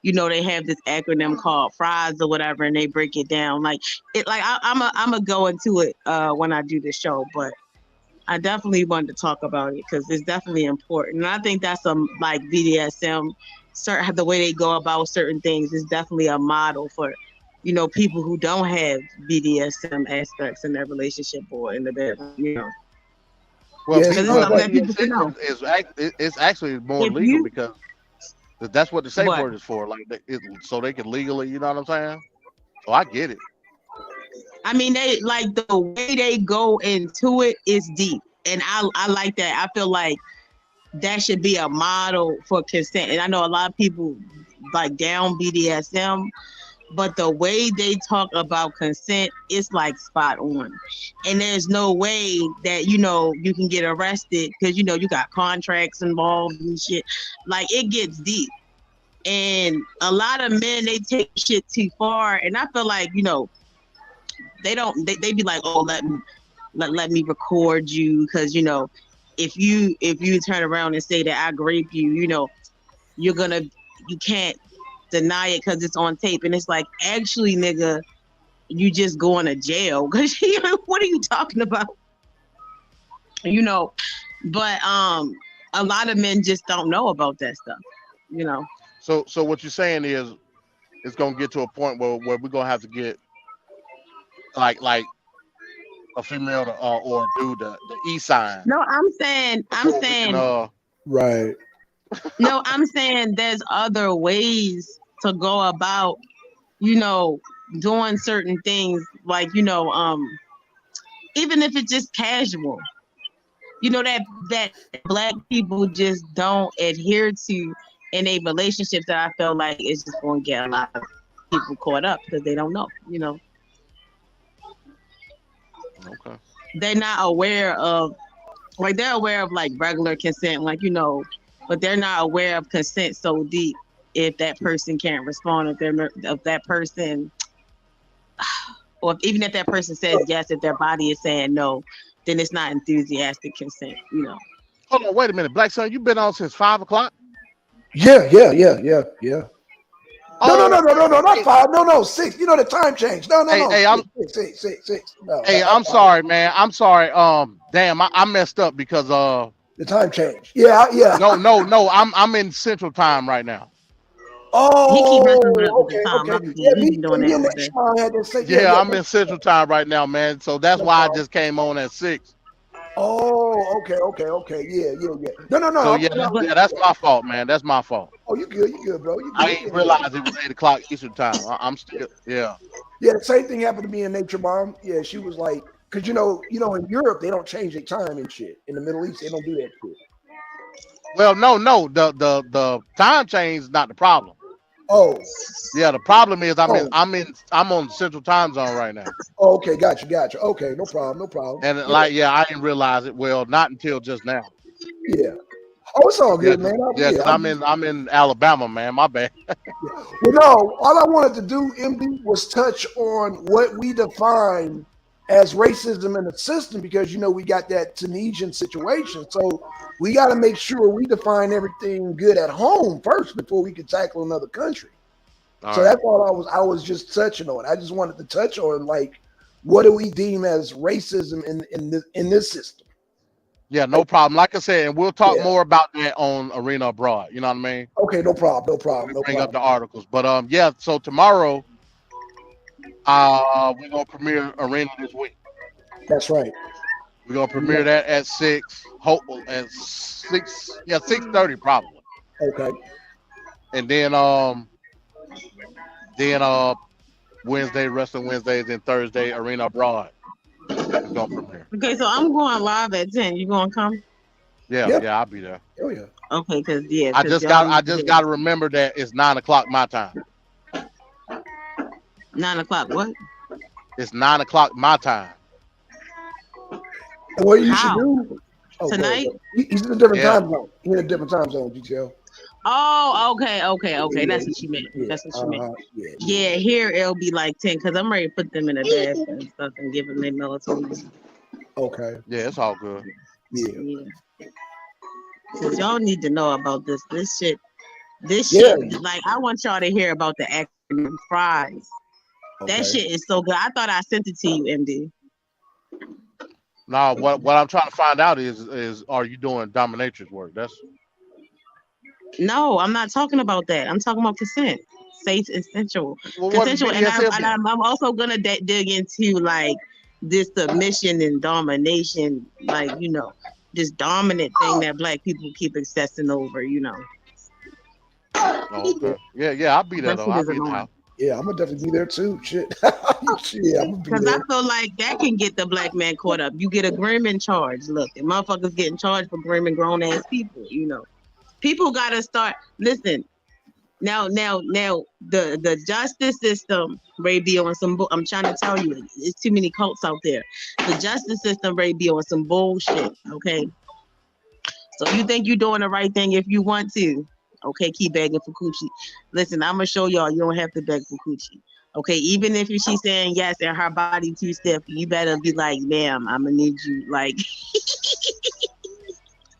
they have this acronym called fries or whatever, and they break it down. Like it, like I'm a go into it when I do the show, but I definitely wanted to talk about it because it's definitely important. And I think that's like BDSM, certain the way they go about certain things is definitely a model for, people who don't have BDSM aspects in their relationship or in the bedroom. Well, Yeah, Because it's well, something but that people should know. BDSM it's actually more If legal you because that's what the safe what word is for. Like so they can legally, you know what I'm saying? So I get it. I mean, they like the way they go into it is deep, and I like that. I feel like that should be a model for consent. And I know a lot of people like down BDSM, but the way they talk about consent is like spot on. And there's no way that you can get arrested because you got contracts involved and shit. Like it gets deep. And a lot of men they take shit too far. And I feel like, they be like, oh, let me record you because if you turn around and say that I grape you, you're gonna you can't deny it because it's on tape. And it's like, actually, nigga, you just going to jail because what are you talking about? You know, but a lot of men just don't know about that stuff. You know, So what you're saying is it's gonna get to a point where we're gonna have to get like a female to, or a dude the E sign No, I'm before we can saying, Right. no, I'm saying there's other ways to go about, you know, doing certain things, like, you know, even if it's just casual, you know, that black people just don't adhere to in a relationship, that I feel like it's just going to get a lot of people caught up because they don't know, you know. Okay. They're not aware of, like, they're aware of like regular consent, like, you know, but they're not aware of consent so deep. If that person can't respond, if that person, or even if that person says yes, if their body is saying no, then it's not enthusiastic consent, you know. Hold on, wait a minute, Black Son, you've been on since 5 o'clock. Yeah. Oh, No, not 5. No, 6. You know the time change. No. hey, I'm 6. No, hey, I'm sorry, man. I'm sorry. Damn, I messed up because the time change. Yeah. no, I'm in Central Time right now. He keep messing Oh, up with the okay. time. Yeah, He me, been doing me that and all that day. Sean had to say, Yeah, I'm in Central Time right now, man. So that's no why I problem. just came on at 6. Oh, okay. Yeah. No. So yeah, But that's my fault, man. That's my fault. Oh, you good, bro. You I good. didn't realize it was 8 o'clock Eastern Time. I'm still, yeah. Yeah, the same thing happened to me in Nature Bomb. Yeah, she was like, because in Europe they don't change their time and shit. In the Middle East they don't do that shit. Well, no, the time change is not the problem. Oh, Yeah, the problem is oh, I'm on Central Time Zone right now. oh, okay, gotcha. Okay, no problem. And Yeah, like, yeah, I didn't realize it. Well, not until just now. yeah. Oh, it's all Yeah, good, man. because I'm in Alabama, man. My bad. Well, no, all I wanted to do, MD, was touch on what we define as racism in the system, because we got that Tunisian situation. So we got to make sure we define everything good at home first before we can tackle another country. All So right. that's all I was just touching on. I just wanted to touch on, like, what do we deem as racism in this system? Yeah, no problem. Like I said, and we'll talk Yeah. more about that on Arena Abroad. You know what I mean? Okay, no problem. We bring up the articles. But yeah, so tomorrow we're gonna premiere Arena this week. That's right. We're gonna premiere that at 6. Hope at 6, yeah, 6:30 probably. Okay. And then Wednesday, Wrestling Wednesdays, and Thursday, Arena Abroad. We're gonna premiere. okay, so I'm going live at 10. You gonna come? Yeah, I'll be there. Oh yeah. Okay, because I just gotta remember that it's 9 o'clock my time. 9 o'clock. What? It's 9 o'clock my time. And what you should How? do Tonight? He's in a different Yeah. time zone. He's in a different time zone, GTL. Oh, okay. Yeah, That's what you meant. Yeah. That's what you meant. Yeah. Yeah, here it'll be like 10 because I'm ready to put them in a bath and stuff and give them their melatonin. Okay. Yeah, it's all good. Yeah. Yeah. Because y'all need to know about this. This shit, Yeah. like, I want y'all to hear about the acronym fries. Okay. That shit is so good. I thought I sent it to you, MD. Now, what I'm trying to find out is are you doing dominatrix work? That's No, I'm not talking about that. I'm talking about consent, safe and sensual. well, what Consensual, BDSM and I'm also gonna dig into like this submission and domination, like, this dominant thing that black people keep obsessing over. Oh, okay. Yeah, I'll be there That though. shit I'll is be in the annoying. house. Yeah, I'm gonna definitely be there too. Shit. Shit, I'm gonna be Because I there. feel like that can get the black man caught up. You get a grooming charge. Look, the motherfuckers getting charged for grooming grown ass people. People gotta start. Listen. Now, the justice system, Ray, be on some. I'm trying to tell you, it's too many cults out there. The justice system, Ray, be on some bullshit. Okay, so you think you're doing the right thing if you want to. Okay, keep begging for coochie. Listen, I'm gonna show y'all you don't have to beg for coochie. Okay, even if she's saying yes and her body too stiff, you better be like, ma'am, I'm gonna need you. Like,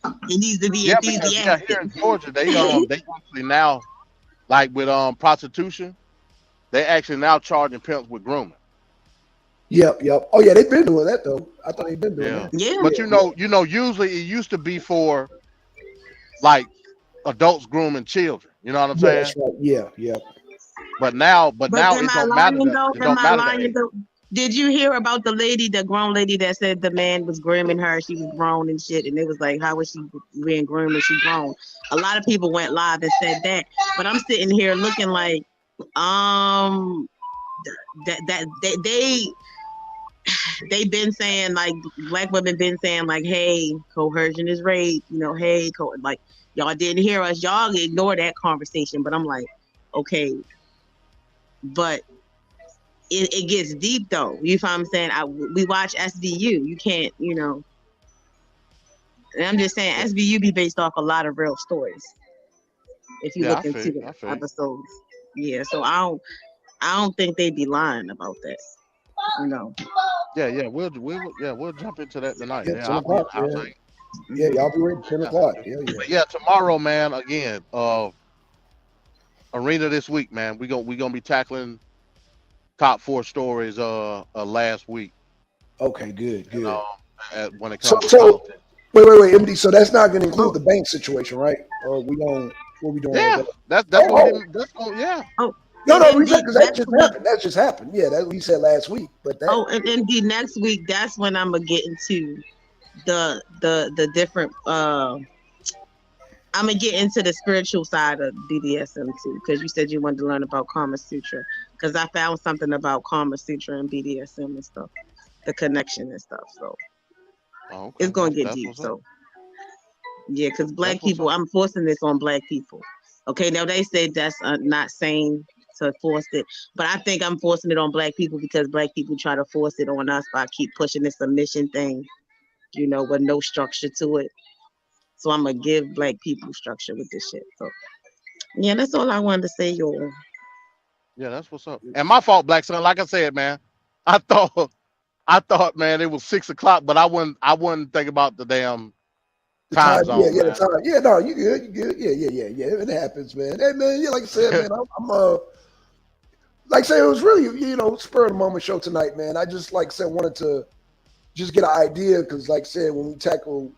it needs to be Yeah, because enthusiastic. here in Georgia, they actually now, like with prostitution, they actually now charging pimps with grooming. Yep. Oh yeah, they've been doing that though. I thought they've been doing that. Yeah. But usually it used to be for like adults grooming children. You know what I'm saying? That's right. Yeah. but But now am it I don't matter lying that though? it Am don't I matter that lying age. though? Did you hear about the lady, the grown lady that said the man was grooming her? She was grown and shit, and it was like, how was she being groomed when she grown? A lot of people went live and said that, but I'm sitting here looking like, um, that they been saying like black women been saying like, hey, coercion is rape, hey, like y'all didn't hear us, y'all ignore that conversation, but I'm like, okay, but it gets deep though. You know what I'm saying? We watch SVU. You can't, and I'm just saying Yeah, SVU be based off a lot of real stories. If you yeah, I look feel into you. the I feel you. episodes, yeah. So I don't think they be lying about that. You know. Yeah, yeah, we'll jump into that tonight. Yeah, Yeah, 10 o'clock. I'll Yeah, take. yeah, Mhm. y'all be ready. 10 o'clock. Yeah, yeah. But yeah, tomorrow, man. Again, arena this week, man. We gonna be tackling top four stories last week. Okay, good, And good. when it So, comes to so politics. wait, MD. So that's not going to include Oh, the bank situation, right? Or we don't. What we doing with Yeah, that? that's Oh, gonna be oh, that's gonna yeah. oh, no, and no, we said indeed because that next just week. happened. That just happened. Yeah, that we said last week, but that. Oh, and indeed next week. That's when I'm gonna get into the different. I'm gonna get into the spiritual side of BDSM too, because you said you wanted to learn about Kama Sutra. Because I found something about Kama Sutra and BDSM and stuff, the connection and stuff. So Oh, it's okay, gonna get that's deep. what's up. So yeah, because black That's what's people, up. I'm forcing this on black people. Okay, now they say that's not sane to force it, but I think I'm forcing it on black people because black people try to force it on us by keep pushing this submission thing, with no structure to it. So I'm gonna give black people structure with this shit. So yeah, that's all I wanted to say, y'all. Yeah, that's what's up. And my fault, Black Son. Like I said, man, I thought I thought, man, it was 6 o'clock, but I wouldn't think about the damn The time time, yeah, zone, yeah, the man. time, yeah. No, you good, you good, yeah, yeah, yeah, yeah. It happens, man. Hey, man, yeah, like I said, man, I'm like I said, it was really, spur of the moment show tonight, man. I just, like I said, wanted to just get an idea because, like I said, when we tackle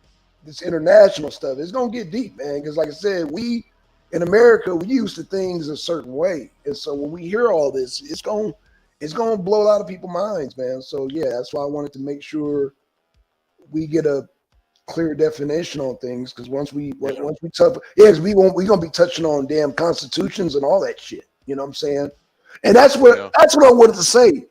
this international stuff, it's gonna get deep, man. Because, like I said, we in America we used to things a certain way, and so when we hear all this, it's gonna blow a lot of people's minds, man. So yeah, that's why I wanted to make sure we get a clear definition on things because Yes, sir. once we tough, yeah, 'cause we gonna be touching on damn constitutions and all that shit. You know what I'm saying? And Yeah. that's what I wanted to say.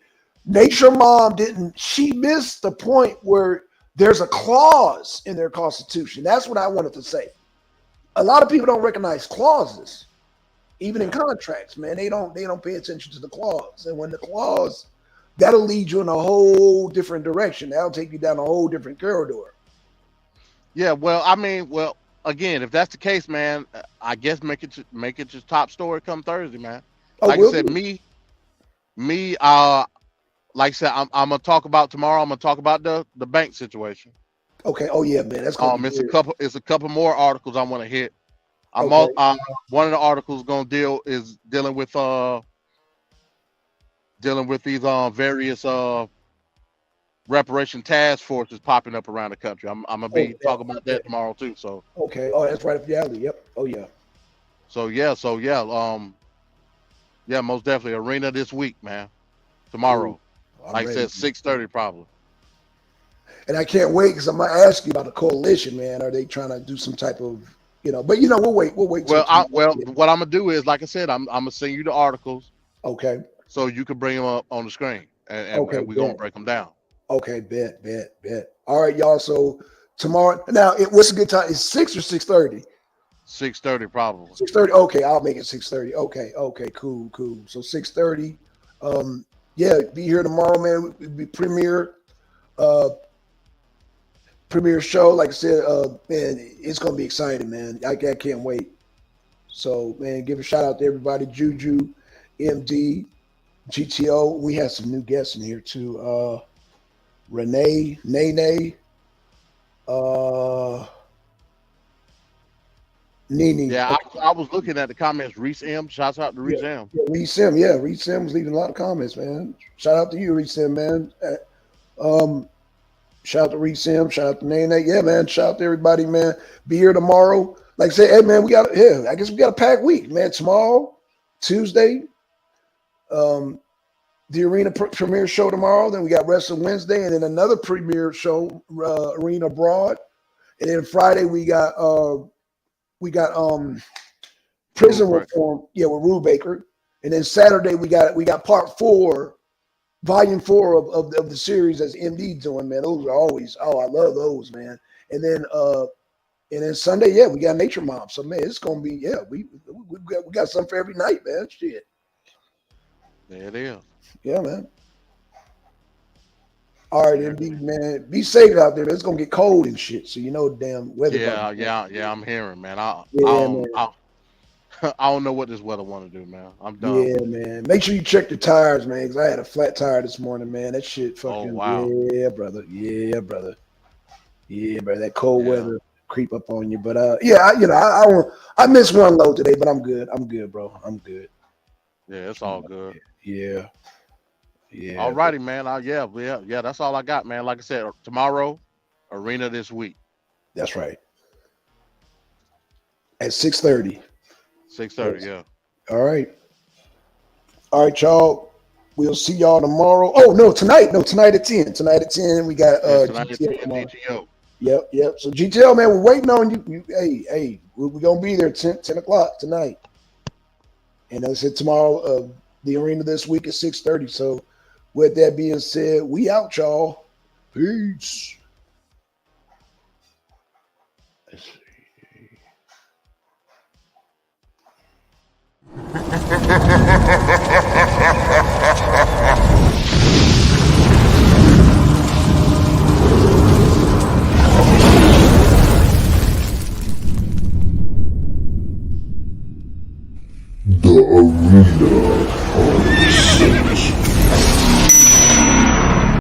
Nature Mom didn't. She missed the point where there's a clause in their constitution. That's what I wanted to say. A lot of people don't recognize clauses, even in Yeah. contracts. Man, they don't pay attention to the clause. And when the clause, that'll lead you in a whole different direction. That'll take you down a whole different corridor. Yeah. Well, I mean, well, again, if that's the case, man, I guess make it your top story come Thursday, man. Oh, Like I will said, do. me, like I said, I'm gonna talk about tomorrow. I'm gonna talk about the bank situation. Okay. Oh yeah, man, that's gonna be It's a good. couple more articles I want to hit. I'm Okay. all, one of the articles gonna dealing with these various reparation task forces popping up around the country. I'm gonna Oh be yeah. talking about that tomorrow too. So Okay. Oh, that's right up the alley. Yep. Oh yeah. yeah, most definitely arena this week, man. Cool. Tomorrow, I'm like I ready. said, 6:30 probably. And I can't wait because I'm gonna ask you about the coalition, man. Are they trying to do some type of, but we'll wait. We'll wait till tomorrow. Well, Yeah. what I'm gonna do is, like I said, I'm gonna send you the articles Okay. so you can bring them up on the screen, and Okay. we're gonna Bet. break them down. Okay. Bet. All right, y'all. So tomorrow. Now, what's a good time? Is 6 or 6:30? 6:30 probably. 6:30. Okay, I'll make it 6:30. Okay. Okay. Cool. So 6:30. Um. Yeah. Be here tomorrow, man. We uh premiere show. Like I said, man, it's gonna be exciting, man. I can't wait. So, man, give a shout out to everybody. Juju, MD, GTO. We had some new guests in here too. Renee, Nene, uh, Nene. Yeah, Okay. I was looking at the comments. Reese M. Shouts out to Yeah, Reese M. yeah, Reed Sim. Yeah, Reed Sim was leaving a lot of comments, man. Shout out to you, Reed Sim, man. Um, Shout out to Reed Sim. Shout out to Nene. Yeah, man. Shout out to everybody, man. Be here tomorrow. Like I said, hey, man, I guess we got a packed week, man. Tomorrow, Tuesday, the arena premiere show tomorrow. Then we got Wrestling Wednesday, and then another premiere show, Arena Abroad. And then Friday we got Prison Reform, with Rue Baker. And then Saturday we got part 4, volume 4 of the series that's MD doing, man. Those are always, I love those, man. And then Sunday, we got Nature Mob. So man, it's gonna be, we got something for every night, man. Shit. There it is. Yeah, man. All right, MD, man. Be safe out there, man. It's gonna get cold and shit. So you know the damn weather. Yeah, I'm hearing, man. I don't know what this weather want to do, man. I'm done. Yeah, man. Make sure you check the tires, man, because I had a flat tire this morning, man. That shit fucking. Oh, wow. Yeah, brother. Yeah, brother. That cold weather creep up on you, but I missed one load today, but I'm good. I'm good, bro. I'm good. Yeah, it's all good. Yeah. All righty, man. Yeah. That's all I got, man. Like I said, tomorrow, arena this week. That's right. At 6:30. 6:30. Yeah. All right, y'all. We'll see y'all tomorrow. Oh no, tonight. No, tonight at 10. Tonight at 10. We got GTO. Yep. So GTL, man, we're waiting on you. Hey, we're gonna be there 10 o'clock tonight. And I said tomorrow, the arena this week is 6:30. So with that being said, we out, y'all. Peace. The Arena of Sin.